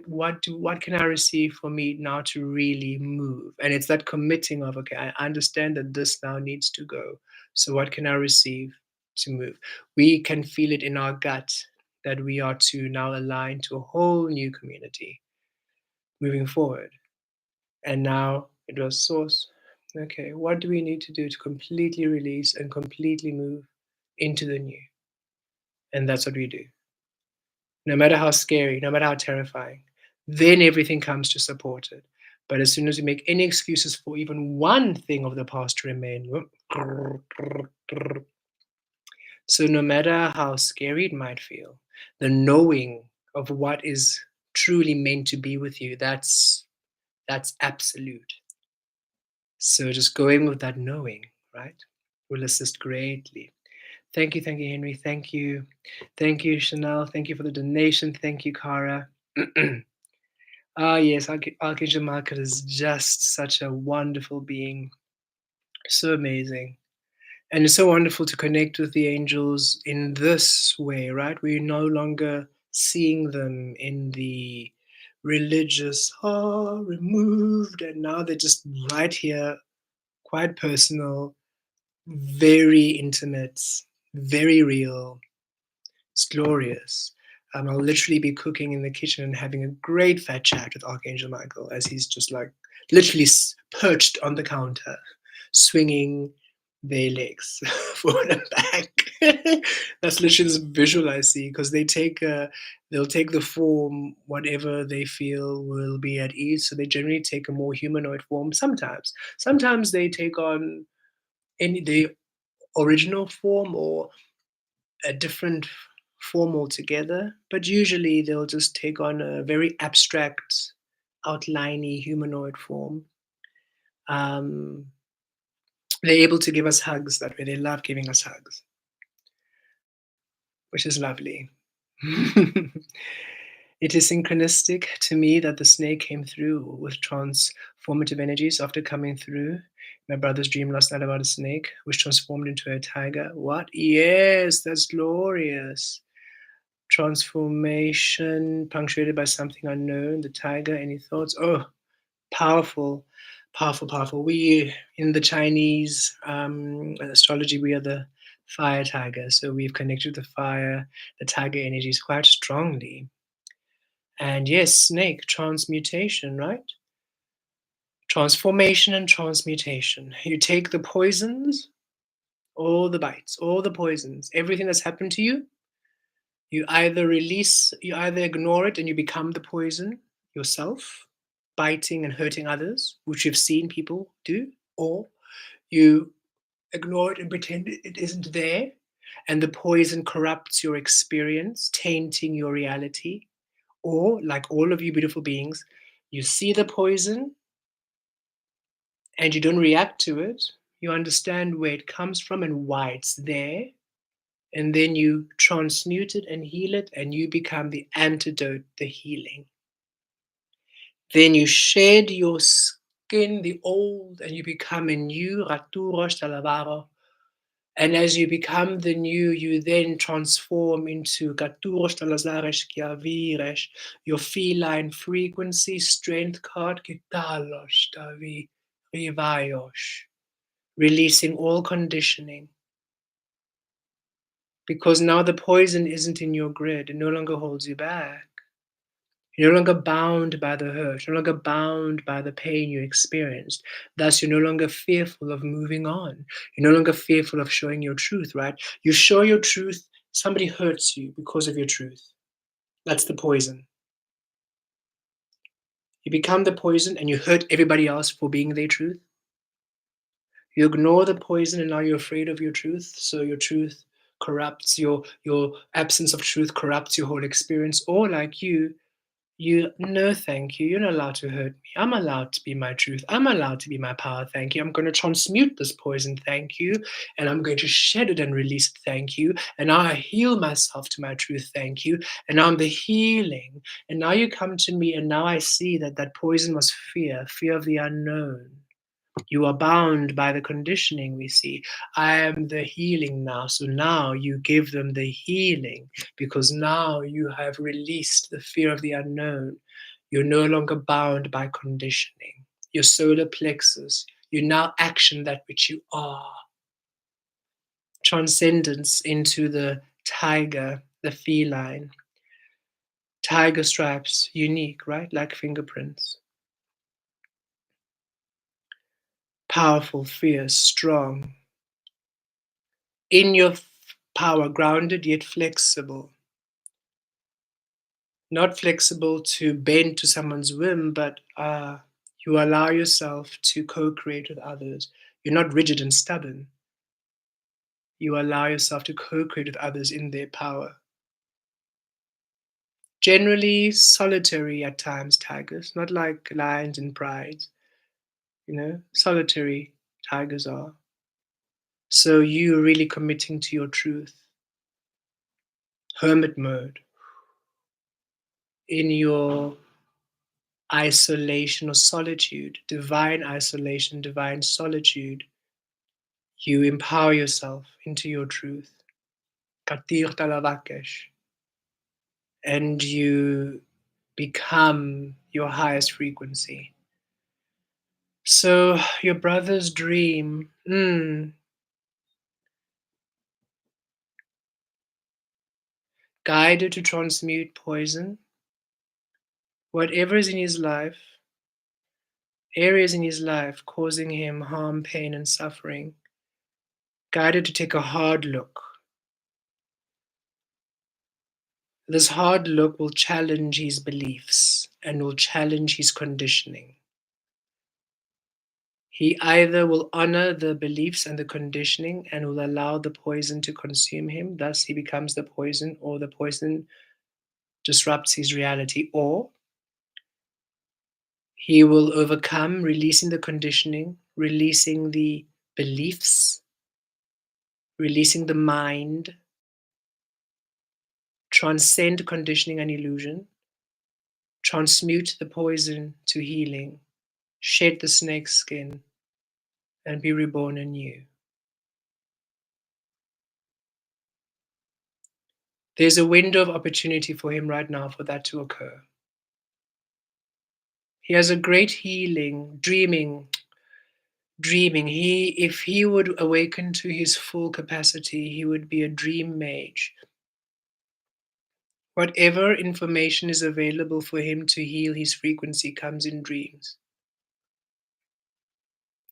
What can I receive for me now to really move? And it's that committing of, okay, I understand that this now needs to go. So what can I receive to move? We can feel it in our gut that we are to now align to a whole new community moving forward. And now it was Source. Okay, what do we need to do to completely release and completely move into the new? And that's what we do. No matter how scary, no matter how terrifying, then everything comes to support it. But as soon as we make any excuses for even one thing of the past to remain, so no matter how scary it might feel, the knowing of what is truly meant to be with you, that's absolute. So just going with that knowing, right, will assist greatly. Thank you, Henry. Thank you, Chanel. Thank you for the donation. Thank you, Cara. Ah, yes, Archangel Michael is just such a wonderful being. So amazing. And it's so wonderful to connect with the angels in this way, right? We're no longer seeing them in the religious, removed, and now they're just right here, quite personal, very intimate, very real. It's glorious. I'll literally be cooking in the kitchen and having a great fat chat with Archangel Michael as he's just like literally perched on the counter, swinging their legs forward and back. That's literally this visual I see because they'll take the form whatever they feel will be at ease. So they generally take a more humanoid form sometimes. Sometimes they take on any the original form or a different form altogether, but usually they'll just take on a very abstract, outliney humanoid form. Um, they're able to give us hugs that way. They love giving us hugs, which is lovely. It is synchronistic to me that the snake came through with transformative energies after coming through. My brother's dream last night about a snake, which transformed into a tiger. What? Yes, that's glorious. Transformation punctuated by something unknown, the tiger, any thoughts? Oh, powerful, powerful, powerful. We, in the Chinese astrology, we are the fire tiger. So we've connected the fire, the tiger energies quite strongly. And yes, snake, transmutation, right? Transformation and transmutation. You take the poisons, all the bites, all the poisons, everything that's happened to you. You either ignore it and you become the poison yourself, biting and hurting others, which you've seen people do, or you ignore it and pretend it isn't there, and the poison corrupts your experience, tainting your reality. Or, like all of you beautiful beings, you see the poison and you don't react to it. You understand where it comes from and why it's there, and then you transmute it and heal it, and you become the antidote, the healing. Then you shed your skin, the old, and you become a new Raturosh Talavaro. And as you become the new, you then transform into Gaturosh Talazaresh Kiaviresh, your feline frequency, strength card, Kitalosh Tavi Rivayosh, releasing all conditioning. Because now the poison isn't in your grid, it no longer holds you back. You're no longer bound by the hurt, you're no longer bound by the pain you experienced. Thus, you're no longer fearful of moving on. You're no longer fearful of showing your truth, right? You show your truth, somebody hurts you because of your truth. That's the poison. You become the poison and you hurt everybody else for being their truth. You ignore the poison and now you're afraid of your truth, so your truth corrupts your absence of truth corrupts your whole experience. Or like you, no, thank you. You're not allowed to hurt me. I'm allowed to be my truth. I'm allowed to be my power. Thank you. I'm going to transmute this poison. Thank you. And I'm going to shed it and release it. Thank you. And now I heal myself to my truth. Thank you. And now I'm the healing. And now you come to me. And now I see that that poison was fear, fear of the unknown. You are bound by the conditioning we see. I am the healing now. So now you give them the healing because now you have released the fear of the unknown. You're no longer bound by conditioning. Your solar plexus, you now action that which you are. Transcendence into the tiger, the feline. Tiger stripes, unique, right? Like fingerprints. Powerful, fierce, strong, in your power, grounded yet flexible. Not flexible to bend to someone's whim, but you allow yourself to co-create with others. You're not rigid and stubborn. You allow yourself to co-create with others in their power. Generally solitary at times, tigers, not like lions and prides. Solitary tigers are. So you really committing to your truth. Hermit mode. In your isolation or solitude, divine isolation, divine solitude, You empower yourself into your truth. Katir talavakesh. And you become your highest frequency. So, your brother's dream, guided to transmute poison, whatever is in his life, areas in his life causing him harm, pain, and suffering, guided to take a hard look. This hard look will challenge his beliefs and will challenge his conditioning. He either will honor the beliefs and the conditioning and will allow the poison to consume him, thus he becomes the poison, or the poison disrupts his reality, or he will overcome, releasing the conditioning, releasing the beliefs, releasing the mind, transcend conditioning and illusion, transmute the poison to healing, shed the snake's skin, and be reborn anew. There's a window of opportunity for him right now for that to occur. He has a great healing, dreaming. If he would awaken to his full capacity, he would be a dream mage. Whatever information is available for him to heal his frequency comes in dreams.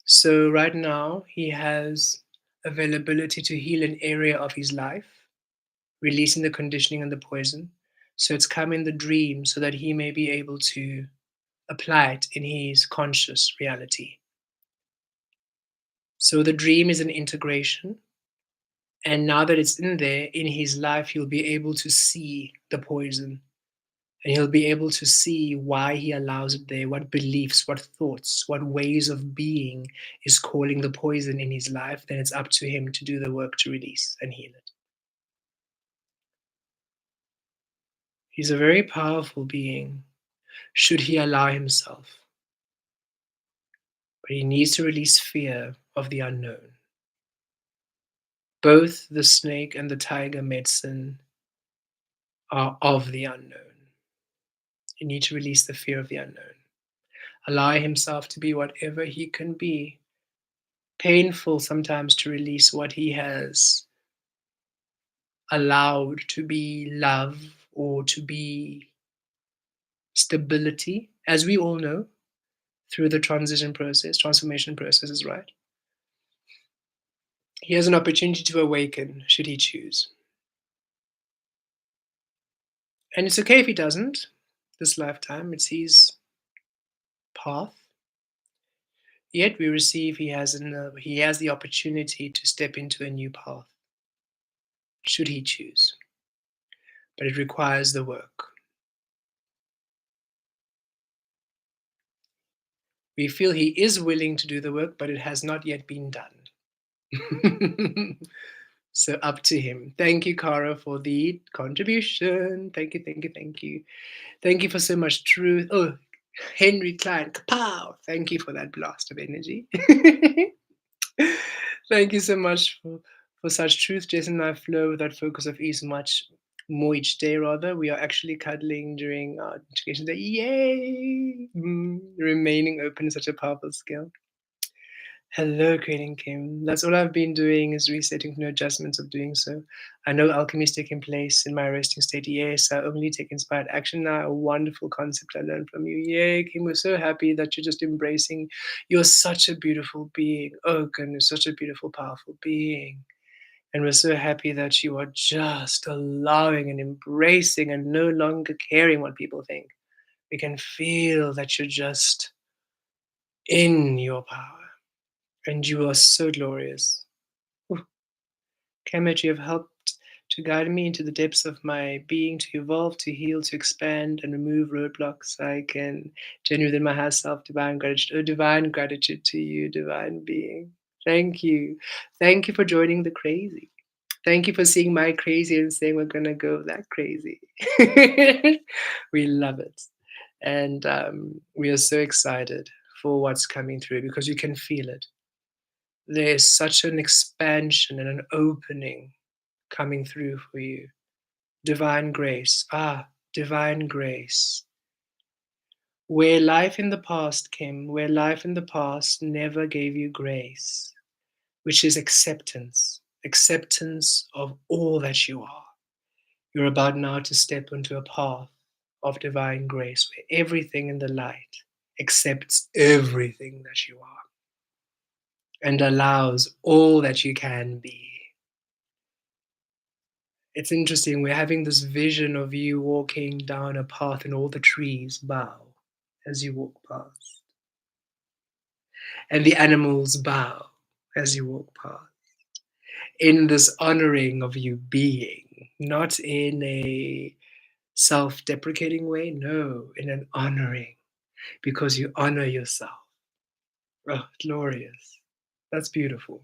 So right now, he has availability to heal an area of his life, releasing the conditioning and the poison. So it's come in the dream so that he may be able to apply it in his conscious reality. So the dream is an integration. And now that it's in there, in his life, he'll be able to see the poison. And he'll be able to see why he allows it there, what beliefs, what thoughts, what ways of being is calling the poison in his life. Then it's up to him to do the work to release and heal it. He's a very powerful being, should he allow himself. But he needs to release fear of the unknown. Both the snake and the tiger medicine are of the unknown. You need to release the fear of the unknown. Allow himself to be whatever he can be. Painful sometimes to release what he has allowed to be love or to be stability, as we all know through the transition process, transformation process is right. He has an opportunity to awaken should he choose. And it's okay if he doesn't this lifetime, it's his path. Yet we receive he has the opportunity to step into a new path should he choose. But it requires the work. We feel he is willing to do the work, but it has not yet been done. So up to him. Thank you, Cara, for the contribution. Thank you, thank you, thank you. Thank you for so much truth. Oh, Henry Klein, kapow! Thank you for that blast of energy. Thank you so much for such truth. Jason and I flow with that focus of ease much more each day, rather. We are actually cuddling during our education day. Yay! Remaining open is such a powerful skill. Hello, creating Kim. That's all I've been doing is resetting, no adjustments of doing so. I know alchemy is taking place in my resting state. Yes, I only take inspired action now. A wonderful concept I learned from you. Yay, Kim, we're so happy that you're just embracing. You're such a beautiful being. Oh, goodness, such a beautiful, powerful being. And we're so happy that you are just allowing and embracing and no longer caring what people think. We can feel that you're just in your power. And you are so glorious. Ooh. Kemet, you have helped to guide me into the depths of my being, to evolve, to heal, to expand, and remove roadblocks. I can genuinely within my higher self, divine gratitude. Oh, divine gratitude to you, divine being. Thank you. Thank you for joining the crazy. Thank you for seeing my crazy and saying we're going to go that crazy. We love it. And we are so excited for what's coming through because you can feel it. There's such an expansion and an opening coming through for you. Divine grace. Ah, divine grace. Where life in the past came, where life in the past never gave you grace, which is acceptance, acceptance of all that you are. You're about now to step into a path of divine grace where everything in the light accepts everything that you are and allows all that you can be. It's interesting, we're having this vision of you walking down a path and all the trees bow as you walk past, and the animals bow as you walk past, in this honoring of you being, not in a self deprecating way, no, in an honoring, because you honor yourself. Oh, glorious. That's beautiful.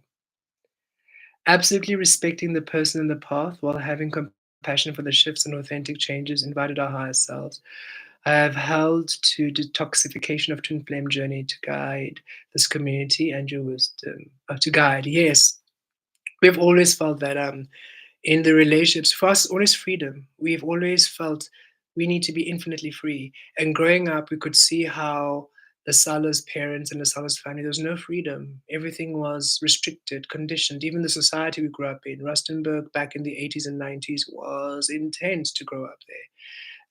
Absolutely respecting the person in the path while having compassion for the shifts and authentic changes invited our higher selves. I have held to detoxification of twin flame journey to guide this community and your wisdom. To guide, yes. We've always felt that in the relationships, for us, always freedom. We've always felt we need to be infinitely free. And growing up, we could see how the Sala's parents and the Sala's family, there was no freedom. Everything was restricted, conditioned. Even the society we grew up in, Rustenburg back in the 80s and 90s, was intense to grow up there.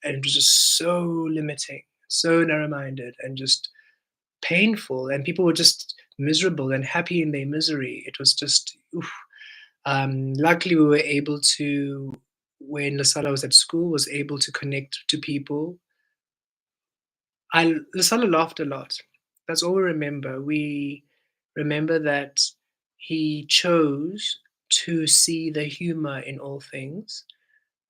And it was just so limiting, so narrow minded, and just painful. And people were just miserable and happy in their misery. It was just, oof. Luckily, we were able to, when Lasala was at school, was able to connect to people. Lasala laughed a lot. That's all we remember. We remember that he chose to see the humor in all things,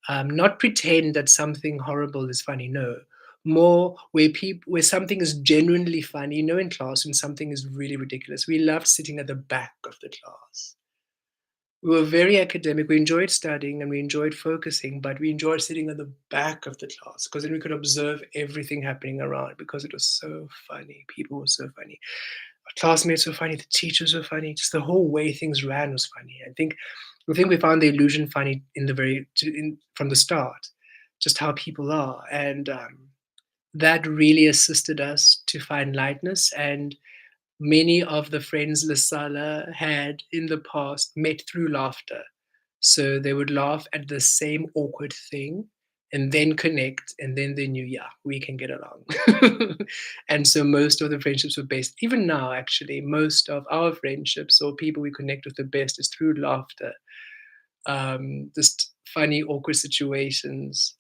not pretend that something horrible is funny. No, more where something is genuinely funny. You know, in class when something is really ridiculous, we loved sitting at the back of the class. We were very academic. We enjoyed studying and we enjoyed focusing, but we enjoyed sitting at the back of the class because then we could observe everything happening around because it was so funny. People were so funny. Our classmates were funny. The teachers were funny. Just the whole way things ran was funny. I think we found the illusion funny from the start, just how people are, and that really assisted us to find lightness. And many of the friends Lasala had in the past met through laughter. So they would laugh at the same awkward thing and then connect, and then they knew, yeah, we can get along. And so most of the friendships were based, even now, actually, most of our friendships or people we connect with the best is through laughter. Just funny, awkward situations.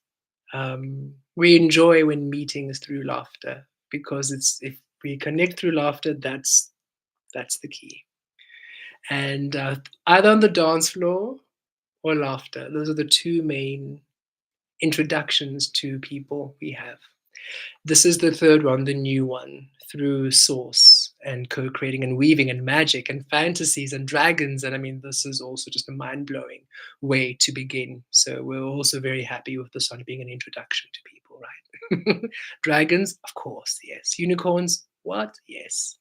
We enjoy when meeting is through laughter because it's if we connect through laughter, that's the key. And either on the dance floor or laughter. Those are the two main introductions to people we have. This is the third one, the new one, through source and co-creating and weaving and magic and fantasies and dragons. And I mean, this is also just a mind-blowing way to begin. So we're also very happy with this one being an introduction to people, right? Dragons, of course, yes. Unicorns, what? Yes.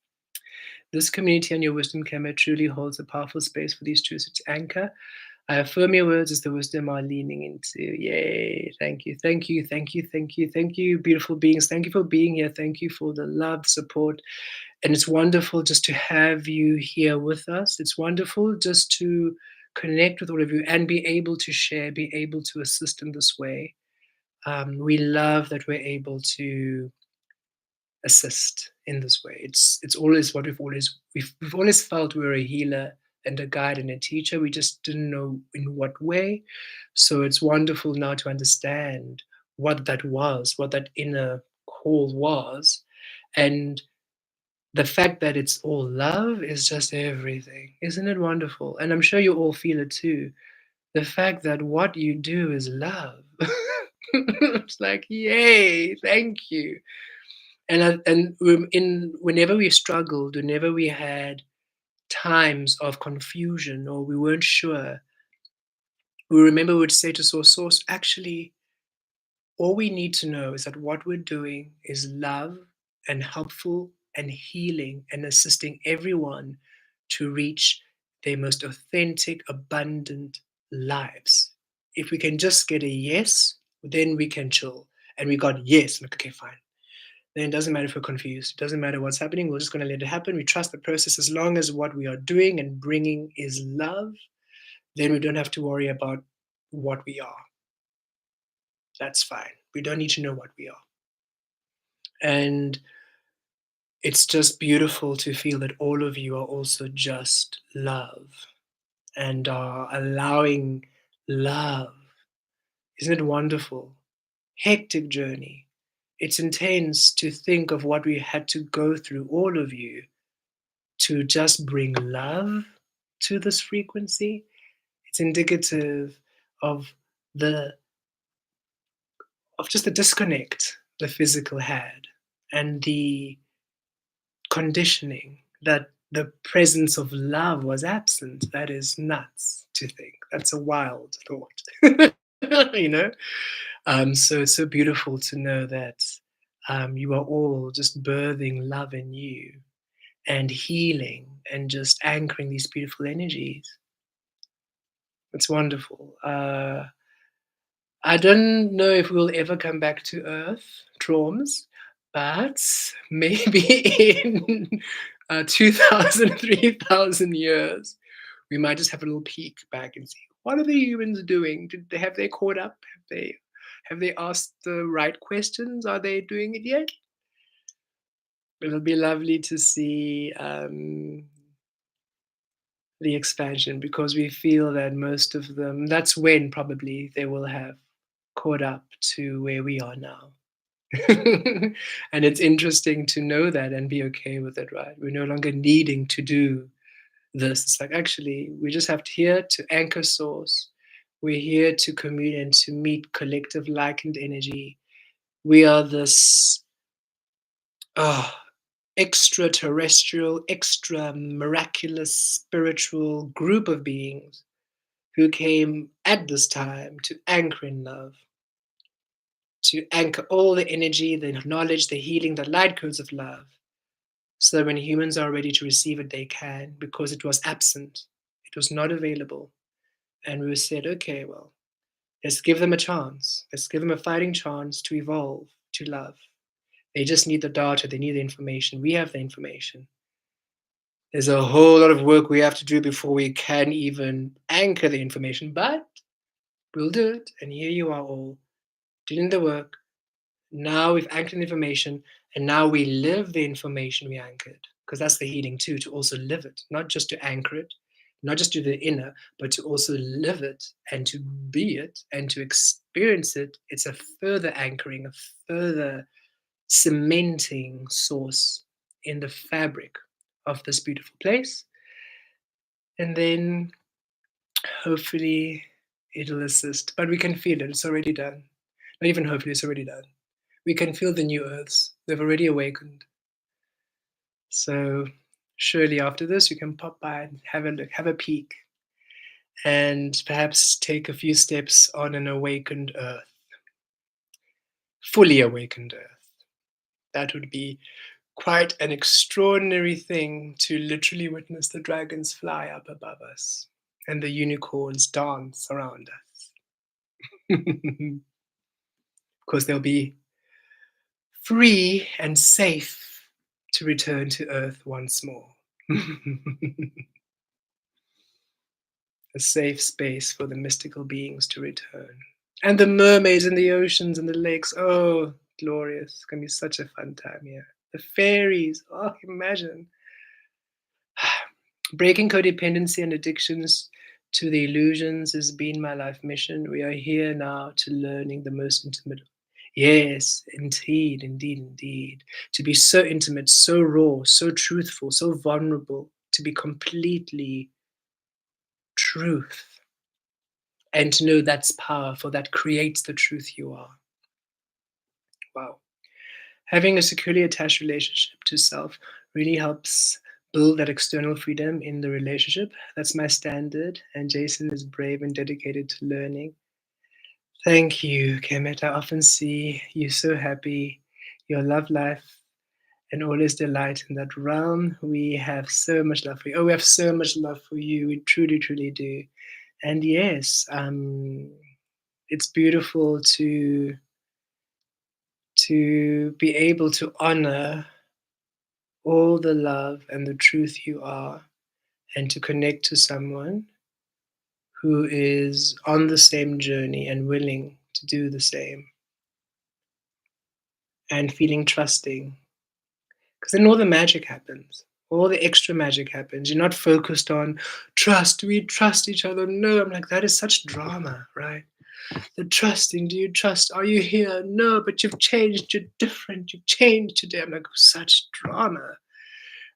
This community on your wisdom Kemet truly holds a powerful space for these truths to anchor. I affirm your words as the wisdom are leaning into. Yay. Thank you. Thank you. Thank you. Thank you. Thank you, beautiful beings. Thank you for being here. Thank you for the love, support. And it's wonderful just to have you here with us. It's wonderful just to connect with all of you and be able to share, be able to assist in this way. We love that we're able to assist in this way. It's always what we've always felt we were a healer and a guide and a teacher. We just didn't know in what way. So it's wonderful now to understand what that was, what that inner call was. And the fact that it's all love is just everything. Isn't it wonderful? And I'm sure you all feel it too. The fact that what you do is love. It's like, yay, thank you. And whenever we struggled, whenever we had times of confusion or we weren't sure, we remember we would say to Source, actually, all we need to know is that what we're doing is love and helpful and healing and assisting everyone to reach their most authentic, abundant lives. If we can just get a yes, then we can chill. And we got yes. Like, okay, fine. Then it doesn't matter if we're confused. It doesn't matter what's happening. We're just going to let it happen. We trust the process as long as what we are doing and bringing is love. Then we don't have to worry about what we are. That's fine. We don't need to know what we are. And it's just beautiful to feel that all of you are also just love and are allowing love. Isn't it wonderful? Hectic journey. It's intense to think of what we had to go through, all of you, to just bring love to this frequency. It's indicative of the of just the disconnect the physical had and the conditioning that the presence of love was absent. That is nuts to think. That's a wild thought. you know? So it's so beautiful to know that you are all just birthing love in you and healing and just anchoring these beautiful energies. It's wonderful. I don't know if we'll ever come back to Earth, Troms, but maybe in 2,000, 3,000 years, we might just have a little peek back and see what are the humans doing? Have they caught up? Have they asked the right questions? Are they doing it yet? It'll be lovely to see the expansion because we feel that most of them. That's when probably they will have caught up to where we are now. And it's interesting to know that and be okay with it, right? We're no longer needing to do this. It's like actually we're just have to here to anchor source. We're here to commune and to meet collective likened energy. We are this extraterrestrial, extra miraculous spiritual group of beings who came at this time to anchor in love, to anchor all the energy, the knowledge, the healing, the light codes of love, so that when humans are ready to receive it, they can, because it was absent. It was not available. And we said, okay, well, let's give them a chance. Let's give them a fighting chance to evolve, to love. They just need the data, they need the information. We have the information. There's a whole lot of work we have to do before we can even anchor the information, but we'll do it. And here you are all doing the work. Now we've anchored the information, and now we live the information we anchored. Because that's the healing too, to also live it, not just to anchor it, not just do the inner, but to also live it and to be it and to experience it. It's a further anchoring, a further cementing source in the fabric of this beautiful place. And then hopefully it'll assist. But we can feel it, it's already done. Not even hopefully, it's already done. We can feel the new earths. They've already awakened. So surely after this, you can pop by and have a look, have a peek, and perhaps take a few steps on an awakened earth, fully awakened earth. That would be quite an extraordinary thing to literally witness the dragons fly up above us and the unicorns dance around us. Of course, they'll be free and safe to return to Earth once more. A safe space for the mystical beings to return. And the mermaids in the oceans and the lakes. Oh, glorious. It's going to be such a fun time here. The fairies. Oh, imagine. Breaking codependency and addictions to the illusions has been my life mission. We are here now to learning the most intimate. Yes, indeed, indeed, indeed. To be so intimate, so raw, so truthful, so vulnerable, to be completely truth. And to know that's powerful, that creates the truth you are. Wow. Having a securely attached relationship to self really helps build that external freedom in the relationship. That's my standard. And Jason is brave and dedicated to learning. Thank you, Kemet. I often see you so happy, your love life and all is delight in that realm. We have so much love for you. Oh, we have so much love for you. We truly, truly do. And yes, it's beautiful to be able to honor all the love and the truth you are, and to connect to someone who is on the same journey and willing to do the same, and feeling trusting. Because then all the magic happens. All the extra magic happens. You're not focused on trust. We trust each other. No, I'm like, that is such drama, right? The trusting. Do you trust? Are you here? No, but you've changed. You're different. You've changed today. I'm like, such drama.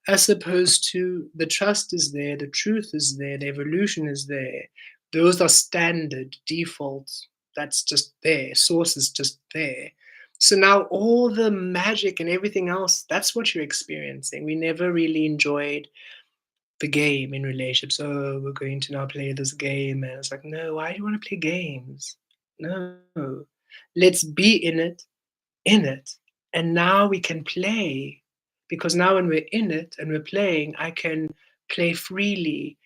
As opposed to the trust is there, the truth is there, the evolution is there. Those are standard defaults. That's just there. Source is just there. So now all the magic and everything else, that's what you're experiencing. We never really enjoyed the game in relationships. Oh, we're going to now play this game. And it's like, no, why do you want to play games? No. Let's be in it. And now we can play, because now when we're in it and we're playing, I can play freely.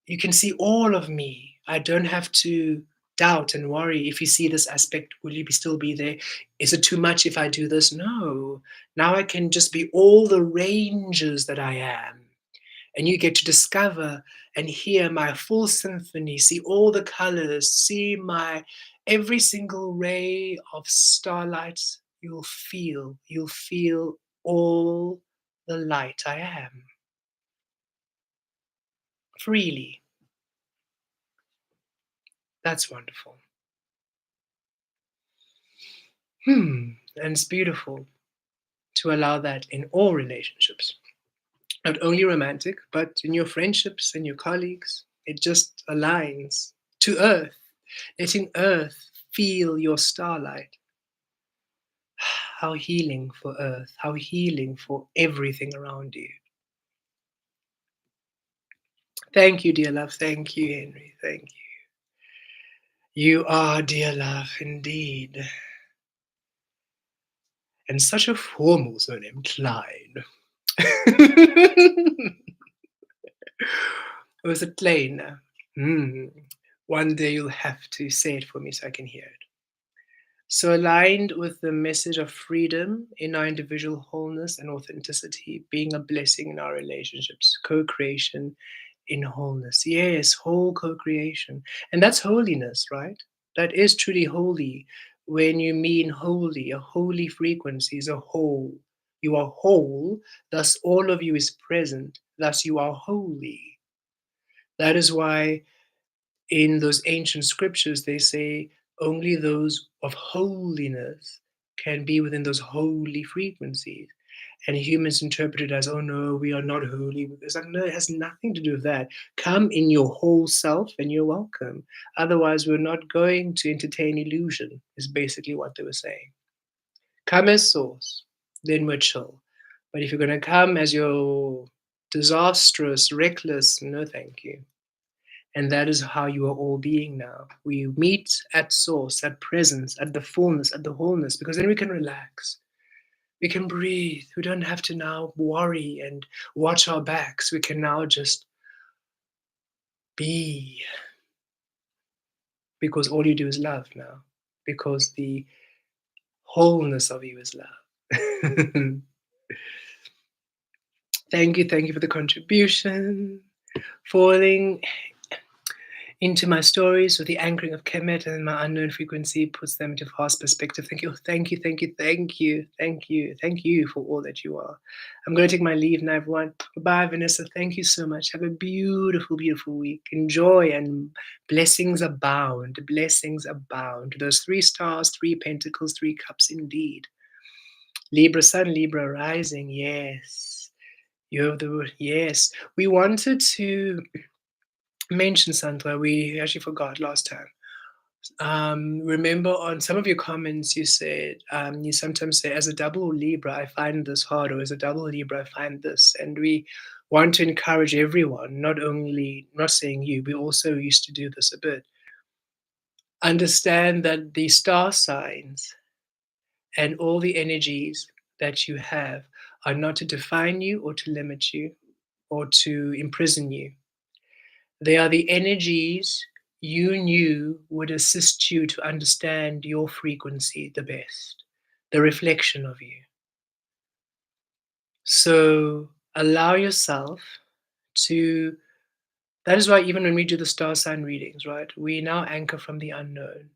You can see all of me. I don't have to doubt and worry. If you see this aspect, will you still be there? Is it too much if I do this? No. Now I can just be all the ranges that I am, and you get to discover and hear my full symphony, see all the colors, see my every single ray of starlight. You'll feel all the light I am freely. That's wonderful. And it's beautiful to allow that in all relationships, not only romantic, but in your friendships and your colleagues. It just aligns to earth, letting earth feel your starlight. How healing for earth, how healing for everything around you. Thank you, dear love. Thank you, Henry. Thank you. You are, dear love, indeed. And such a formal surname, Klein. Was it Klein? One day you'll have to say it for me so I can hear it. So, aligned with the message of freedom in our individual wholeness and authenticity, being a blessing in our relationships, co creation in wholeness. Yes, whole co creation. And that's holiness, right? That is truly holy. When you mean holy, a holy frequency is a whole. You are whole, thus all of you is present, thus you are holy. That is why in those ancient scriptures, they say only those of holiness can be within those holy frequencies. And humans interpret it as, oh no, we are not holy. It's like, no, it has nothing to do with that. Come in your whole self and you're welcome. Otherwise, we're not going to entertain illusion, is basically what they were saying. Come as source, then we're chill. But if you're going to come as your disastrous, reckless, no thank you. And that is how you are all being now. We meet at source, at presence, at the fullness, at the wholeness, because then we can relax. We can breathe. We don't have to now worry and watch our backs. We can now just be, because all you do is love now, because the wholeness of you is love. Thank you for the contribution. Falling into my stories with the anchoring of Kemet and my unknown frequency puts them into fast perspective. Thank you, thank you, thank you, thank you, thank you, thank you for all that you are. I'm going to take my leave now, everyone. Goodbye, Vanessa. Thank you so much. Have a beautiful, beautiful week. Enjoy, and blessings abound. Blessings abound. Those 3 stars, 3 pentacles, 3 cups, indeed. Libra sun, Libra rising. Yes. You have the word. Yes. We wanted to mention, Sandra, we actually forgot last time. Remember on some of your comments, you said you sometimes say, as a double Libra, I find this hard, or as a double Libra, I find this. And we want to encourage everyone, not only, not saying you, we also used to do this a bit. Understand that the star signs and all the energies that you have are not to define you or to limit you or to imprison you. They are the energies you knew would assist you to understand your frequency the best, the reflection of you. So allow yourself to. That is why, even when we do the star sign readings, right, we now anchor from the unknown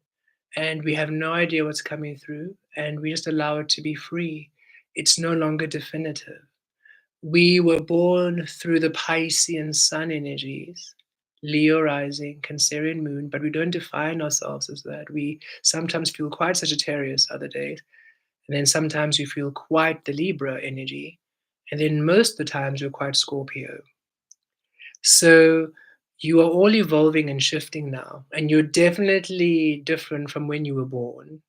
and we have no idea what's coming through, and we just allow it to be free. It's no longer definitive. We were born through the Piscean sun energies, Leo rising, Cancerian moon, but we don't define ourselves as that. We sometimes feel quite Sagittarius other days, and then sometimes we feel quite the Libra energy, and then most of the times we're quite Scorpio. So you are all evolving and shifting now, and you're definitely different from when you were born.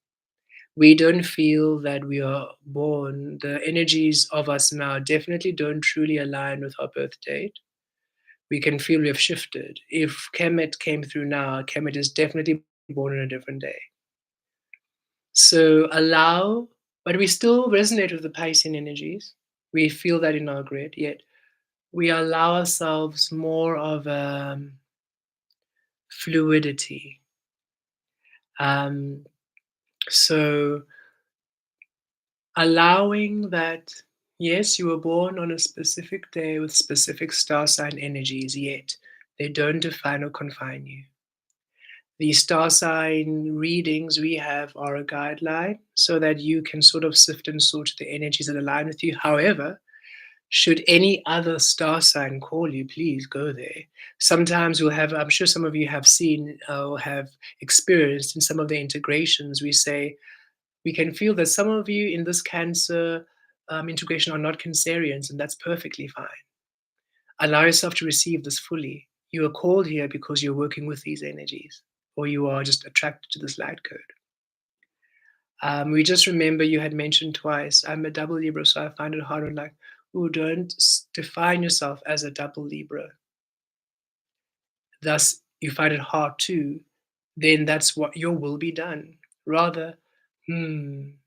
We don't feel that we are born. The energies of us now definitely don't truly align with our birth date. We can feel we have shifted. If Kemet came through now, Kemet is definitely born on a different day. So allow, but we still resonate with the Piscean energies. We feel that in our grid, yet we allow ourselves more of fluidity. Um, so allowing that, yes, you were born on a specific day with specific star sign energies, yet they don't define or confine you. The star sign readings we have are a guideline so that you can sort of sift and sort the energies that align with you. However, should any other star sign call you, please go there. Sometimes we'll have, I'm sure some of you have seen or have experienced in some of the integrations, we say, we can feel that some of you in this Cancer integration are not Cancerians, and that's perfectly fine. Allow yourself to receive this fully. You are called here because you're working with these energies, or you are just attracted to this light code. We just remember you had mentioned twice, I'm a double Libra, so I find it hard. I'm like, ooh, don't define yourself as a double Libra. Thus, you find it hard too. Then that's what your will be done. Rather,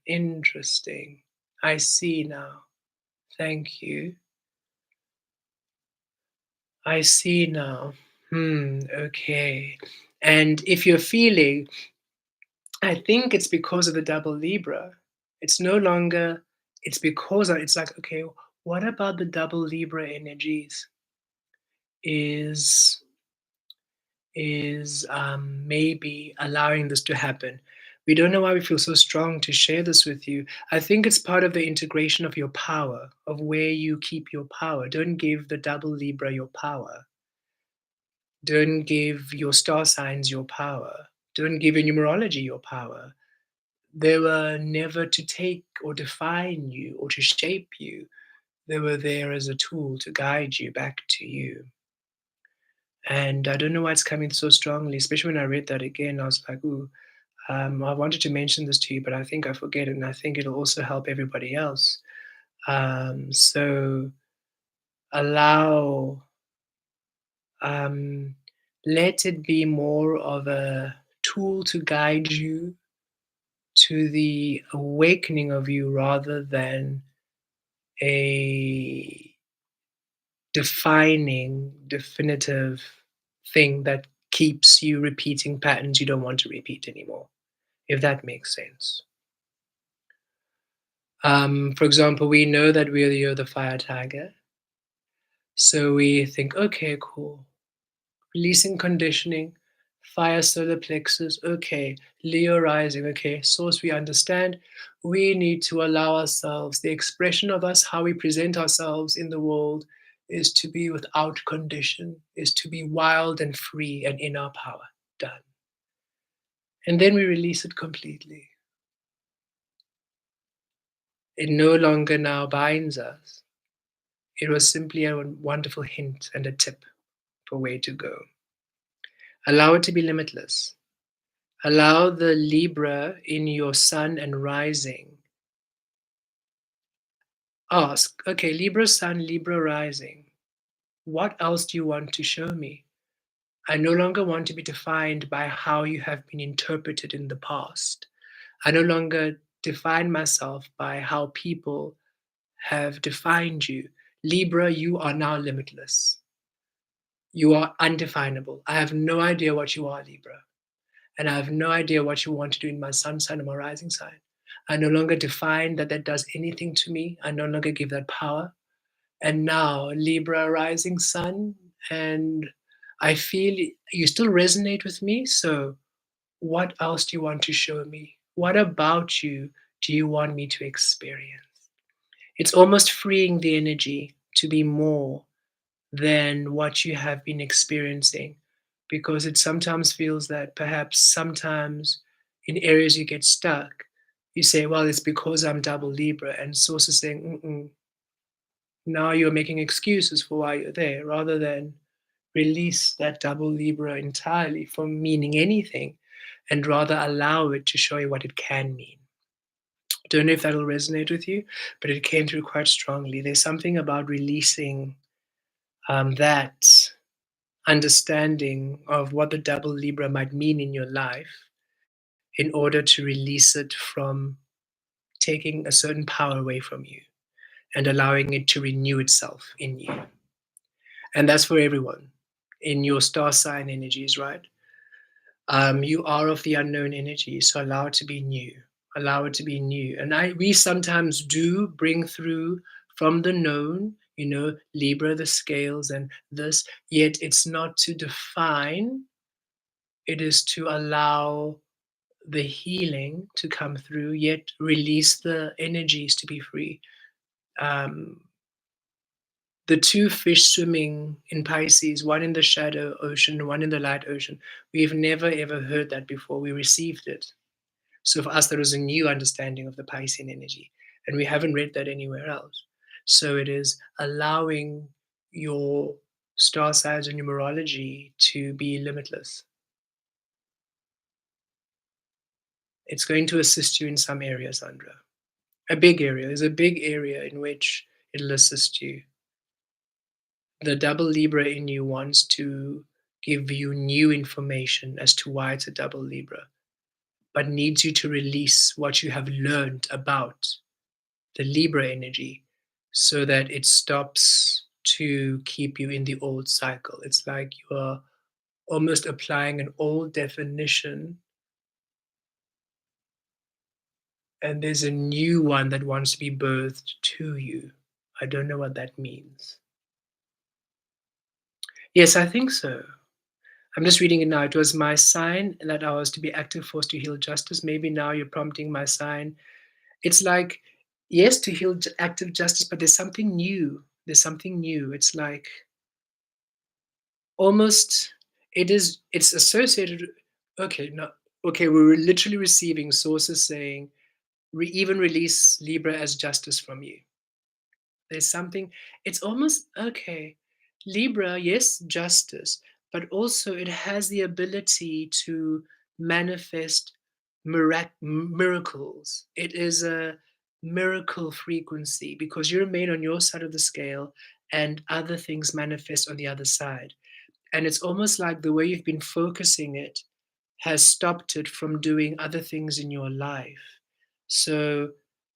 interesting. I see now. Thank you. I see now. Okay. And if you're feeling, I think it's because of the double Libra. It's no longer, it's because of, it's like, okay, what about the double Libra energies is maybe allowing this to happen. We don't know why we feel so strong to share this with you. I think it's part of the integration of your power, of where you keep your power. Don't give the double Libra your power. Don't give your star signs your power. Don't give your numerology your power. They were never to take or define you or to shape you. They were there as a tool to guide you back to you. And I don't know why it's coming so strongly, especially when I read that again. I was like, ooh, I wanted to mention this to you, but I think I forget it. And I think it'll also help everybody else. So allow, um, let it be more of a tool to guide you to the awakening of you rather than a defining, definitive thing that keeps you repeating patterns you don't want to repeat anymore, if that makes sense. For example, we know that you're the fire tiger. So we think, okay, cool. Releasing conditioning, fire solar plexus, okay. Leo rising, okay. Source, we understand. We need to allow ourselves, the expression of us, how we present ourselves in the world, is to be without condition, is to be wild and free and in our power. Done. And then we release it completely. It no longer now binds us. It was simply a wonderful hint and a tip for where to go. Allow it to be limitless. Allow the Libra in your sun and rising. Ask, okay, Libra sun, Libra rising. What else do you want to show me? I no longer want to be defined by how you have been interpreted in the past. I no longer define myself by how people have defined you. Libra, you are now limitless. You are undefinable. I have no idea what you are, Libra. And I have no idea what you want to do in my sun sign or my rising sign. I no longer define that that does anything to me. I no longer give that power. And now, Libra rising sun, and I feel you still resonate with me. So, what else do you want to show me? What about you do you want me to experience? It's almost freeing the energy to be more than what you have been experiencing, because it sometimes feels that perhaps sometimes in areas you get stuck, you say, well, it's because I'm double Libra, and source is saying, mm-mm, now you're making excuses for why you're there, rather than release that double Libra entirely from meaning anything and rather allow it to show you what it can mean. Don't know if that'll resonate with you, but it came through quite strongly. There's something about releasing that understanding of what the double Libra might mean in your life in order to release it from taking a certain power away from you and allowing it to renew itself in you. And that's for everyone in your star sign energies, right? You are of the unknown energy, so allow it to be new. Allow it to be new. And we sometimes do bring through from the known, Libra, the scales, and this, yet it's not to define, it is to allow the healing to come through, yet release the energies to be free. Um, the two fish swimming in Pisces, one in the shadow ocean, one in the light ocean, we've never ever heard that before. We received it. So for us, there was a new understanding of the Piscean energy, and we haven't read that anywhere else. So it is allowing your star signs and numerology to be limitless. It's going to assist you in some areas, Sandra. A big area. There's a big area in which it'll assist you. The double Libra in you wants to give you new information as to why it's a double Libra, but needs you to release what you have learned about the Libra energy so that it stops to keep you in the old cycle. It's like you are almost applying an old definition and there's a new one that wants to be birthed to you. I don't know what that means. Yes, I think so. I'm just reading it now. It was my sign that I was to be active force to heal justice. Maybe now you're prompting my sign. It's like, yes, to heal active justice, but there's something new. There's something new. It's like almost, it's associated. Okay, no, okay, we were literally receiving sources saying, even release Libra as justice from you. There's something, it's almost okay. Libra, yes, justice, but also it has the ability to manifest miracles. It is a miracle frequency because you remain on your side of the scale and other things manifest on the other side. And it's almost like the way you've been focusing it has stopped it from doing other things in your life. So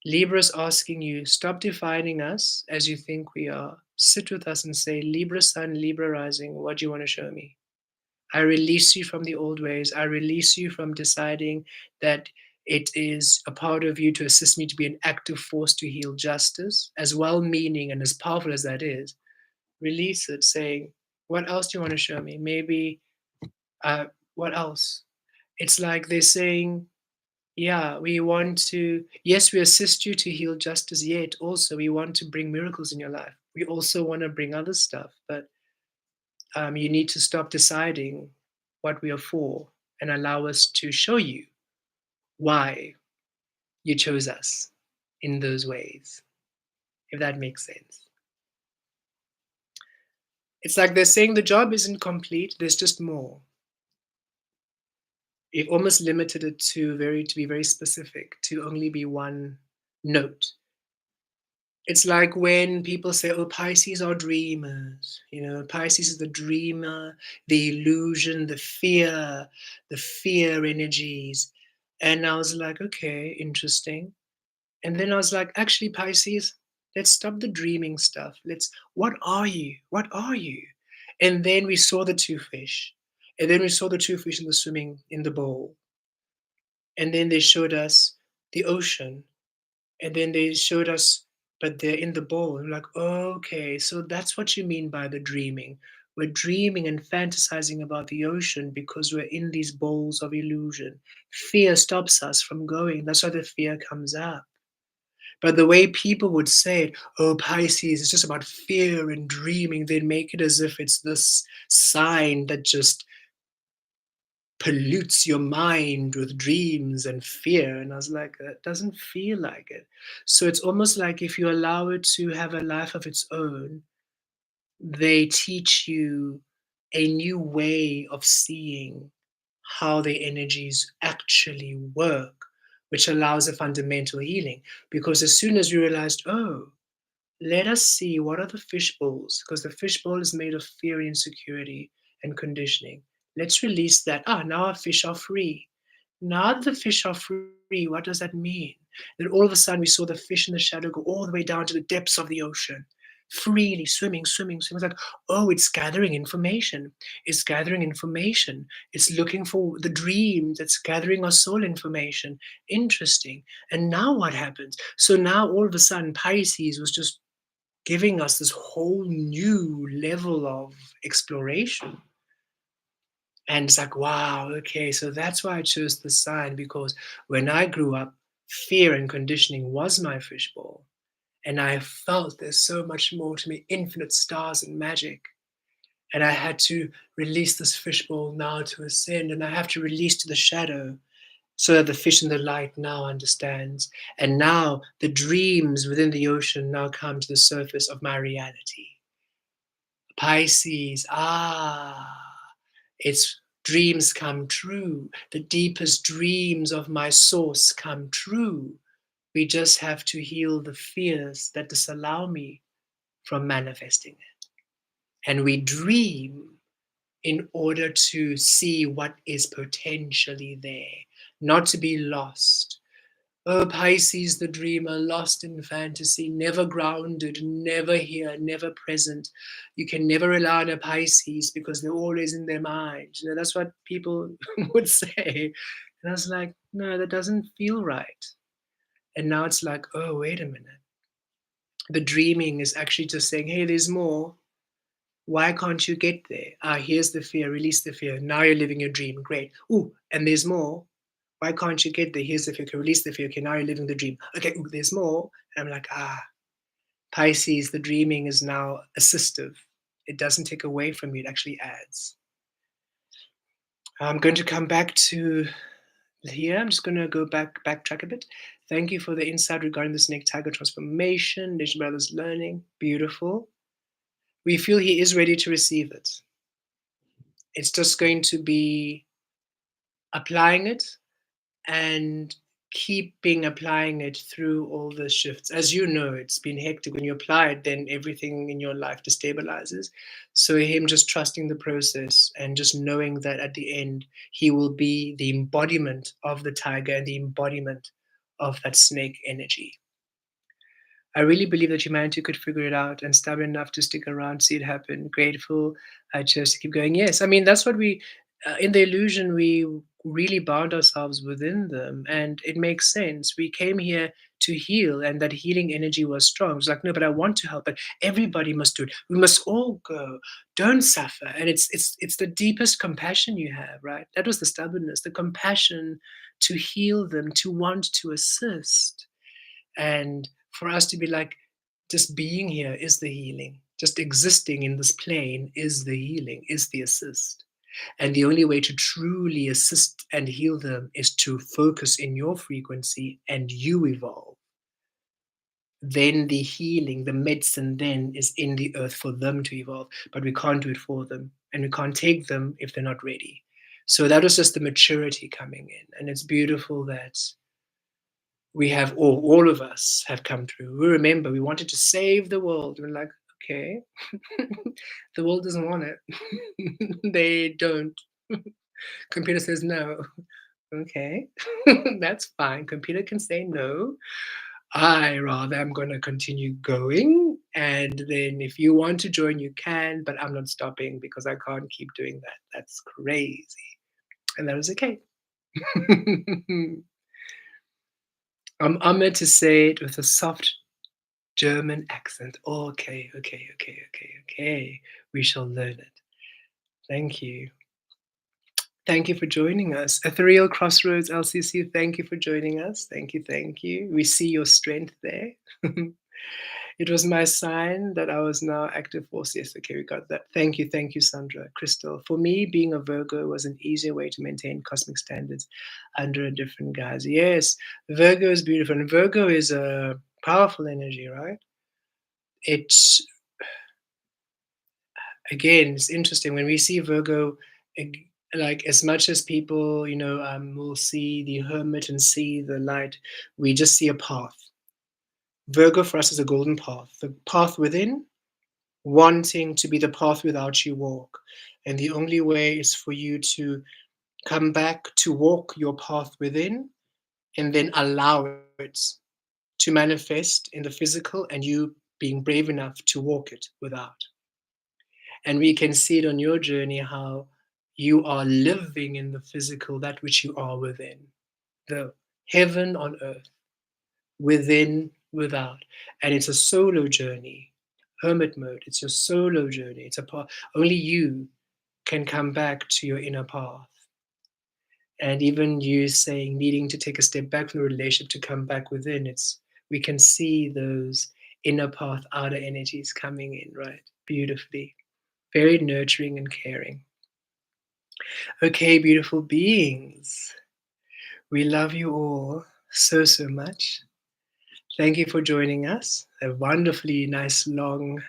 Libra's asking you, stop defining us as you think we are. Sit with us and say, Libra sun, Libra rising, what do you want to show me? I release you from the old ways. I release you from deciding that it is a part of you to assist me to be an active force to heal justice, as well meaning and as powerful as that is. Release it, saying, what else do you want to show me? Maybe, what else? It's like they're saying, yeah, we want to, yes, we assist you to heal justice, yet also we want to bring miracles in your life. We also want to bring other stuff, but you need to stop deciding what we are for and allow us to show you why you chose us in those ways, if that makes sense. It's like they're saying the job isn't complete, there's just more. You've almost limited it to be very specific, to only be one note. It's like when people say, "Oh, Pisces are dreamers." Pisces is the dreamer, the illusion, the fear energies. And I was like, okay, interesting. And then I was like, actually, Pisces, let's stop the dreaming stuff. What are you? What are you? And then we saw the two fish. And then we saw the two fish in the swimming in the bowl. And then they showed us the ocean. And then they showed us, but they're in the bowl. And we're like, okay, so that's what you mean by the dreaming. We're dreaming and fantasizing about the ocean because we're in these bowls of illusion. Fear stops us from going. That's why the fear comes up. But the way people would say it, oh, Pisces, it's just about fear and dreaming, they'd make it as if it's this sign that just pollutes your mind with dreams and fear. And I was like, that doesn't feel like it. So it's almost like if you allow it to have a life of its own, they teach you a new way of seeing how the energies actually work, which allows a fundamental healing. Because as soon as you realized, oh, let us see what are the fish bowls, because the fish bowl is made of fear, insecurity, and conditioning. Let's release that. Ah, now our fish are free. Now that the fish are free, what does that mean? Then all of a sudden we saw the fish in the shadow go all the way down to the depths of the ocean, freely swimming, swimming, swimming. It's like, oh, it's gathering information. It's gathering information. It's looking for the dreams. It's gathering our soul information. Interesting. And now what happens? So now all of a sudden Pisces was just giving us this whole new level of exploration. And it's like, wow, okay, so that's why I chose the sign, because when I grew up, fear and conditioning was my fishbowl. And I felt there's so much more to me, infinite stars and magic. And I had to release this fishbowl now to ascend, and I have to release to the shadow so that the fish in the light now understands. And now the dreams within the ocean now come to the surface of my reality. Pisces, it's dreams come true. The deepest dreams of my source come true. We just have to heal the fears that disallow me from manifesting it. And we dream in order to see what is potentially there, not to be lost. Oh, Pisces, the dreamer, lost in fantasy, never grounded, never here, never present. You can never rely on a Pisces because they're always in their mind. You know, that's what people would say. And I was like, no, that doesn't feel right. And now it's like, oh, wait a minute. The dreaming is actually just saying, hey, there's more. Why can't you get there? Ah, here's the fear, release the fear. Now you're living your dream. Great. Ooh, and there's more. Why can't you get there? Here's the fear. Okay, release the fear. Okay, now you're living the dream. Okay, ooh, there's more. And I'm like, Pisces, the dreaming is now assistive. It doesn't take away from you, it actually adds. I'm going to come back to here. I'm just going to backtrack a bit. Thank you for the insight regarding the snake tiger transformation. Nation Brothers learning. Beautiful. We feel he is ready to receive it. It's just going to be applying it and keeping applying it through all the shifts. As you know, it's been hectic. When you apply it, then everything in your life destabilizes. So him just trusting the process and just knowing that at the end, he will be the embodiment of the tiger and the embodiment of that snake energy. I really believe that humanity could figure it out and stubborn enough to stick around, see it happen. Grateful, I chose to keep going. Yes, I mean that's what we, in the illusion, we really bound ourselves within them, and it makes sense. We came here to heal, and that healing energy was strong. It's like, no, but I want to help, but everybody must do it. We must all go. Don't suffer, and it's the deepest compassion you have, right? That was the stubbornness, the compassion to heal them, to want to assist. And for us to be like, just being here is the healing. Just existing in this plane is the healing, is the assist. And the only way to truly assist and heal them is to focus in your frequency and you evolve. Then the healing, the medicine then is in the earth for them to evolve. But we can't do it for them. And we can't take them if they're not ready. So that was just the maturity coming in. And it's beautiful that we have all of us have come through. We remember we wanted to save the world. We're like, okay, the world doesn't want it. They don't. Computer says no. Okay, that's fine. Computer can say no. I rather am gonna continue going, and then if you want to join, you can, but I'm not stopping because I can't keep doing that. That's crazy." And that was okay. I'm honored to say it with a soft German accent. Okay, okay, okay, okay, okay. We shall learn it. Thank you. Thank you for joining us. Ethereal Crossroads LCC, thank you for joining us. Thank you, thank you. We see your strength there. It was my sign that I was now active force. Yes, okay, we got that. Thank you, Sandra. Crystal. For me, being a Virgo was an easier way to maintain cosmic standards under a different guise. Yes, Virgo is beautiful. And Virgo is a powerful energy, right? It's, again, it's interesting when we see Virgo, like as much as people, will see the hermit and see the light, we just see a path. Virgo for us is a golden path, the path within, wanting to be the path without you walk. And the only way is for you to come back to walk your path within and then allow it to manifest in the physical and you being brave enough to walk it without. And we can see it on your journey how you are living in the physical, that which you are within, the heaven on earth, within, without. And it's a solo journey, hermit mode. It's your solo journey. It's a path. Only you can come back to your inner path. And even you saying needing to take a step back from the relationship to come back within, we can see those inner path, outer energies coming in, right? Beautifully. Very nurturing and caring. Okay, beautiful beings. We love you all so, so much. Thank you for joining us. A wonderfully nice long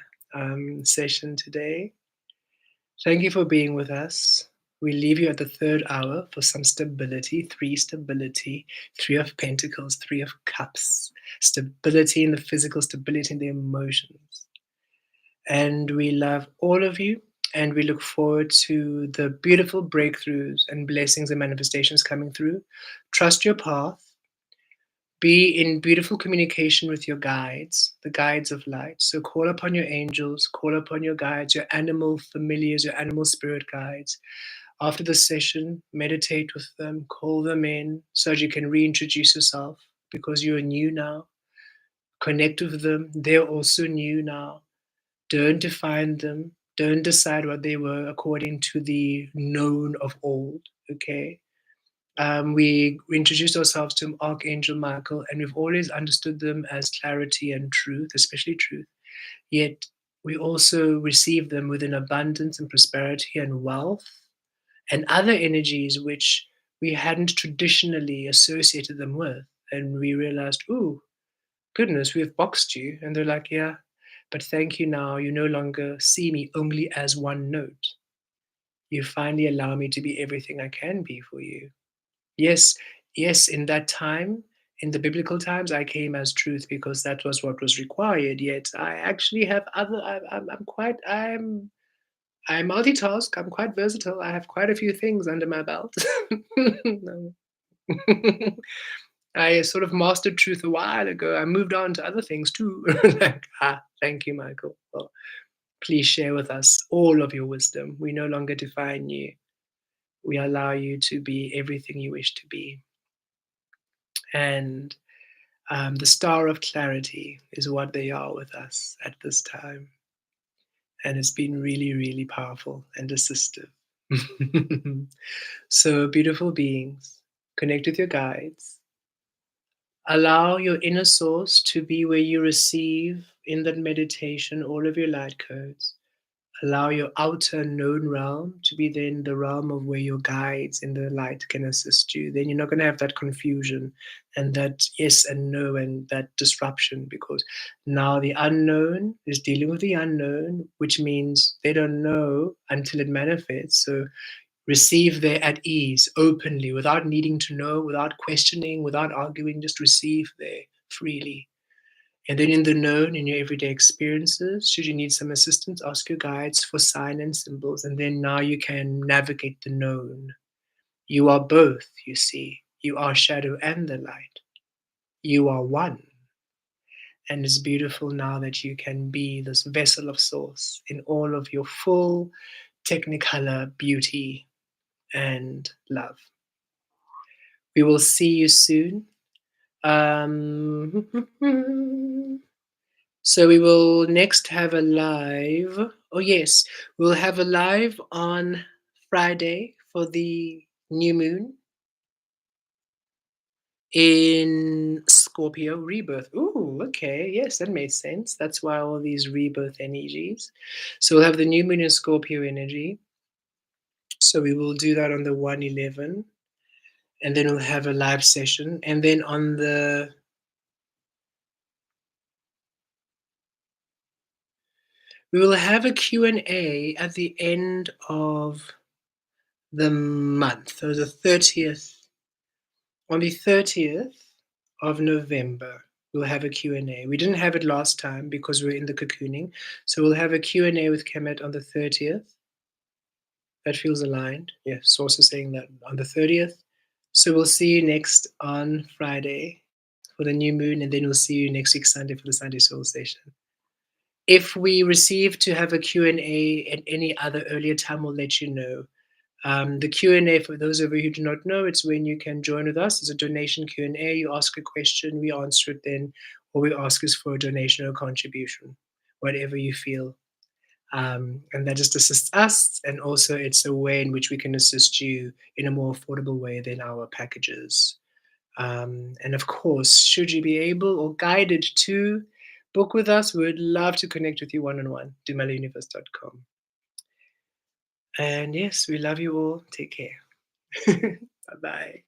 session today. Thank you for being with us. We leave you at the third hour for some stability, Three of Pentacles, Three of Cups, stability in the physical, stability in the emotions. And we love all of you. And we look forward to the beautiful breakthroughs and blessings and manifestations coming through. Trust your path. Be in beautiful communication with your guides, the guides of light. So call upon your angels, call upon your guides, your animal familiars, your animal spirit guides. After the session, meditate with them, call them in so that you can reintroduce yourself because you are new now. Connect with them. They're also new now. Don't define them. Don't decide what they were according to the known of old. Okay. We introduced ourselves to Archangel Michael, and we've always understood them as clarity and truth, especially truth. Yet we also receive them within abundance and prosperity and wealth and other energies which we hadn't traditionally associated them with. And we realized, ooh, goodness, we've boxed you. And they're like, yeah, but thank you now. You no longer see me only as one note. You finally allow me to be everything I can be for you. Yes, yes, in that time, in the biblical times, I came as truth because that was what was required. Yet I actually have other. I multitask. I'm quite versatile. I have quite a few things under my belt. No. I sort of mastered truth a while ago. I moved on to other things too. Like, thank you, Michael. Well, please share with us all of your wisdom. We no longer define you. We allow you to be everything you wish to be. And the star of clarity is what they are with us at this time. And it's been really, really powerful and assistive. So, beautiful beings, connect with your guides. Allow your inner source to be where you receive in that meditation all of your light codes. Allow your outer known realm to be then the realm of where your guides in the light can assist you. Then you're not going to have that confusion and that yes and no and that disruption because now the unknown is dealing with the unknown, which means they don't know until it manifests. So receive there at ease, openly, without needing to know, without questioning, without arguing, just receive there freely. And then in the known, in your everyday experiences, should you need some assistance, ask your guides for sign and symbols. And then now you can navigate the known. You are both, you see. You are shadow and the light. You are one. And it's beautiful now that you can be this vessel of source in all of your full technicolor beauty and love. We will see you soon. Um, so we will next have a live. Oh, yes, we'll have a live on Friday for the new moon in Scorpio rebirth. Ooh, okay. Yes, that makes sense. That's why all these rebirth energies. So we'll have the new moon in Scorpio energy. So we will do that on the 111, and then we'll have a live session. And then on the we will have a Q&A at the end of the month. So the 30th, on the 30th of November, we'll have a Q&A. We didn't have it last time because we're in the cocooning. So we'll have a Q&A with Kemet on the 30th. That feels aligned. Yeah, source is saying that on the 30th. So we'll see you next on Friday for the new moon, and then we'll see you next week Sunday for the Sunday Soul Station. If we receive to have a Q&A at any other earlier time, we'll let you know. The Q&A, for those of you who do not know, it's when you can join with us. It's a donation Q&A. You ask a question, we answer it then. All we ask is for a donation or contribution, whatever you feel. And that just assists us, and also it's a way in which we can assist you in a more affordable way than our packages. And of course, should you be able or guided to book with us, we would love to connect with you one-on-one. dumalauniverse.com. And yes, we love you all. Take care. Bye bye.